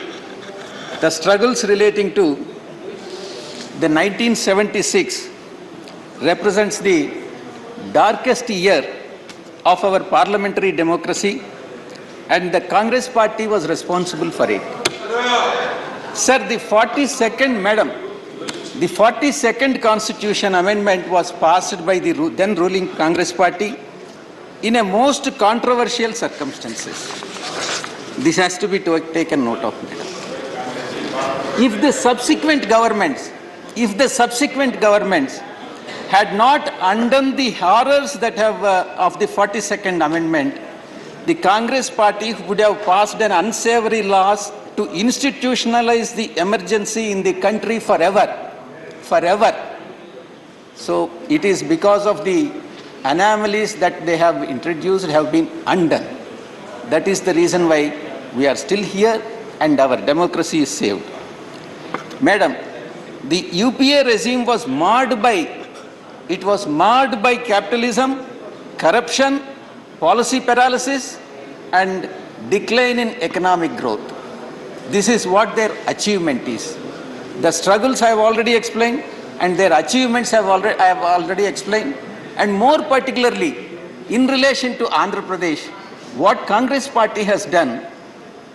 the struggles relating to the 1976 represents the darkest year of our parliamentary democracy, and the Congress party was responsible for it. Sir, the 42nd Constitution Amendment was passed by the then ruling Congress party in a most controversial circumstances. This has to be taken note of, madam. If the subsequent governments had not undone the horrors that have of the 42nd Amendment, the Congress party would have passed an unsavory laws to institutionalize the emergency in the country forever. So it is because of the anomalies that they have introduced have been undone. That is the reason why we are still here and our democracy is saved. Madam, the UPA regime was marred by capitalism, corruption, policy paralysis, and decline in economic growth. This is what their achievement is. The struggles I have already explained, and their achievements I have already explained, and more particularly in relation to Andhra Pradesh, what Congress party has done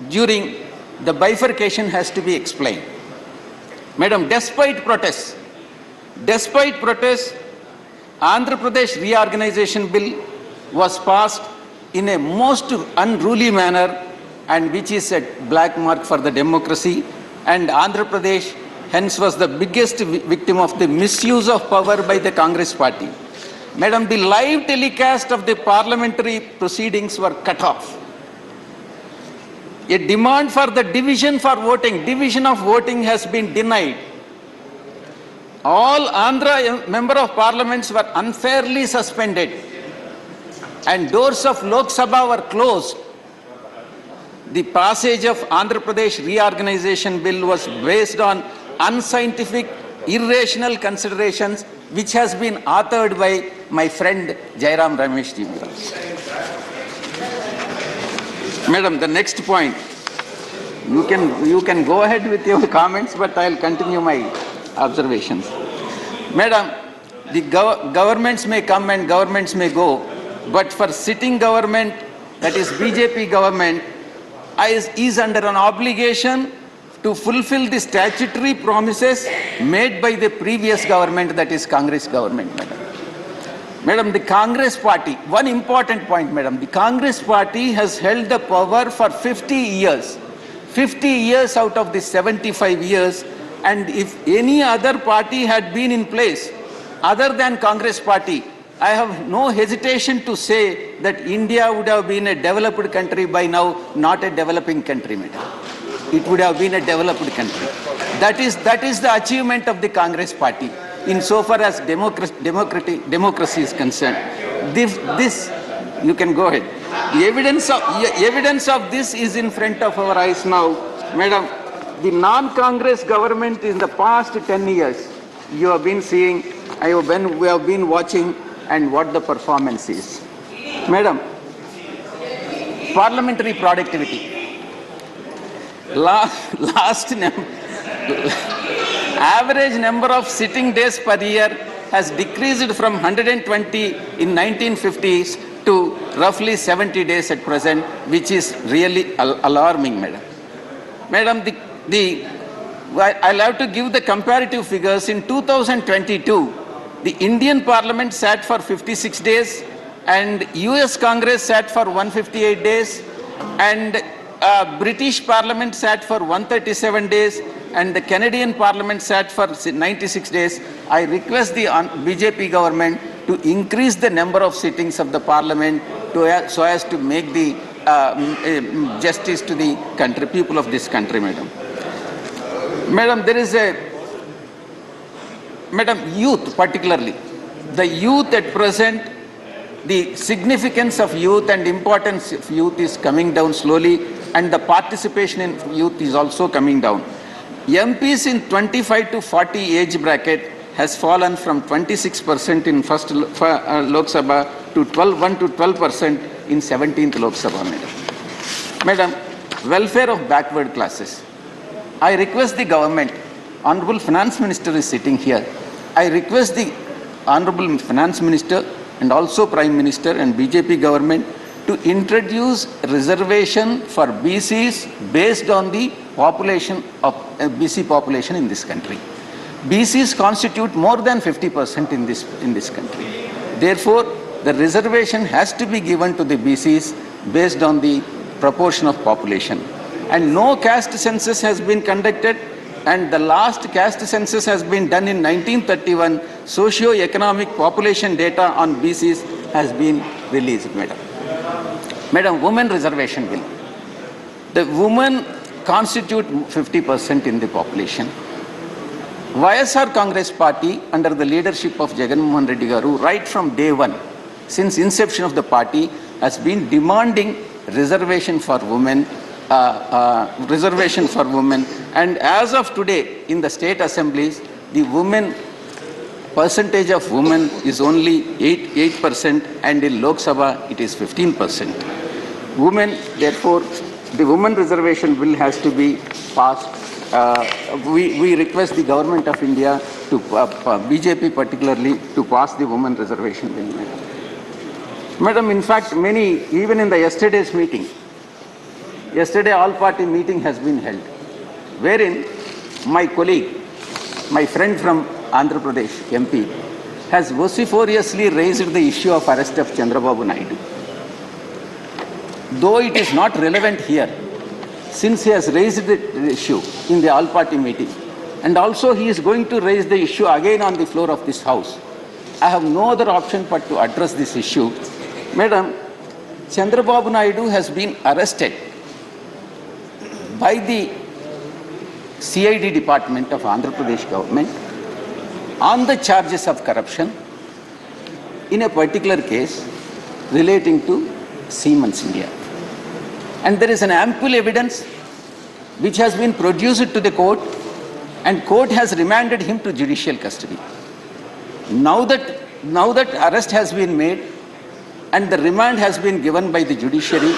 during the bifurcation has to be explained. Madam, despite protests, Andhra Pradesh reorganization bill was passed in a most unruly manner, and which is a black mark for the democracy, and Andhra Pradesh hence was the biggest victim of the misuse of power by the Congress party. Madam, the live telecast of the parliamentary proceedings were cut off. A demand for the division of voting has been denied. All Andhra member of parliaments were unfairly suspended. and doors of Lok Sabha were closed, the passage of Andhra Pradesh reorganization bill was based on unscientific, irrational considerations, which has been authored by my friend Jairam Ramesh ji. Madam, the next point, you can go ahead with your comments, but I'll continue my observations. Madam, the governments may come and governments may go, but for sitting government, that is BJP government, is under an obligation to fulfill the statutory promises made by the previous government, that is Congress government, madam. Madam, the Congress party, one important point, madam, the Congress party has held the power for 50 years. 50 years out of the 75 years, and if any other party had been in place other than Congress party, I have no hesitation to say that India would have been a developed country by now, not a developing country, madam. It would have been a developed country. That is the achievement of the Congress party, insofar as democracy is concerned. This, you can go ahead. The evidence of this is in front of our eyes now. Madam, the non-Congress government in the past 10 years, you have been seeing, we have been watching, and what the performance is. Madam, parliamentary productivity. Average number of sitting days per year has decreased from 120 in 1950s to roughly 70 days at present, which is really alarming, madam. Madam, I'll have to give the comparative figures. In 2022, the Indian Parliament sat for 56 days, and US Congress sat for 158 days, and British Parliament sat for 137 days, and the Canadian Parliament sat for 96 days. I request the BJP government to increase the number of sittings of the Parliament so as to make the justice to the country, people of this country, madam. Madam, there is youth particularly. The youth at present, the significance of youth and importance of youth is coming down slowly, and the participation in youth is also coming down. MPs in 25 to 40 age bracket has fallen from 26% in first Lok Sabha to 1 to 12% in 17th Lok Sabha, madam. Madam, welfare of backward classes. I request the government, Honorable Finance Minister is sitting here. I request the Honorable Finance Minister and also Prime Minister and BJP government to introduce reservation for BCs based on the population of BC population in this country. BCs constitute more than 50% in this country. Therefore, the reservation has to be given to the BCs based on the proportion of population. And no caste census has been conducted, and the last caste census has been done in 1931. Socio-economic population data on BCs has been released, madam. Madam, women reservation bill. The women constitute 50% in the population. YSR Congress Party, under the leadership of Jagan Mohan Reddy Garu, right from day one, since inception of the party, has been demanding reservation for women, and as of today, in the state assemblies, the percentage of women is only 8%, and in Lok Sabha it is 15%. Women, therefore, the women reservation bill has to be passed. We request the government of India to, BJP particularly, to pass the women reservation bill. Madam, in fact, even in the yesterday's meeting, yesterday all-party meeting has been held, wherein my colleague, my friend from Andhra Pradesh, MP, has vociferously raised the issue of arrest of Chandrababu Naidu. Though it is not relevant here, since he has raised the issue in the all-party meeting, and also he is going to raise the issue again on the floor of this House, I have no other option but to address this issue. Madam, Chandrababu Naidu has been arrested by the CID department of Andhra Pradesh government on the charges of corruption in a particular case, relating to Siemens India. And there is an ample evidence which has been produced to the court, and court has remanded him to judicial custody. Now that arrest has been made and the remand has been given by the judiciary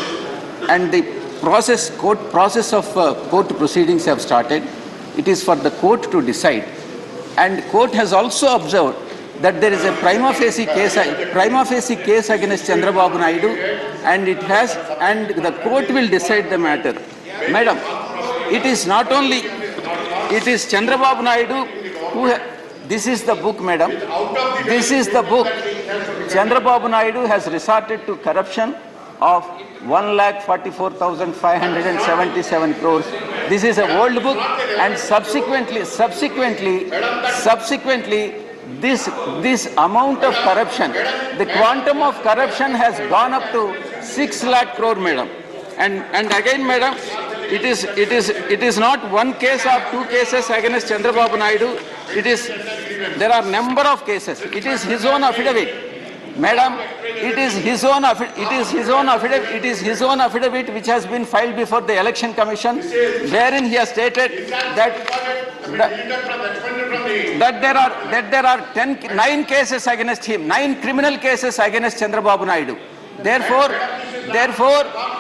and the court proceedings have started, it is for the court to decide. And court has also observed that there is a prima facie case against Chandrababu Naidu, and the court will decide the matter. Madam, it is Chandrababu Naidu who this is the book, madam. This is the book. Chandrababu Naidu has resorted to corruption of 1,44,577 crores. This is a old book, and subsequently, this amount of corruption, the quantum of corruption has gone up to 6 lakh crore, madam. And again, madam, it is not one case or two cases against Chandrababu Naidu. There are number of cases. It is his own affidavit, madam. It is his own affidavit which has been filed before the Election Commission, wherein he has stated that there are 9 cases against him, 9 criminal cases against Chandrababu Naidu. Therefore,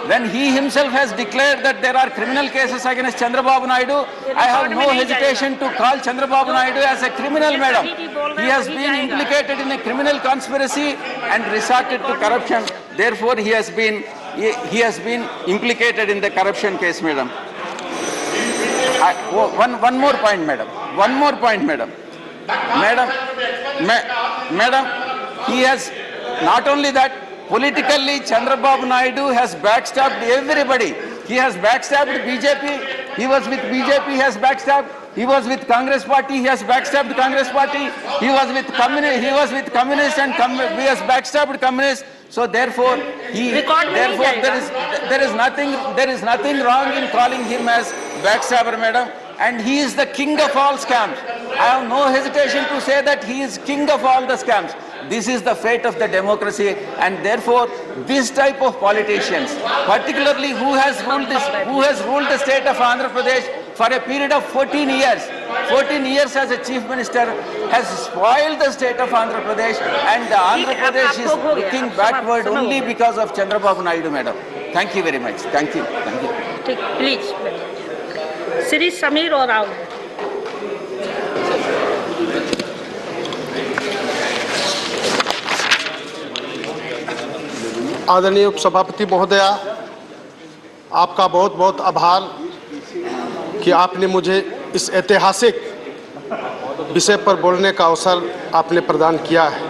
when he himself has declared that there are criminal cases against Chandrababu Naidu, I have no hesitation to call Chandrababu Naidu as a criminal, madam. He has been implicated in a criminal conspiracy and resorted to corruption. Therefore, he has been implicated in the corruption case, madam. One more point, madam. Madam, he has not only that. Politically, Chandrababu Naidu has backstabbed everybody. He has backstabbed BJP. He was with BJP, he has backstabbed. He was with Congress Party, he has backstabbed Congress Party. He was with communists and he has backstabbed communists. So therefore, there is nothing wrong in calling him as backstabber, madam. And he is the king of all scams. I have no hesitation to say that he is king of all the scams. This is the fate of the democracy, and therefore this type of politicians, particularly who has ruled the state of Andhra Pradesh for a period of 14 years as a chief minister, has spoiled the state of Andhra Pradesh, and the Andhra Pradesh is looking backward only because of Chandrababu Naidu, madam. Thank you very much. Thank you. Please, Shri Samir Rao. आदरणीय उपसभापति महोदया, आपका बहुत बहुत आभार कि आपने मुझे इस ऐतिहासिक विषय पर बोलने का अवसर आपने प्रदान किया है।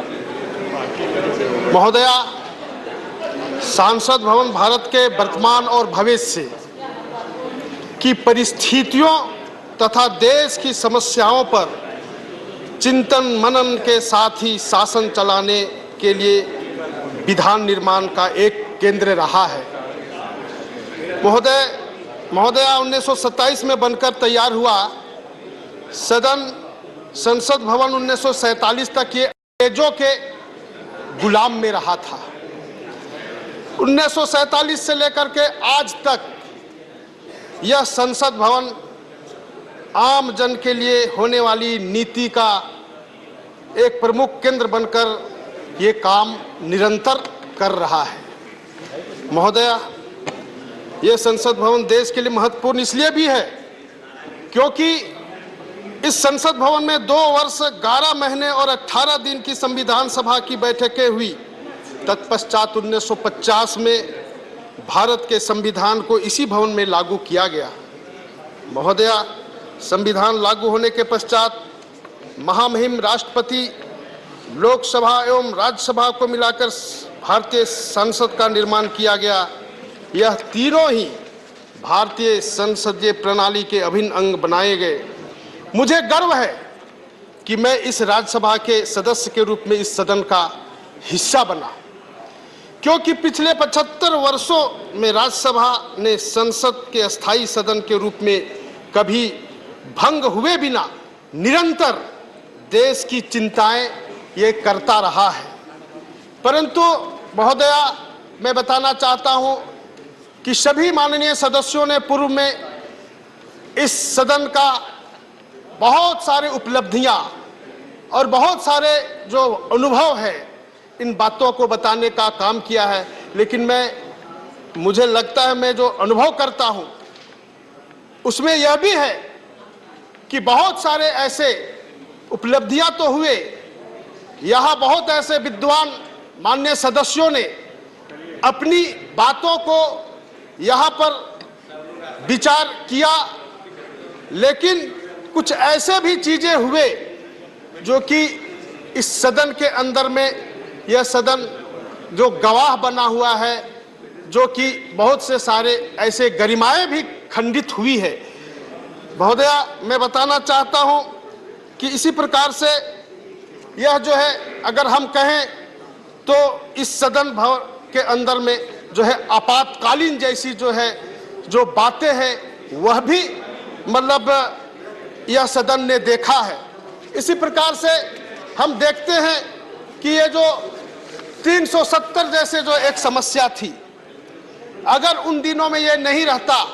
महोदया, सांसद भवन भारत के वर्तमान और भविष्य की परिस्थितियों तथा देश की समस्याओं पर चिंतन मनन के साथ ही शासन चलाने के लिए विधान निर्माण का एक केंद्र रहा है। महोदया 1927 में बनकर तैयार हुआ संसद भवन 1947 तक ये अंग्रेजों के गुलाम में रहा था। 1947 से लेकर के आज तक यह संसद भवन आम जन के लिए होने वाली नीति का एक प्रमुख केंद्र बनकर ये काम निरंतर कर रहा है। महोदया, ये संसद भवन देश के लिए महत्वपूर्ण इसलिए भी है क्योंकि इस संसद भवन में 2 वर्ष 11 महीने और 18 दिन की संविधान सभा की बैठकें हुई। तत्पश्चात 1950 में भारत के संविधान को इसी भवन में लागू किया गया। महोदया, संविधान लागू होने के पश्चात महामहिम राष्ट्रपति, लोकसभा एवं राज्यसभा को मिलाकर भारतीय संसद का निर्माण किया गया। यह तीनों ही भारतीय संसदीय प्रणाली के अभिन्न अंग बनाए गए। मुझे गर्व है कि मैं इस राज्यसभा के सदस्य के रूप में इस सदन का हिस्सा बना, क्योंकि पिछले 75 वर्षों में राज्यसभा ने संसद के अस्थायी सदन के रूप में कभी भंग हुए बिना निरंतर देश की चिंताएं ये करता रहा है। परंतु महोदया, मैं बताना चाहता हूं कि सभी माननीय सदस्यों ने पूर्व में इस सदन का बहुत सारे उपलब्धियां और बहुत सारे जो अनुभव है इन बातों को बताने का काम किया है, लेकिन मुझे लगता है मैं जो अनुभव करता हूं उसमें यह भी है कि बहुत सारे ऐसे उपलब्धियां तो हुए, यहां बहुत ऐसे विद्वान माननीय सदस्यों ने अपनी बातों को यहां पर विचार किया, लेकिन कुछ ऐसे भी चीजें हुए जो कि इस सदन के अंदर में यह सदन जो गवाह बना हुआ है, जो कि बहुत से सारे ऐसे गरिमाएं भी खंडित हुई है। महोदया, मैं बताना चाहता हूं कि इसी प्रकार से यह जो है अगर हम कहें तो इस सदन भवन के अंदर में जो है आपातकालीन जैसी जो बातें हैं वह भी मतलब यह सदन ने देखा है। इसी प्रकार से हम देखते हैं कि ये जो 370 जैसे जो एक समस्या थी, अगर उन दिनों में ये नहीं रहता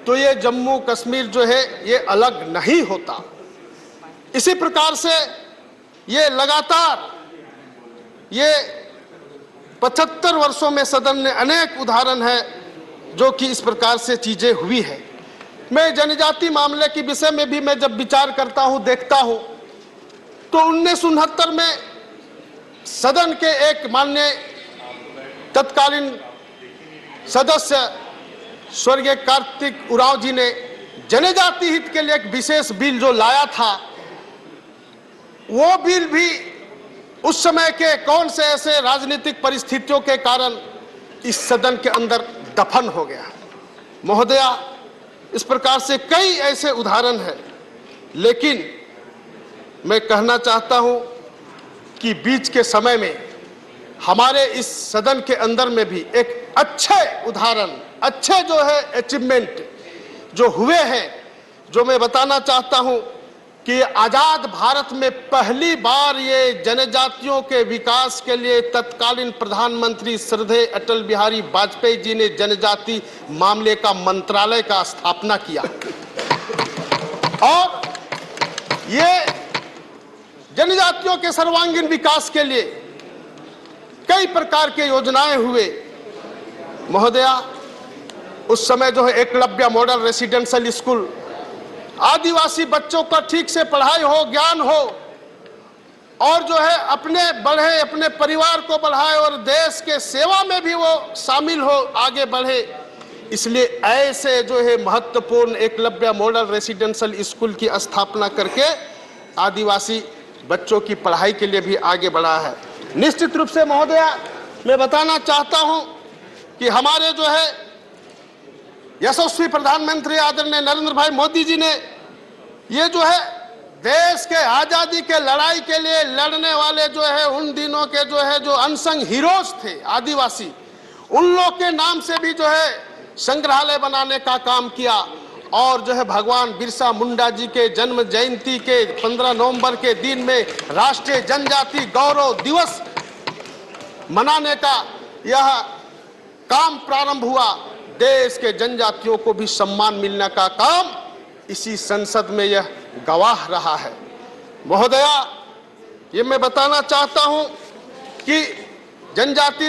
तो ये जम्मू कश्मीर जो है ये अलग नहीं होता। इसी प्रकार से ये लगातार ये 75 वर्षों में सदन ने अनेक उदाहरण है जो कि इस प्रकार से चीजें हुई है। मैं जनजाति मामले के विषय में भी मैं जब विचार करता हूं, देखता हूं, तो 1969 में सदन के एक माननीय तत्कालीन सदस्य स्वर्गीय कार्तिक उरांव जी ने जनजाति हित के लिए एक विशेष बिल जो लाया था, वो बिल भी उस समय के कौन से ऐसे राजनीतिक परिस्थितियों के कारण इस सदन के अंदर दफन हो गया। महोदया, इस प्रकार से कई ऐसे उदाहरण हैं, लेकिन मैं कहना चाहता हूं कि बीच के समय में हमारे इस सदन के अंदर में भी एक अच्छे उदाहरण, अच्छे जो है अचीवमेंट जो हुए हैं, जो मैं बताना चाहता हूं कि आजाद भारत में पहली बार ये जनजातियों के विकास के लिए तत्कालीन प्रधानमंत्री श्रद्धेय अटल बिहारी वाजपेयी जी ने जनजाति मामले का मंत्रालय का स्थापना किया और ये जनजातियों के सर्वांगीण विकास के लिए कई प्रकार के योजनाएं हुए। महोदया, उस समय जो है एकलव्य मॉडल रेसिडेंशियल स्कूल, आदिवासी बच्चों का ठीक से पढ़ाई हो, ज्ञान हो और जो है अपने बढ़े, अपने परिवार को बढ़ाए और देश के सेवा में भी वो शामिल हो, आगे बढ़े। इसलिए ऐसे जो है महत्वपूर्ण एकलव्य मॉडल रेसिडेंशियल स्कूल की स्थापना करके आदिवासी बच्चों की पढ़ाई के लिए भी आगे बढ़ा है। निश्चित रूप से महोदया, मैं बताना चाहता हूं कि हमारे जो है यशस्वी प्रधानमंत्री आदरणीय नरेंद्र भाई मोदी जी ने ये जो है देश के आजादी के लड़ाई के लिए लड़ने वाले जो है उन दिनों के जो अनसंग हीरोज थे आदिवासी, उन लोग के नाम से भी जो है संग्रहालय बनाने का काम किया और जो है भगवान बिरसा मुंडा जी के जन्म जयंती के 15 नवंबर के दिन में राष्ट्रीय जनजाति गौरव दिवस मनाने का यह काम प्रारंभ हुआ। देश के जनजातियों को भी सम्मान मिलने का काम इसी संसद में यह गवाह रहा है। महोदया, ये मैं बताना चाहता हूं कि जनजाति